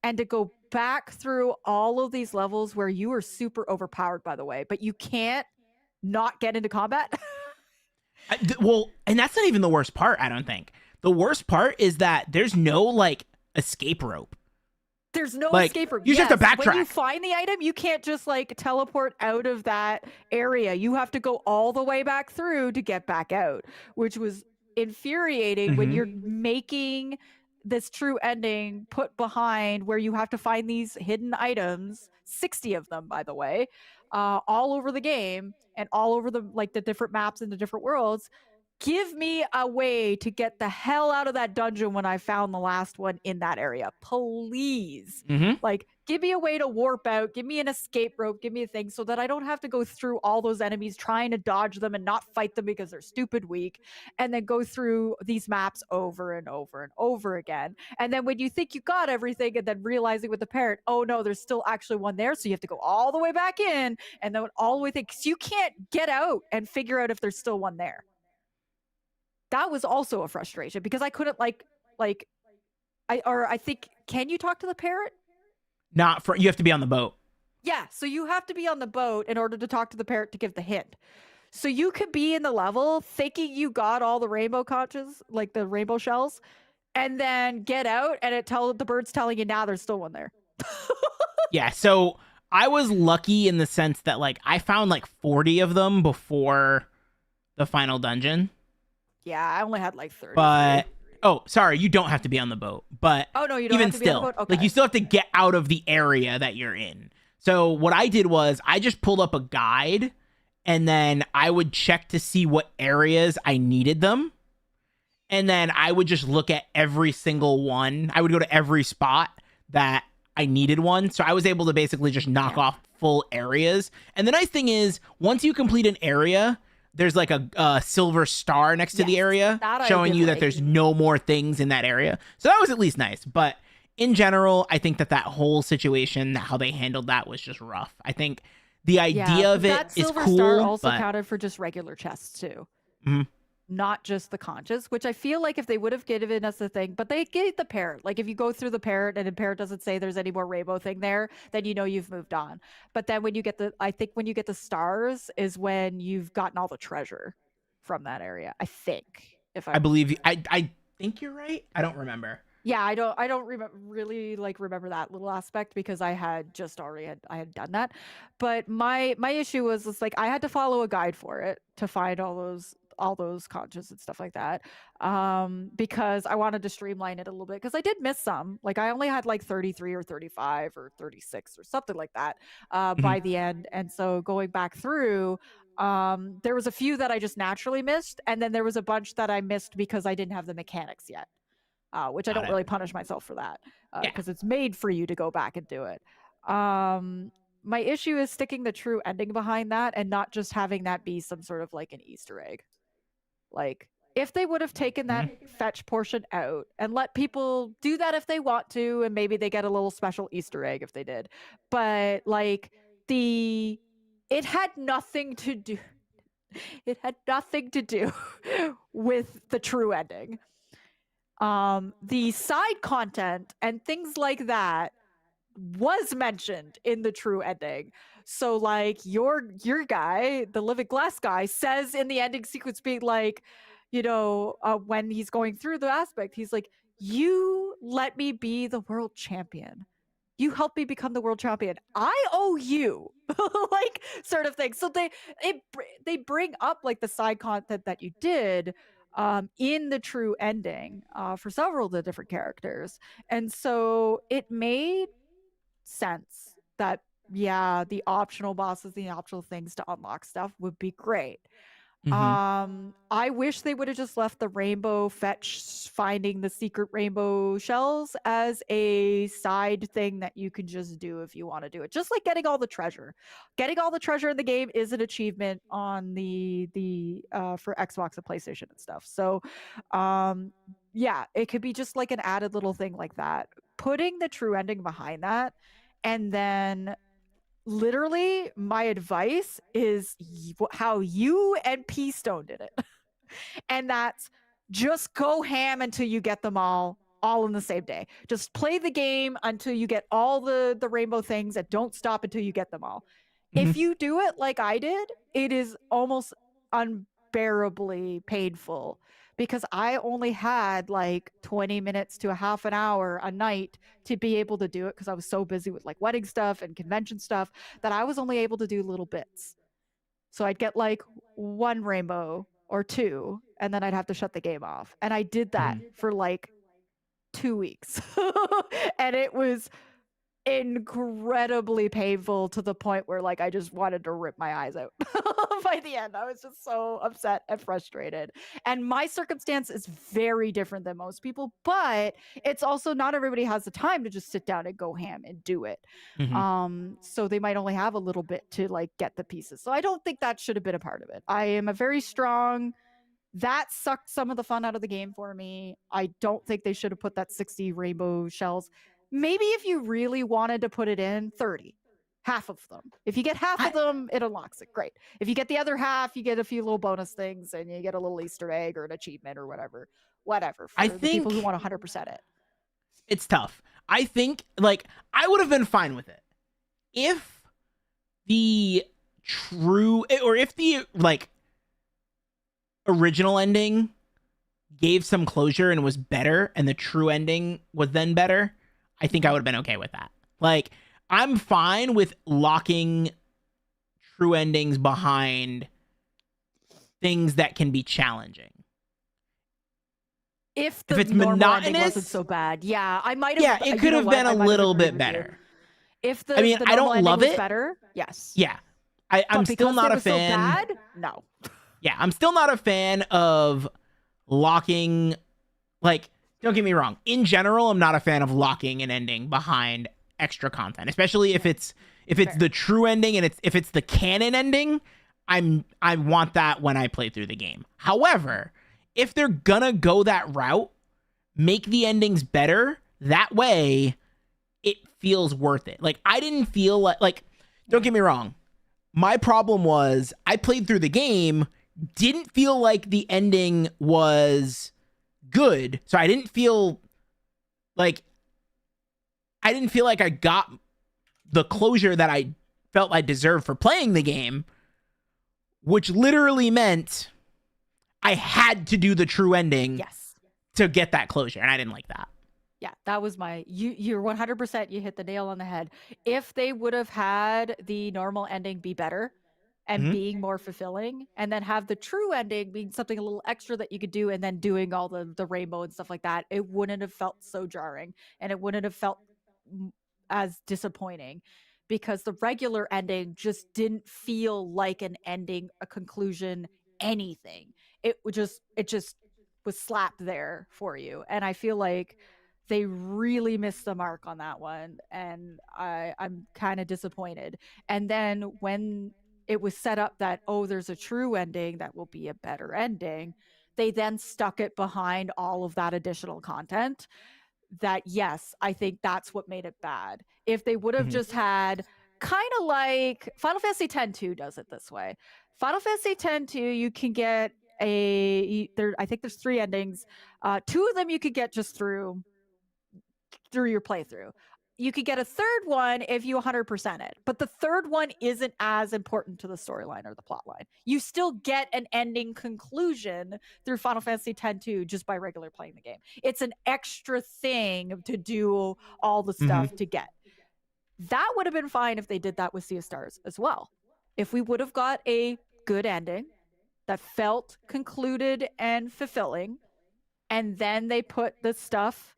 and to go back through all of these levels where you are super overpowered, by the way, but you can't not get into combat. Well, and that's not even the worst part, I don't think. The worst part is that there's no like escape rope. There's no escape rope. You just have to backtrack. When you find the item, you can't just like teleport out of that area. You have to go all the way back through to get back out, which was infuriating when you're making this true ending put behind where you have to find these hidden items, 60 of them, by the way, all over the game and all over the like the different maps and the different worlds, give me a way to get the hell out of that dungeon when I found the last one in that area. Please. Mm-hmm. Like, give me a way to warp out, give me an escape rope, give me a thing so that I don't have to go through all those enemies trying to dodge them and not fight them because they're stupid weak, and then go through these maps over and over and over again. And then when you think you got everything and then realizing with the parrot, oh no, there's still actually one there. So you have to go all the way back in and then all the way through, because you can't get out and figure out if there's still one there. That was also a frustration because I couldn't I think, can you talk to the parrot? Not for, you have to be on the boat. Yeah, so you have to be on the boat in order to talk to the parrot to give the hint. So you could be in the level thinking you got all the rainbow conches, like the rainbow shells, and then get out and the bird's telling you now there's still one there. Yeah, so I was lucky in the sense that like I found like 40 of them before the final dungeon. Yeah, I only had like 30. But oh, sorry, you don't have to be on the boat. But oh no, you don't even have to be on still, the boat. Okay. like you still have to get out of the area that you're in. So what I did was I just pulled up a guide and then I would check to see what areas I needed them. And then I would just look at every single one. I would go to every spot that I needed one. So I was able to basically just knock off full areas. And the nice thing is, once you complete an area, there's like a silver star next to the area showing you that there's no more things in that area. So that was at least nice. But in general, I think that whole situation, how they handled that was just rough. I think the idea of it is cool. That silver star also counted for just regular chests too. Mm-hmm. Not just the conches, which I feel like if they would have given us the thing, but they gave the parrot. Like if you go through the parrot and the parrot doesn't say there's any more rainbow thing there, then you know you've moved on. But then when you get I think when you get the stars is when you've gotten all the treasure from that area. I think. I believe I think you're right. I don't remember. Yeah, I don't remember that little aspect because I had done that. But my issue was just like I had to follow a guide for it to find all those conches and stuff like that, because I wanted to streamline it a little bit because I did miss some. Like I only had like 33 or 35 or 36 or something like that by the end. And so going back through, there was a few that I just naturally missed, and then there was a bunch that I missed because I didn't have the mechanics yet. Which I don't really punish myself for that because it's made for you to go back and do it. My issue is sticking the true ending behind that and not just having that be some sort of like an Easter egg. Like if they would have taken that fetch portion out and let people do that if they want to, and maybe they get a little special Easter egg if they did. But like it had nothing to do. It had nothing to do with the true ending. The side content and things like that was mentioned in the true ending. So like your guy, the Living Glass guy, says in the ending sequence, being like, when he's going through the aspect, he's like, you let me be the world champion. You helped me become the world champion. I owe you, like sort of thing. So they bring up like the side content that you did in the true ending for several of the different characters. And so it made sense that, yeah, the optional bosses, the optional things to unlock stuff would be great. I wish they would have just left the rainbow fetch, finding the secret rainbow shells as a side thing that you can just do if you want to do it. Just like getting all the treasure. Getting all the treasure in the game is an achievement on the for Xbox and PlayStation and stuff. So yeah, it could be just like an added little thing like that. Putting the true ending behind that, and then literally my advice is how you and P-Stone did it. And that's just go ham until you get them all in the same day. Just play the game until you get all the rainbow things, and don't stop until you get them all. If you do it like I did, it is almost unbearably painful because I only had like 20 minutes to a half an hour a night to be able to do it because I was so busy with like wedding stuff and convention stuff that I was only able to do little bits. So I'd get like one rainbow or two, and then I'd have to shut the game off. And I did that for like 2 weeks. And it was incredibly painful to the point where like I just wanted to rip my eyes out by the end. I was just so upset and frustrated. And my circumstance is very different than most people, but it's also not everybody has the time to just sit down and go ham and do it. Hmm. So they might only have a little bit to like get the pieces. So I don't think that should have been a part of it. I am a very strong that sucked some of the fun out of the game for me. I don't think they should have put that 60 rainbow shells. Maybe if you really wanted to put it in, 30. Half of them. If you get half of them, it unlocks it. Great. If you get the other half, you get a few little bonus things and you get a little Easter egg or an achievement or whatever. Whatever. For I the people who think want 100% it. it's tough. I think like I would have been fine with it if the true or if the like original ending gave some closure and was better and the true ending was then better. I think I would have been okay with that. Like I'm fine with locking true endings behind things that can be challenging. If the If it's normal ending monotonous, wasn't so bad. Yeah, I might have. yeah, it could have been a little bit better. If the I mean, the I normal don't ending love was it. better, yes. Yeah, I'm But still because not it a was so fan. bad, no. Yeah, I'm still not a fan of locking. Like, don't get me wrong. In general, I'm not a fan of locking an ending behind extra content, especially if it's Fair. the true ending and if it's the canon ending. I want that when I play through the game. However, if they're gonna go that route, make the endings better. That way, it feels worth it. Like I didn't feel like don't get me wrong. My problem was I played through the game, didn't feel like the ending was good. So I didn't feel like I got the closure that I felt I deserved for playing the game, which literally meant I had to do the true ending Yes. to get that closure, and I didn't like that. Yeah, that was my you're 100%, you hit the nail on the head. If they would have had the normal ending be better and Mhm. being more fulfilling and then have the true ending being something a little extra that you could do and then doing all the rainbow and stuff like that, it wouldn't have felt so jarring and it wouldn't have felt as disappointing because the regular ending just didn't feel like an ending, a conclusion, anything. It just was slapped there for you. And I feel like they really missed the mark on that one. And I'm kind of disappointed. And then when it was set up that, oh, there's a true ending that will be a better ending, they then stuck it behind all of that additional content. That, yes, I think that's what made it bad. If they would have Mhm. just had kind of like Final Fantasy X-2 does it this way. Final Fantasy X-2, you can get I think there's 3 endings. 2 of them you could get just through your playthrough. You could get a third one if you 100% it, but the third one isn't as important to the storyline or the plot line. You still get an ending conclusion through Final Fantasy X-2 just by regular playing the game. It's an extra thing to do all the stuff to get. That would have been fine if they did that with Sea of Stars as well. If we would have got a good ending that felt concluded and fulfilling, and then they put the stuff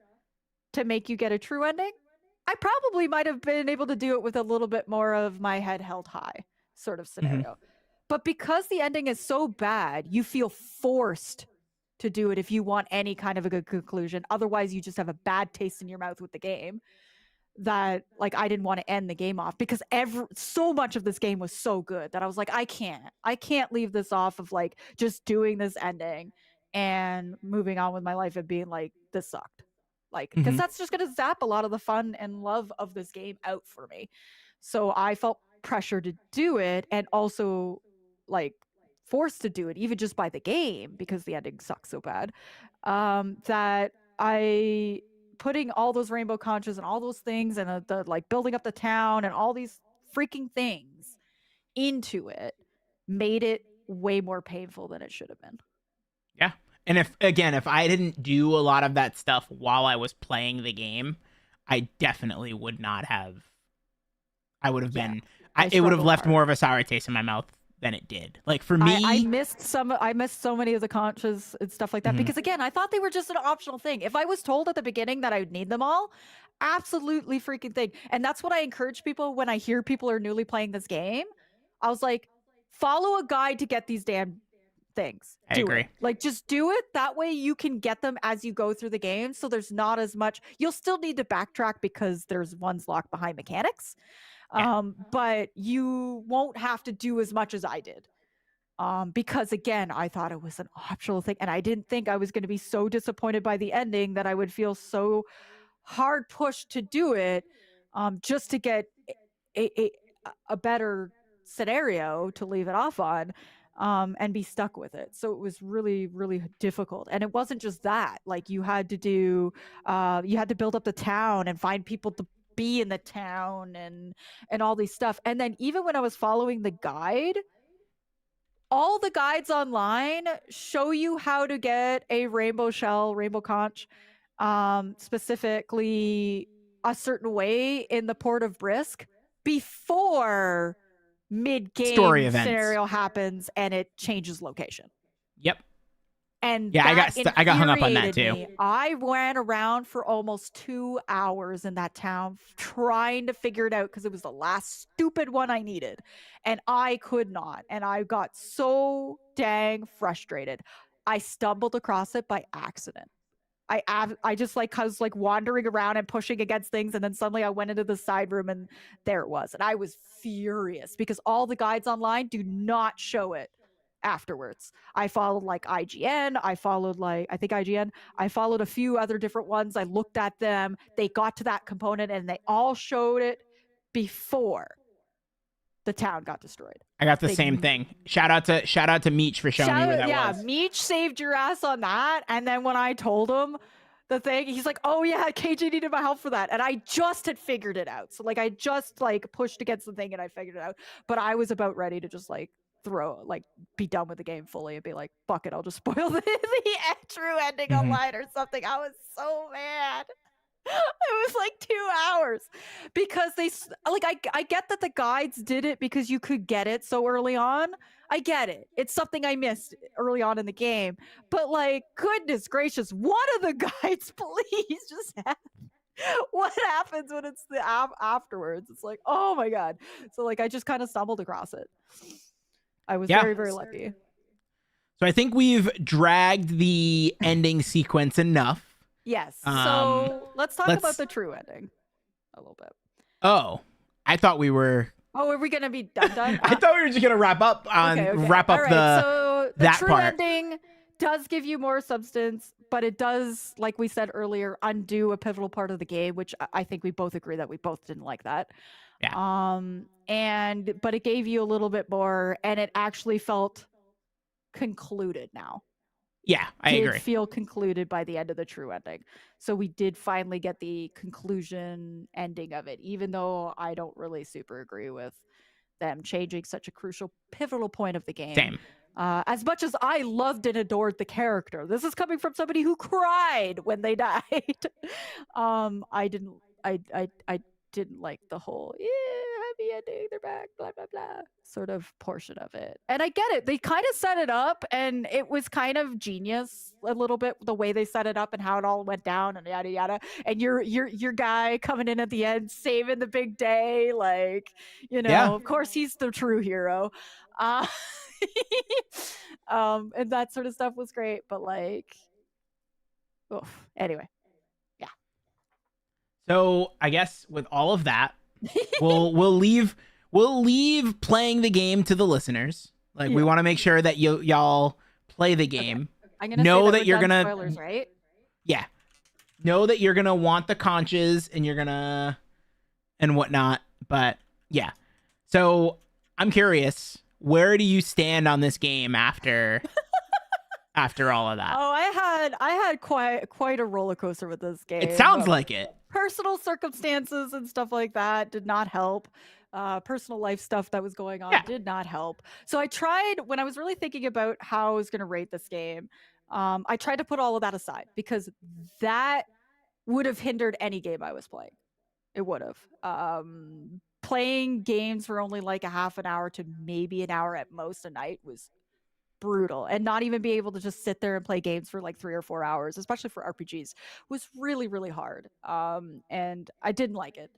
to make you get a true ending, I probably might have been able to do it with a little bit more of my head held high sort of scenario. But because the ending is so bad, you feel forced to do it if you want any kind of a good conclusion. Otherwise, you just have a bad taste in your mouth with the game. That like I didn't want to end the game off because so much of this game was so good that I was like, I can't leave this off of like just doing this ending and moving on with my life and being like, this sucked. Like, because that's just gonna zap a lot of the fun and love of this game out for me. So I felt pressure to do it and also like forced to do it, even just by the game because the ending sucks so bad. That I putting all those rainbow conchas and all those things and the like building up the town and all these freaking things into it made it way more painful than it should have been. Yeah. And if I didn't do a lot of that stuff while I was playing the game, I definitely would not have. I would have been. It would have left more of a sour taste in my mouth than it did. Like for me, I missed so many of the conchas and stuff like that because again, I thought they were just an optional thing. If I was told at the beginning that I would need them all, absolutely freaking thing. And that's what I encourage people when I hear people are newly playing this game. I was like, follow a guide to get these damn things. I Do it. agree. Like, just do it. That way you can get them as you go through the game. So there's not as much. You'll still need to backtrack because there's ones locked behind mechanics. Yeah. But you won't have to do as much as I did. Because again, I thought it was an optional thing, and I didn't think I was going to be so disappointed by the ending that I would feel so hard pushed to do it, just to get a, a, a better scenario to leave it off on, and be stuck with it. So it was really, really difficult. And it wasn't just that. Like, you had to do, you had to build up the town and find people to be in the town and all these stuff. And then even when I was following the guide, all the guides online show you how to get a rainbow shell, rainbow conch, specifically a certain way in the port of Brisk before Story mid-game events. scenario happens and it changes location. Yep. And Yeah, I got hung up on that infuriated too. me. I ran around for almost 2 hours in that town trying to figure it out because it was the last stupid one I needed. And I could not. And I got so dang frustrated. I stumbled across it by accident. I just like, I was like wandering around and pushing against things, and then suddenly I went into the side room and there it was. And I was furious because all the guides online do not show it afterwards. I followed like IGN, I followed like, I think IGN, I followed a few other different ones. I looked at them, they got to that component and they all showed it before the town got destroyed. I got the same thing. Shout out to Meech for showing me where that was. Meech saved your ass on that. And then when I told him the thing, he's like, "Oh yeah, KJ needed my help for that," and I just had figured it out. So like, I just like pushed against the thing and I figured it out. But I was about ready to just like be done with the game fully and be like, "Fuck it, I'll just spoil the true ending online or something." I was so mad. It was like 2 hours because they like, I get that the guides did it because you could get it so early on. I get it. It's something I missed early on in the game. But like, goodness gracious, one of the guides, please just have what happens when it's the afterwards. It's like, oh my god. So like, I just kind of stumbled across it. I was very, very lucky. So I think we've dragged the ending sequence enough. Yes. So let's talk about the true ending a little bit. Oh, I thought we were. Oh, are we gonna be done? I thought we were just gonna wrap up on wrap up so the that true part. ending does give you more substance, but it does, like we said earlier, undo a pivotal part of the game, which I think we both agree that we both didn't like that. Yeah. But it gave you a little bit more, and it actually felt concluded now. Yeah, I agree. Feel concluded by the end of the true ending. So we did finally get the conclusion ending of it, even though I don't really super agree with them changing such a crucial, pivotal point of the game. Same. As much as I loved and adored the character, this is coming from somebody who cried when they died. I didn't like the whole happy ending, they're back, blah blah blah sort of portion of it. And I get it. They kind of set it up, and it was kind of genius a little bit the way they set it up and how it all went down and yada yada. And your guy coming in at the end, saving the big day, like, you know, of course he's the true hero. And that sort of stuff was great, but like, anyway. Yeah. So I guess with all of that, we'll leave playing the game to the listeners. Like, we want to make sure that y'all play the game. Okay. I'm gonna know say that you're gonna spoilers, right? Yeah. Know that you're gonna want the conches and you're gonna and whatnot. But yeah. So I'm curious, where do you stand on this game after all of that? Oh, I had quite a roller coaster with this game. It sounds like it. Personal circumstances and stuff like that did not help. Personal life stuff that was going on did not help. So I tried, when I was really thinking about how I was going to rate this game, I tried to put all of that aside because that would have hindered any game I was playing. It would have. Playing games for only like a half an hour to maybe an hour at most a night was brutal, and not even be able to just sit there and play games for like 3 or 4 hours, especially for RPGs, was really, really hard. And I didn't like it.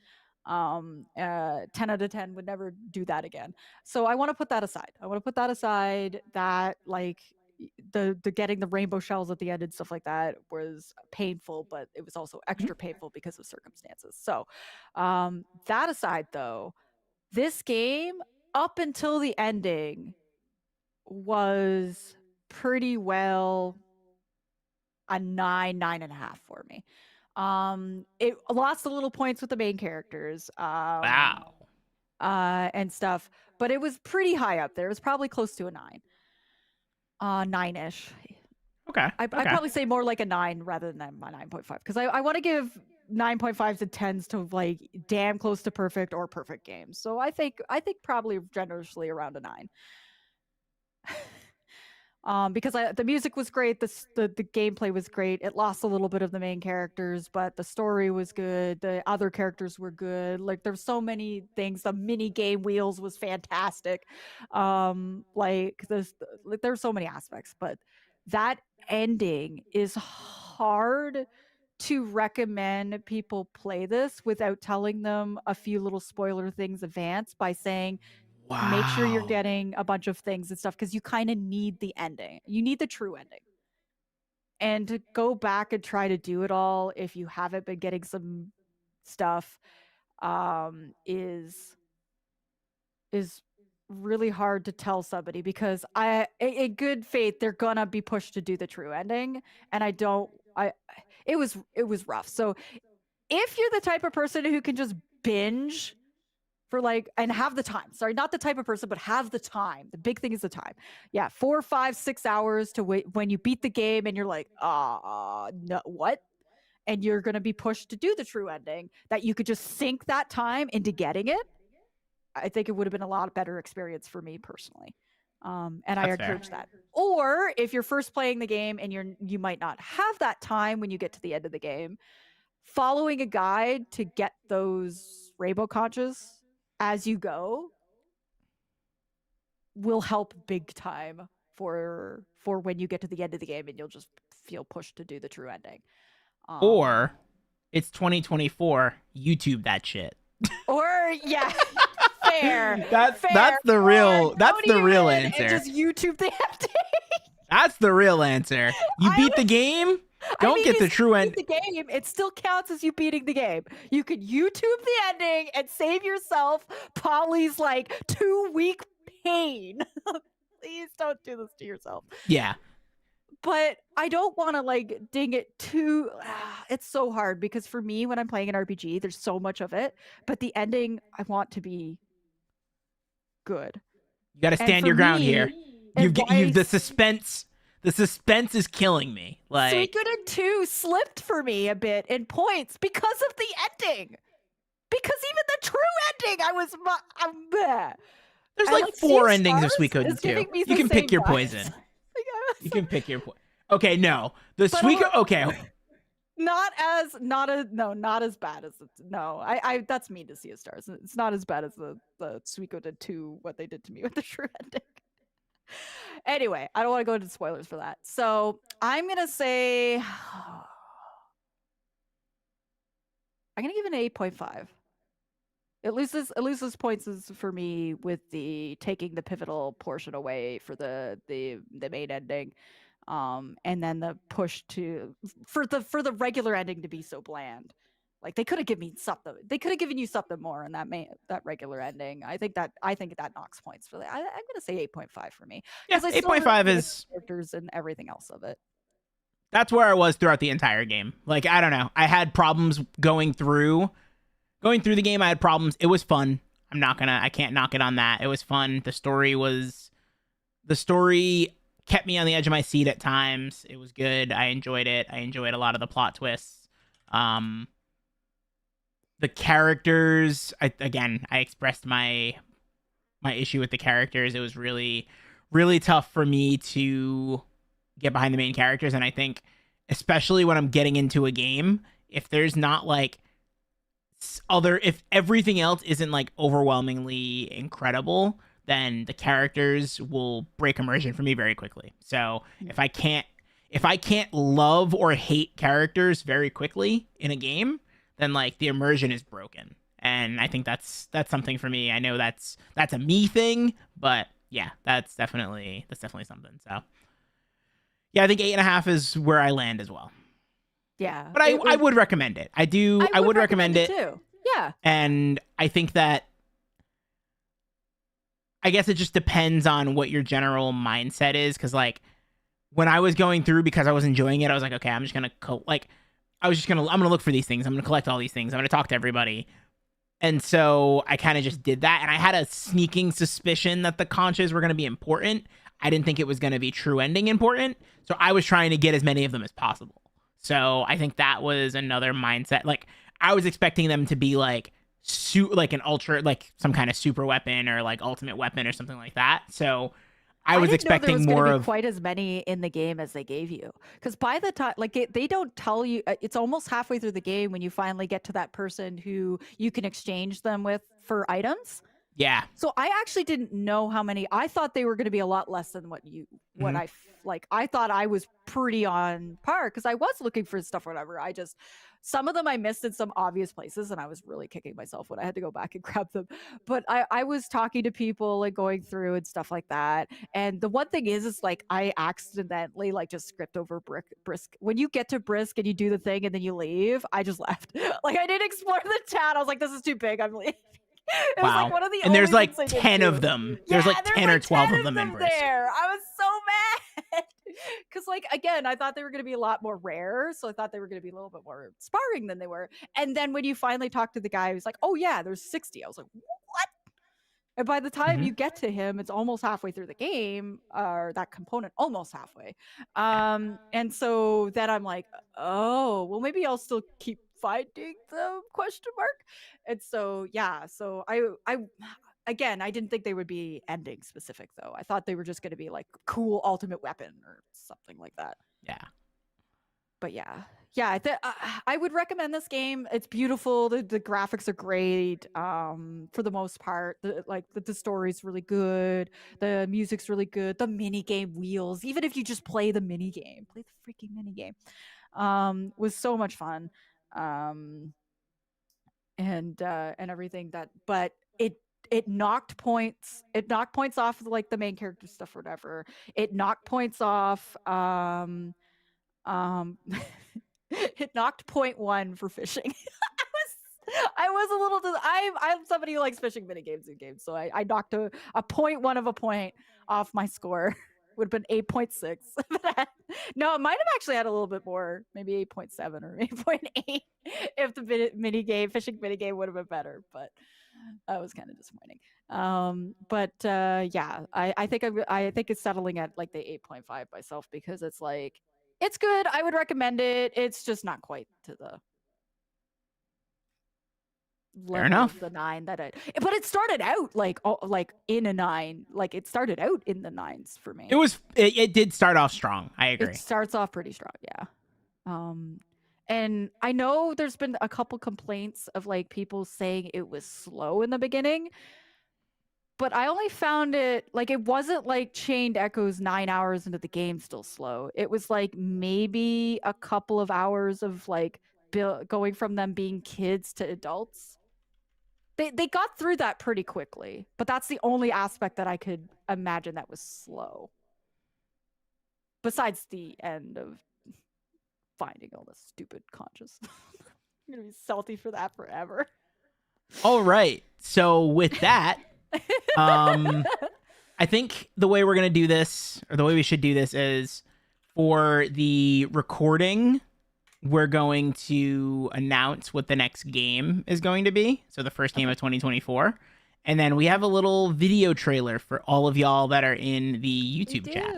10 out of 10 would never do that again. So I want to put that aside. I want to put that aside. That like the getting the rainbow shells at the end and stuff like that was painful, but it was also extra painful because of circumstances. So that aside though, this game up until the ending was pretty well a 9.5 for me. It lost a little points with the main characters. Wow. And stuff, but it was pretty high up there. It was probably close to a 9. 9-ish. Okay. I'd probably say more like a 9 rather than my 9.5, because I want to give 9.5s and 10s to like damn close to perfect or perfect games. So I think probably generously around a 9. Because the music was great, the gameplay was great. It lost a little bit of the main characters, but the story was good. The other characters were good. Like there's so many things. The mini game wheels was fantastic. Like there's so many aspects, but that ending is hard to recommend people play this without telling them a few little spoiler things advance by saying, Wow. make sure you're getting a bunch of things and stuff, because you kind of need the ending. You need the true ending. And to go back and try to do it all if you haven't been getting some stuff is really hard to tell somebody, because in good faith they're gonna be pushed to do the true ending, and it was rough. So if you're the type of person who can just binge for like, and have the time, sorry, not the type of person, but have the time. The big thing is the time. Yeah, 4, 5, 6 hours to wait when you beat the game and you're like, no, what? And you're going to be pushed to do the true ending, that you could just sink that time into getting it. I think it would have been a lot better experience for me personally. And I encourage that. Or if you're first playing the game and you might not have that time when you get to the end of the game, following a guide to get those rainbow conches as you go will help big time for when you get to the end of the game and you'll just feel pushed to do the true ending. Or it's 2024, YouTube that shit. Or yeah, fair. That's the real answer. And just YouTube the ending. That's the real answer. You beat the game. Don't get the true end. The game, it still counts as you beating the game. You could YouTube the ending and save yourself Polly's like 2-week pain. Please don't do this to yourself. Yeah. But I don't want to like ding it too. It's so hard, because for me, when I'm playing an RPG, there's so much of it, but the ending I want to be good. You got to stand your ground here. You've the suspense. The suspense is killing me. Like Suikoden 2 slipped for me a bit in points because of the ending. Because even the true ending, I was there's like 4 endings of Suikoden 2. You can pick your poison. You can pick your poison. Okay, no. The Suikoden. Okay. Not as bad as I that's mean to see a stars. It's not as bad as the Suikoden 2, what they did to me with the true ending. Anyway, I don't want to go into spoilers for that. So I'm gonna say I'm gonna give it an 8.5. It loses points for me with the taking the pivotal portion away for the main ending. And then the push for the regular ending to be so bland. Like they could have given me something. They could have given you something more in that regular ending. I think that knocks points for that. I'm gonna say 8.5 for me. Yeah, 8.5 is characters and everything else of it. That's where I was throughout the entire game. Like I don't know. I had problems going through the game. I had problems. It was fun. I can't knock it on that. It was fun. The story kept me on the edge of my seat at times. It was good. I enjoyed it. I enjoyed a lot of the plot twists. The characters, I expressed my issue with the characters. It was really, really tough for me to get behind the main characters. And I think, especially when I'm getting into a game, if there's not like if everything else isn't like overwhelmingly incredible, then the characters will break immersion for me very quickly. So if I can't love or hate characters very quickly in a game, then like the immersion is broken. And I think that's something for me. I know that's a me thing, but yeah, that's definitely something. So yeah, I think 8.5 is where I land as well. Yeah. But I would recommend it. I would recommend it too. Yeah. And I think that I guess it just depends on what your general mindset is. Because like when I was going through, because I was enjoying it, I was like, okay, I'm gonna look for these things. I'm gonna collect all these things. I'm gonna talk to everybody. And so I kind of just did that. And I had a sneaking suspicion that the conchas were going to be important. I didn't think it was going to be true ending important. So I was trying to get as many of them as possible. So I think that was another mindset. Like I was expecting them to be like like an ultra, like some kind of super weapon or like ultimate weapon or something like that. So I was didn't know expecting there was more gonna be of quite as many in the game as they gave you. Because by the time, like they don't tell you, it's almost halfway through the game when you finally get to that person who you can exchange them with for items. yeah. So I actually didn't know how many. I thought they were going to be a lot less than what Mhm. like. I thought I was pretty on par because I was looking for stuff, or whatever. Some of them I missed in some obvious places, and I was really kicking myself when I had to go back and grab them. But I was talking to people and going through and stuff like that. And the one thing is like I accidentally like just skipped over Brisk. When you get to Brisk and you do the thing and then you leave, I just left. Like I didn't explore the town. I was like, this is too big. I'm leaving. It was like Wow. one of the And there's only like things I did 10 of too. them. Yeah, There's like 10 or 12 10 of them in Brisk. there. I was so mad. Because, like, again, I thought they were going to be a lot more rare. So I thought they were going to be a little bit more sparring than they were. And then when you finally talk to the guy who's like, oh, yeah, there's 60. I was like, what? And by the time Mhm. you get to him, it's almost halfway through the game, or that component almost halfway. And so then I'm like, oh, well, maybe I'll still keep finding the question mark. And so yeah, so I again, I didn't think they would be ending specific though. I thought they were just going to be like cool ultimate weapon or something like that. Yeah. But yeah, yeah, I would recommend this game. It's beautiful. The graphics are great. For the most part, the story's really good. The music's really good. The mini game wheels, even if you just play the mini game, play the freaking mini game, was so much fun. And everything that, but it knocked points. It knocked points off of like the main character stuff or whatever. It knocked points off. Um, it knocked point one for fishing. I was a little. I'm somebody who likes fishing mini games in games, so I knocked a point one of a point off my score. Would have been 8.6. No, it might have actually had a little bit more, maybe 8.7 or 8.8, if the fishing mini game would have been better. But that was kind of disappointing. Yeah, I think I think it's settling at like the 8.5 myself because it's like it's good. I would recommend it. It's just not quite to the Fair level enough. of the 9 that but it started out like in a 9. Like it started out in the 9s for me. It did start off strong. I agree. It starts off pretty strong, yeah. And I know there's been a couple complaints of like people saying it was slow in the beginning, but I only found it like it wasn't like Chained Echoes 9 hours into the game still slow. It was like maybe a couple of hours of like going from them being kids to adults. They got through that pretty quickly, but that's the only aspect that I could imagine that was slow. Besides the end of finding all the stupid conchas. I'm gonna be salty for that forever. All right. So with that, I think the way we're gonna do this, or the way we should do this, is for the recording, we're going to announce what the next game is going to be. So the first game of 2024. And then we have a little video trailer for all of y'all that are in the YouTube chat.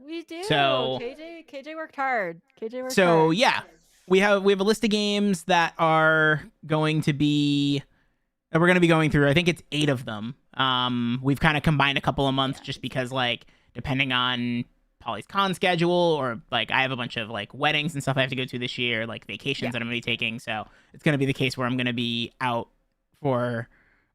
We do. So KJ worked hard. So yeah, we have a list of games that are going to be that we're going to be going through. I think it's 8 of them. We've kind of combined a couple of months just because like depending on Polly's con schedule, or like I have a bunch of like weddings and stuff I have to go to this year, like vacations that I'm gonna be taking. So it's gonna be the case where I'm gonna be out for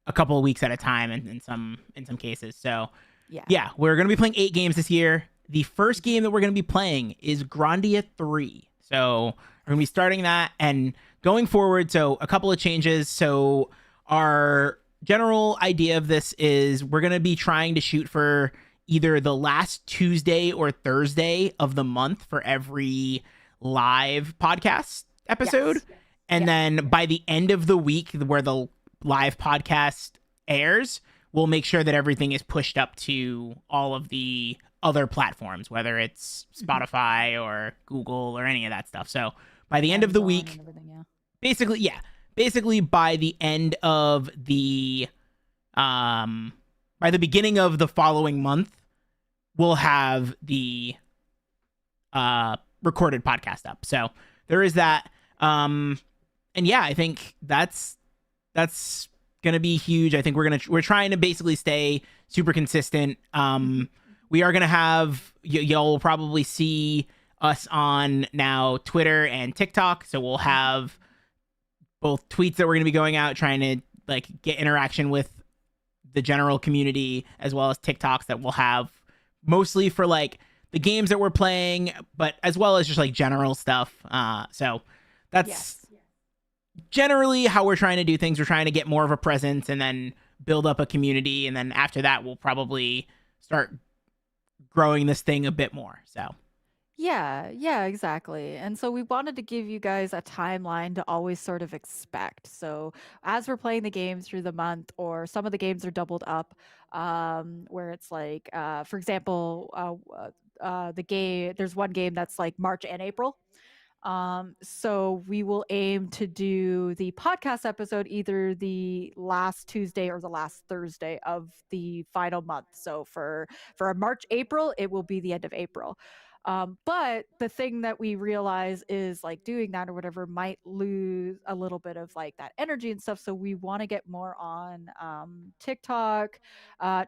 a couple of weeks at a time in some cases. So Yeah. yeah, we're going to be playing 8 games this year. The first game that we're going to be playing is Grandia 3. So we're going to be starting that and going forward. So a couple of changes. So our general idea of this is we're going to be trying to shoot for either the last Tuesday or Thursday of the month for every live podcast episode. Yes. And Yeah. then by the end of the week where the live podcast airs, we'll make sure that everything is pushed up to all of the other platforms, whether it's Spotify or Google or any of that stuff. So by the end of the Amazon week, and everything, yeah. basically by the end of the by the beginning of the following month, we'll have the recorded podcast up. So there is that. And yeah, I think that's gonna be huge. I think we're trying to basically stay super consistent. We are gonna have you'll probably see us on now Twitter and TikTok. So we'll have both tweets that we're gonna be going out trying to like get interaction with the general community, as well as TikToks that we'll have mostly for like the games that we're playing, but as well as just like general stuff. So that's Yes. generally how we're trying to do things. We're trying to get more of a presence and then build up a community. And then after that, we'll probably start growing this thing a bit more. So Yeah, exactly. And so we wanted to give you guys a timeline to always sort of expect. So as we're playing the games through the month, or some of the games are doubled up, where it's like, for example, the game, there's one game that's like March and April. So we will aim to do the podcast episode either the last Tuesday or the last Thursday of the final month. So for March, April, it will be the end of April. But the thing that we realize is like doing that or whatever might lose a little bit of like that energy and stuff. So we want to get more on TikTok,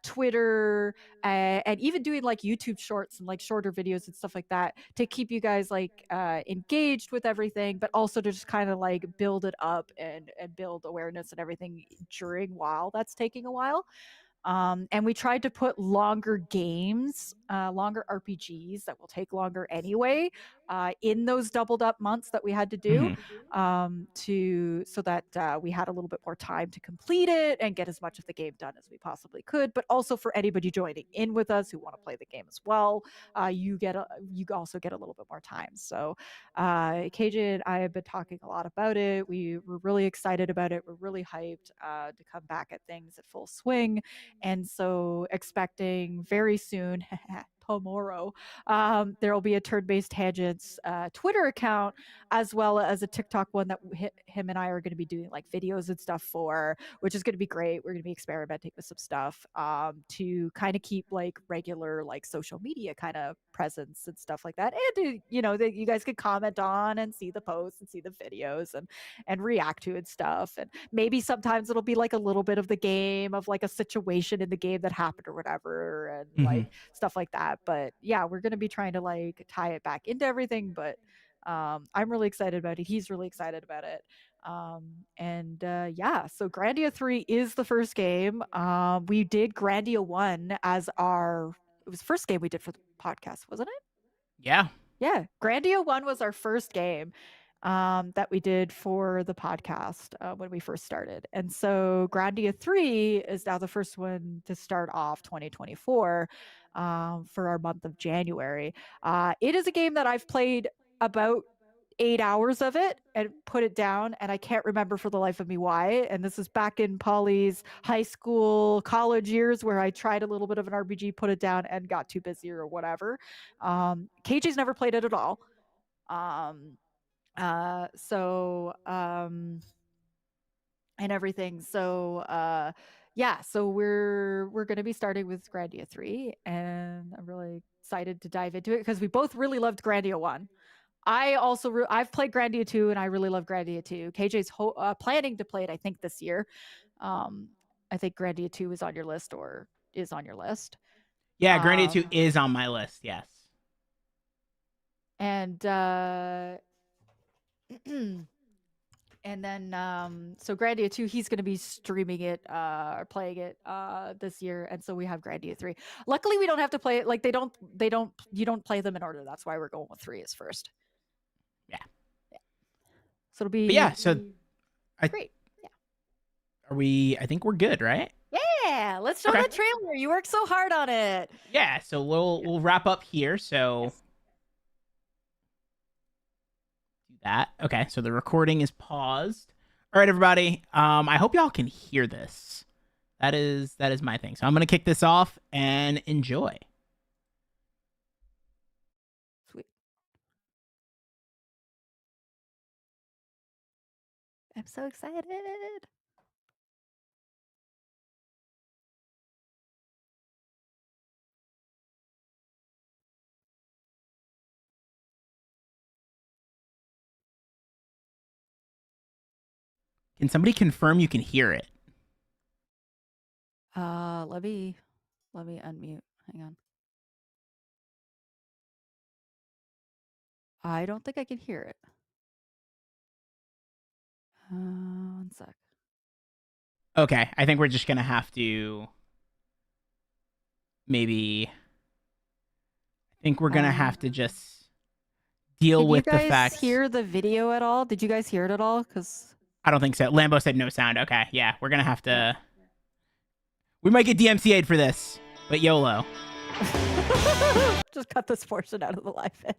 Twitter, and even doing like YouTube shorts and like shorter videos and stuff like that to keep you guys like engaged with everything, but also to just kind of like build it up and build awareness and everything during while that's taking a while. And we tried to put longer games, longer RPGs that will take longer anyway, in those doubled up months that we had to do, mhm. to so that we had a little bit more time to complete it and get as much of the game done as we possibly could. But also for anybody joining in with us who want to play the game as well, you also get a little bit more time. So KJ and I have been talking a lot about it. We were really excited about it. We're really hyped to come back at things at full swing, and so expecting very soon, tomorrow, there will be a turn-based tangents Twitter account, as well as a TikTok one that him and I are going to be doing like videos and stuff for, which is going to be great. We're going to be experimenting with some stuff to kind of keep like regular like social media kind of presence and stuff like that, and to, that you guys could comment on and see the posts and see the videos and react to and stuff. And maybe sometimes it'll be like a little bit of the game, of like a situation in the game that happened or whatever, and Mhm. like stuff like that. But yeah, we're going to be trying to like tie it back into everything. But I'm really excited about it. He's really excited about it. And yeah, so Grandia 3 is the first game. We did Grandia 1 as it was the first game we did for the podcast, wasn't it? Yeah. Yeah, Grandia 1 was our first game that we did for the podcast when we first started. And so Grandia 3 is now the first one to start off 2024 for our month of January. It is a game that I've played about 8 hours of it and put it down, and I can't remember for the life of me why. And this is back in Polly's high school, college years, where I tried a little bit of an RPG, put it down, and got too busy or whatever. KJ's never played it at all. Um, and everything. So yeah, so we're gonna be starting with Grandia 3, and I'm really excited to dive into it because we both really loved Grandia 1. I've played Grandia 2 and I really love Grandia 2. KJ's planning to play it, I think, this year. Um, I think Grandia 2 is on your list, or is on your list. Yeah, Grandia 2 Um, is on my list. Yes. and And then so Grandia 2, he's gonna be streaming it or playing it this year. And so we have Grandia 3. Luckily we don't have to play it like they don't you don't play them in order. That's why we're going with 3 as first. Yeah. So it'll But be yeah, so great. Yeah. Are we? I think we're good, right? Yeah, let's show Okay. that trailer. You worked so hard on it. Yeah, so we'll wrap up here. So Yes. do that. Okay, so the recording is paused. All right, everybody. I hope y'all can hear this. That is my thing. So I'm gonna kick this off and enjoy. Sweet. I'm so excited. Can somebody confirm you can hear it? Let me unmute. Hang on. I don't think I can hear it. One sec. Okay, I think we're just gonna have to maybe. I think we're gonna have to just deal Did you with the guys fact. hear the video at all? Did you guys hear it at all? Because I don't think so. Lambo said no sound. Okay, yeah, we're gonna have to. We might get DMCA'd for this, but YOLO. just cut this portion out of the live feed.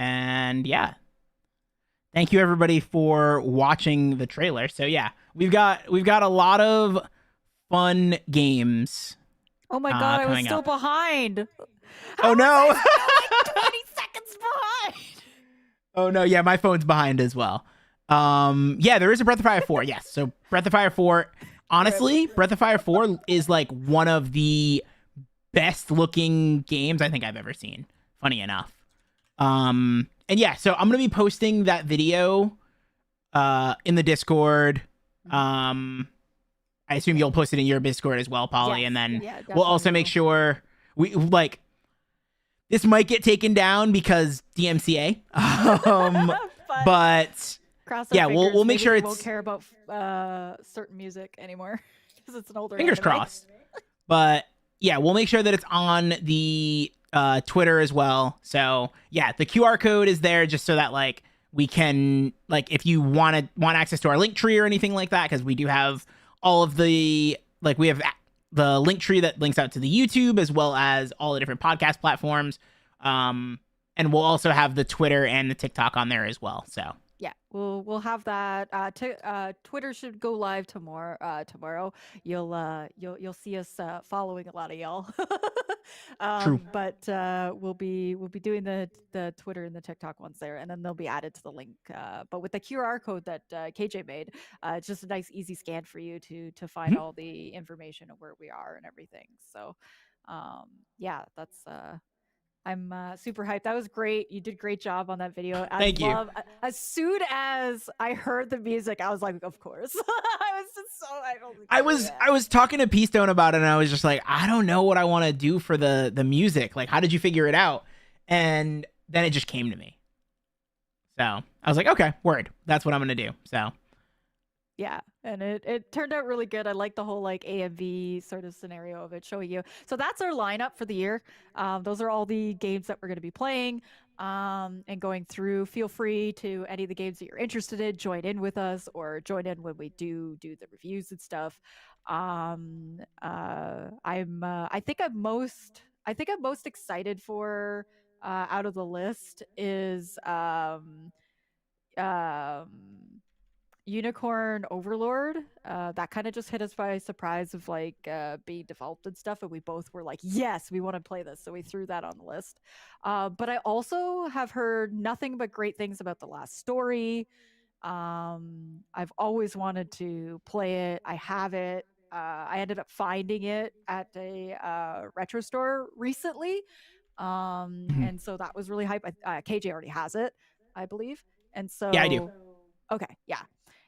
And yeah, thank you everybody for watching the trailer. So yeah, we've got a lot of fun games. Oh my god, I was coming still up. behind. Oh no! Was I still like 20 seconds behind? Oh no, yeah, my phone's behind as well. Yeah, there is a Breath of Fire 4. Yes, so Breath of Fire 4. Honestly, Breath of Fire 4 is like one of the best looking games I think I've ever seen. Funny enough. And yeah, so I'm gonna be posting that video in the Discord. I assume you'll post it in your Discord as well, Polly, Yes, and then yeah, we'll also definitely make sure we like this might get taken down because DMCA. But cross our yeah, we'll fingers, make maybe sure they it's won't care about certain music anymore because it's an older fingers anime. crossed. But yeah, we'll make sure that it's on the Twitter as well. So yeah, the QR code is there just so that like we can like if you want access to our link tree or anything like that, because we do have all of the like we have the link tree that links out to the YouTube as well as all the different podcast platforms. And we'll also have the Twitter and the TikTok on there as well. So yeah, we'll have that. Twitter should go live tomorrow. Tomorrow, you'll see us following a lot of y'all. True. But we'll be doing the Twitter and the TikTok ones there, and then they'll be added to the link. But with the QR code that KJ made, it's just a nice, easy scan for you to find all the information of where we are and everything. So, yeah, that's. I'm super hyped. That was great. You did a great job on that video. Thank you. As soon as I heard the music, I was like, of course. I was just so I was talking to P-Stone about it, and I was just like, I don't know what I want to do for the music. Like, how did you figure it out? And then it just came to me. So I was like, okay, word. That's what I'm gonna do. So yeah, and it turned out really good. I like the whole like AMV sort of scenario of it showing you. So that's our lineup for the year. Those are all the games that we're going to be playing and going through. Feel free to any of the games that you're interested in, join in with us or join in when we do the reviews and stuff. I think I'm most excited for out of the list is Unicorn Overlord. That kind of just hit us by surprise of like being developed and stuff, and we both were like, yes, we want to play this, so we threw that on the list. But I also have heard nothing but great things about The Last Story. I've always wanted to play it. I have it. I ended up finding it at a retro store recently, and so that was really hype. KJ already has it, I believe, and so yeah, I do. Okay, yeah.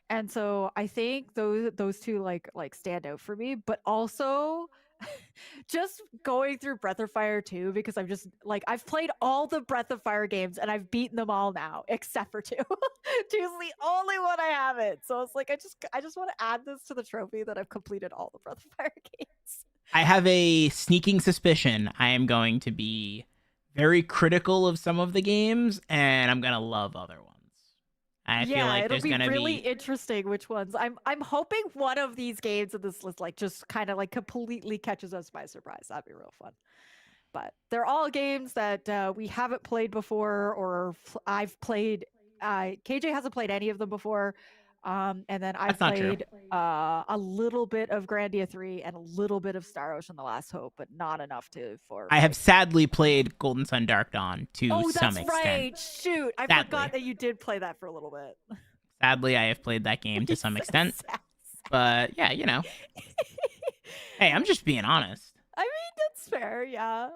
And so I think those two like stand out for me, but also just going through Breath of Fire 2 because I'm just like I've played all the Breath of Fire games and I've beaten them all now except for 2. 2 is the only one I haven't. So it's like I just want to add this to the trophy that I've completed all the Breath of Fire games. I have a sneaking suspicion I am going to be very critical of some of the games, and I'm gonna love other ones. I feel like it'll there's be gonna really be interesting which ones. I'm hoping one of these games in this list like just kind of like completely catches us by surprise. That'd be real fun. But they're all games that we haven't played before, or I've played. KJ hasn't played any of them before, and then I've played a little bit of Grandia 3 and a little bit of Star Ocean: The Last Hope, but not enough for. I have sadly played Golden Sun Dark Dawn to some extent. Right. Shoot, I forgot that you did play that for a little bit. Sadly, I have played that game to some extent. But yeah, you know. Hey, I'm just being honest. I mean, that's fair, yeah.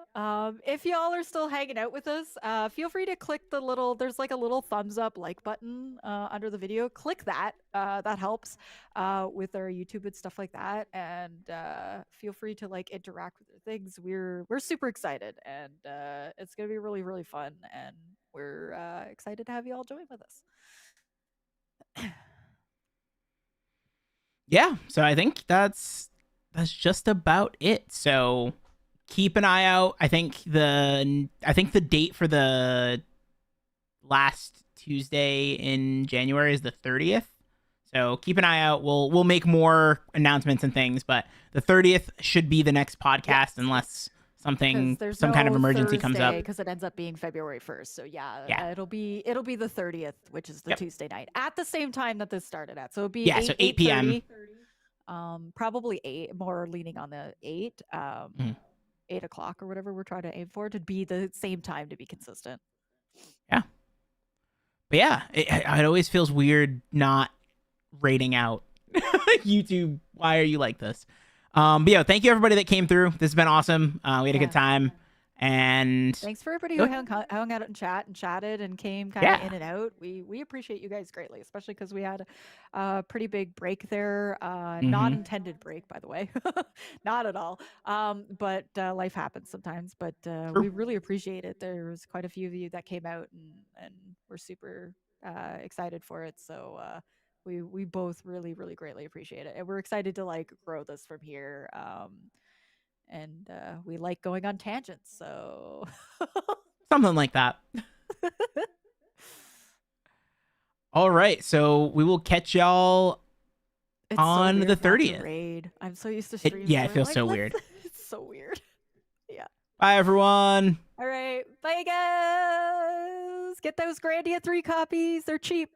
If y'all are still hanging out with us, feel free to click there's like a little thumbs up like button under the video. Click that. That helps with our YouTube and stuff like that. And feel free to like interact with the things. We're super excited, and it's gonna be really, really fun. And we're excited to have you all join with us. Yeah, so I think that's just about it. So keep an eye out. I think the date for the last Tuesday in January is the 30th. So keep an eye out. We'll make more announcements and things, but the 30th should be the next podcast unless something, there's some no kind of emergency comes up. because it ends up being February 1st. So yeah, Yeah. it'll be the 30th, which is the Yep. Tuesday night at the same time that this started at. So it'll be Yeah, so 8 p.m. Probably 8, more leaning on the 8, Mhm. 8 o'clock or whatever we're trying to aim for to be the same time to be consistent. Yeah. But yeah, it always feels weird not rating out YouTube. Why are you like this? But yeah, thank you everybody that came through. This has been awesome. We had a good time. And thanks for everybody who hung out and chatted and came kind of in and out. We appreciate you guys greatly, especially because we had a pretty big break there. Not intended break, by the way, not at all. But life happens sometimes. But we really appreciate it. There was quite a few of you that came out and we're super excited for it. So we both really greatly appreciate it, and we're excited to like grow this from here. And we like going on tangents, so something like that. All right, so we will catch y'all on the 30th. Raid. I'm so used to streaming. Yeah, it feels so weird. It's so weird. Yeah. Bye, everyone. All right. Bye, guys. Get those Grandia 3 copies. They're cheap.